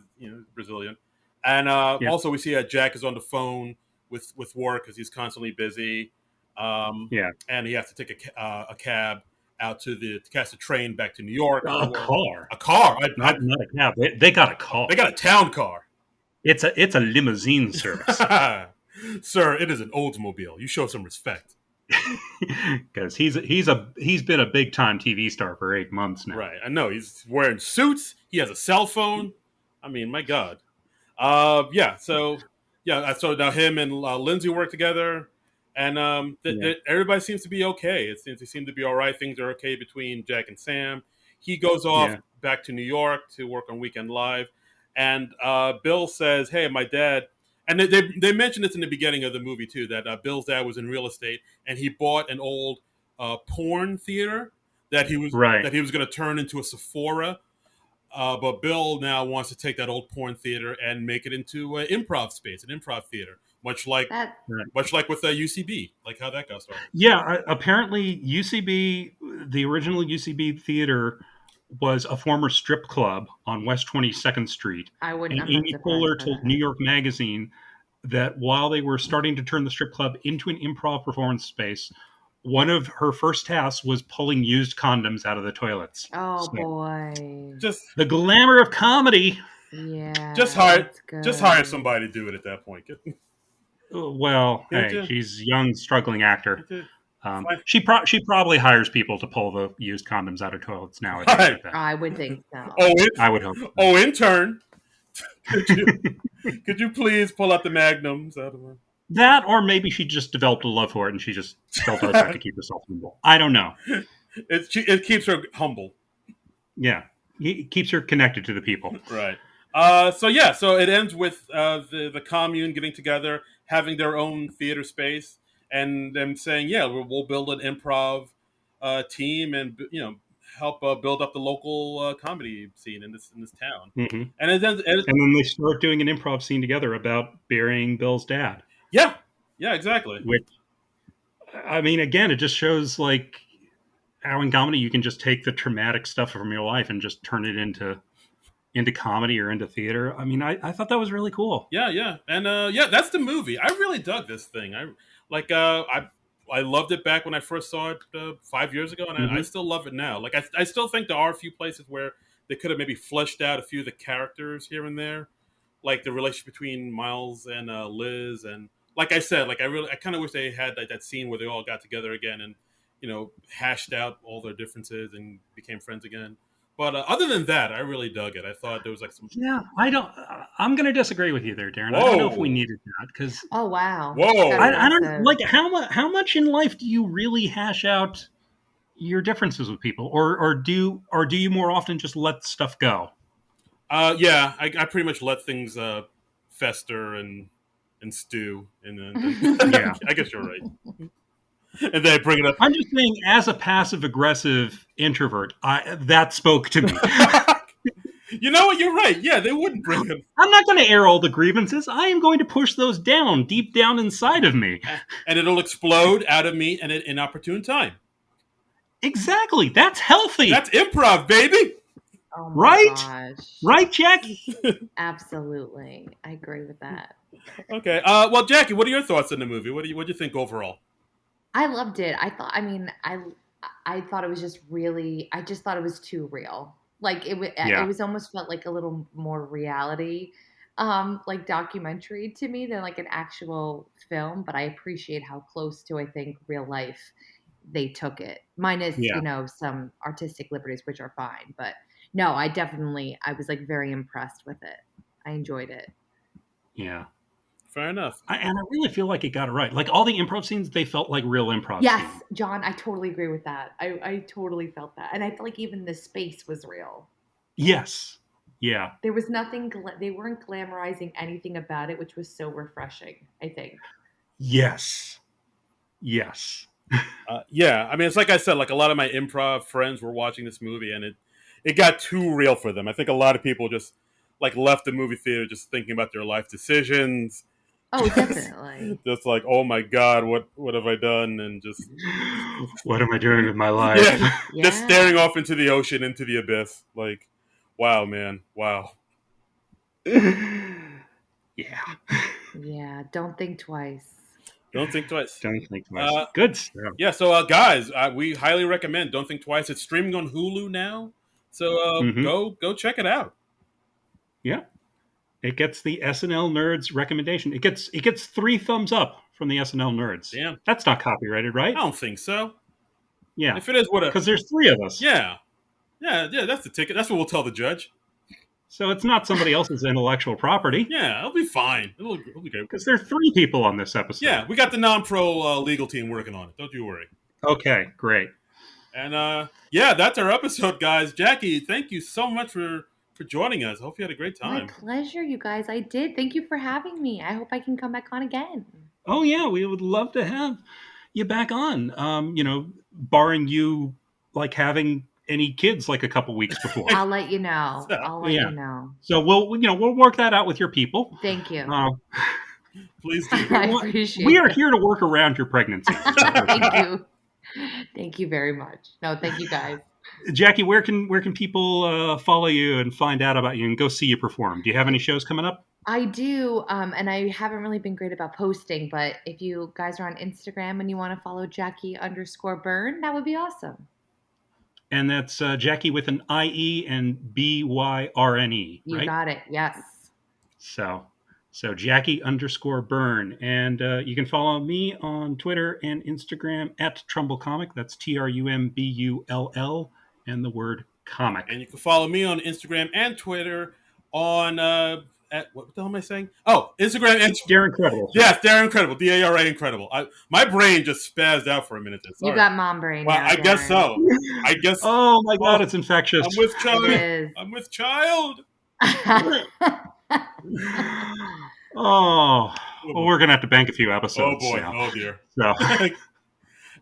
Brazilian, and Yeah. also we see that Jack is on the phone with work because he's constantly busy, Yeah. and he has to take a cab out to catch the train back to New York. A car, A car. not a cab. They got a car. They got a town car. It's a limousine service. Sir, it is an Oldsmobile. You show some respect. Because he's been a big time TV star for 8 months now. Right. I know. He's wearing suits. He has a cell phone. I mean, my God. Yeah. So So now him and Lindsay work together, and everybody seems to be okay. They seem to be all right. Things are okay between Jack and Sam. He goes off back to New York to work on Weekend Live, and Bill says, "Hey, my dad." And they mentioned this in the beginning of the movie too, that Bill's dad was in real estate and he bought an old porn theater that he was going to turn into a Sephora. But Bill now wants to take that old porn theater and make it into an improv space, an improv theater, much like with UCB, like how that got started. Yeah, apparently UCB, the original UCB theater, was a former strip club on West 22nd Street. And Amy Poehler told New York Magazine that while they were starting to turn the strip club into an improv performance space, one of her first tasks was pulling used condoms out of the toilets. Oh, boy. Just the glamour of comedy. Yeah. Just hire somebody to do it at that point. Well, hey, she's a young, struggling actor. She probably hires people to pull the used condoms out of toilets now. I would think so. I would hope so. Oh, intern, could you please pull out the magnums out of her? That, or maybe she just developed a love for it and she just still does that to keep herself humble. I don't know. It keeps her humble. Yeah, it keeps her connected to the people. Right. So it ends with the commune getting together, having their own theater space, and them saying, "Yeah, we'll build an improv team, and help build up the local comedy scene in this town." Mm-hmm. And then they start doing an improv scene together about burying Bill's dad. Yeah, exactly. Which, I mean, again, it just shows like how in comedy you can just take the traumatic stuff from your life and just turn it into comedy or into theater. I mean, I thought that was really cool. Yeah, and that's the movie. I really dug this thing. I loved it back when I first saw it 5 years ago, and I still love it now. Like I still think there are a few places where they could have maybe fleshed out a few of the characters here and there, like the relationship between Miles and Liz, and like I said, like I kind of wish they had that scene where they all got together again and hashed out all their differences and became friends again. But other than that, I really dug it. I thought there was like some. Yeah, I'm going to disagree with you there, Darren. Whoa. I don't know if we needed that because. Oh wow! Whoa! I don't like how much in life do you really hash out your differences with people, or do you more often just let stuff go? Yeah, I pretty much let things fester and stew, and then yeah, I guess you're right. And then I bring it up. I'm just saying, as a passive aggressive introvert, that spoke to me. You know what? You're right. Yeah, they wouldn't bring them. I'm not going to air all the grievances. I am going to push those down, deep down inside of me. And it'll explode out of me at an inopportune time. Exactly. That's healthy. That's improv, baby. Oh my right? Gosh. Right, Jackie? Absolutely. I agree with that. Okay. Well, Jackie, what are your thoughts on the movie? What do you think overall? I loved it. I I thought it was just really, I just thought it was too real. Like Yeah. it was almost felt like a little more reality, like documentary to me than like an actual film. But I appreciate how close to, I think, real life they took it. Minus, Yeah. some artistic liberties, which are fine. But no, I was like very impressed with it. I enjoyed it. Yeah. Fair enough. And I really feel like it got it right. Like all the improv scenes, they felt like real improv Yes, scenes. John, I totally agree with that. I totally felt that. And I felt like even the space was real. Yes. Yeah. There was nothing, they weren't glamorizing anything about it, which was so refreshing, I think. Yes. Yes. Yeah, I mean, it's like I said, like a lot of my improv friends were watching this movie, and it got too real for them. I think a lot of people just like left the movie theater just thinking about their life decisions. Oh, definitely. Just like, oh my god, what have I done? And just What am I doing with my life? yeah, Yeah. just staring off into the ocean, into the abyss. Like, wow, man, wow. Yeah. Yeah, don't think twice. Don't think twice. Don't think twice. Good stuff. Yeah, so guys, we highly recommend Don't Think Twice. It's streaming on Hulu now, so go check it out. Yeah. It gets the SNL Nerds recommendation. It gets 3 thumbs up from the SNL Nerds. Damn. That's not copyrighted, right? I don't think so. Yeah. If it is, what? Because there's 3 of us. Yeah. That's the ticket. That's what we'll tell the judge. So it's not somebody else's intellectual property. Yeah, it'll be fine. It'll be good. Because there are 3 people on this episode. Yeah, we got the non-pro legal team working on it. Don't you worry. Okay, great. And yeah, that's our episode, guys. Jackie, thank you so much for joining us. I hope you had a great time. My pleasure, you guys. I did. Thank you for having me. I hope I can come back on again. Oh yeah, we would love to have you back on. Barring you like having any kids like a couple weeks before. I'll let you know. Yeah. You know. So we'll work that out with your people. Thank you. Please do. I appreciate We are it. here to work around your pregnancy. Thank you. Thank you very much. No, thank you guys. Jackie, where can people follow you and find out about you and go see you perform? Do you have any shows coming up? I do, and I haven't really been great about posting, but if you guys are on Instagram and you want to follow Jackie_Byrne, that would be awesome. And that's Jackie with an IE and BYRNE, right? You got it, yes. So Jackie_Byrne. And you can follow me on Twitter and Instagram at Trumbull Comic. That's TRUMBULL and the word comic. And you can follow me on Instagram and Twitter on at what the hell am I saying? Oh, Instagram and Darren Credible. Yes, Darren Incredible. DARA Incredible. My brain just spazzed out for a minute there. Sorry. You got mom brain. Well, now, I guess so. I guess. Oh my God, it's infectious. I'm with child. It is. I'm with child. Oh, well, we're gonna have to bank a few episodes. Oh boy. Now. Oh dear. So.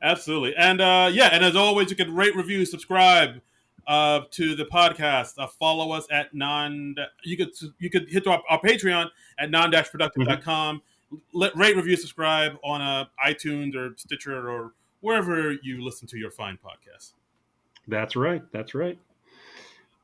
Absolutely. And yeah, and as always, you can rate, review, subscribe to the podcast. Follow us at you could hit our Patreon at Non-Productive.com. Rate, review, subscribe on iTunes or Stitcher or wherever you listen to your fine podcasts. That's right.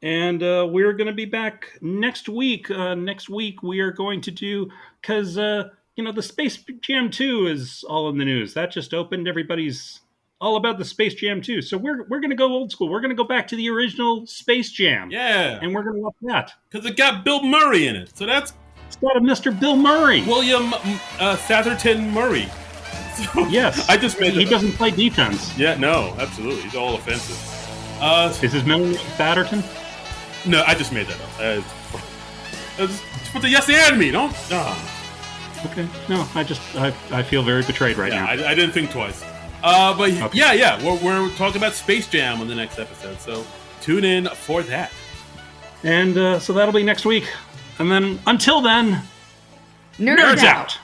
And we're going to be back next week. Next week we are going to do, because the Space Jam 2 is all in the news. That just opened. Everybody's all about the Space Jam 2. So we're going to go old school. We're going to go back to the original Space Jam. Yeah. And we're going to watch that. Because it got Bill Murray in it. So it's got a Mr. Bill Murray. William Satherton Murray. So, yes. I just made He doesn't play defense. Yeah, no, absolutely. He's all offensive. Is his middle name Batterton? No, I just made that up. Put the yes and me, don't. Okay. No, I feel very betrayed right now. I didn't think twice. But okay. yeah, we're talking about Space Jam on the next episode, so tune in for that. And so that'll be next week. And then until then, Nerds out.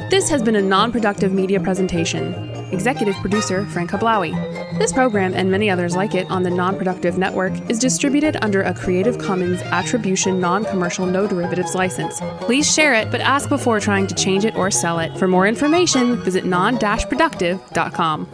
This has been a non-productive media presentation. Executive producer Frank Hablawi. This program and many others like it on the Non-Productive Network is distributed under a Creative Commons Attribution Non-Commercial No Derivatives license. Please share it, but ask before trying to change it or sell it. For more information, visit Non-Productive.com.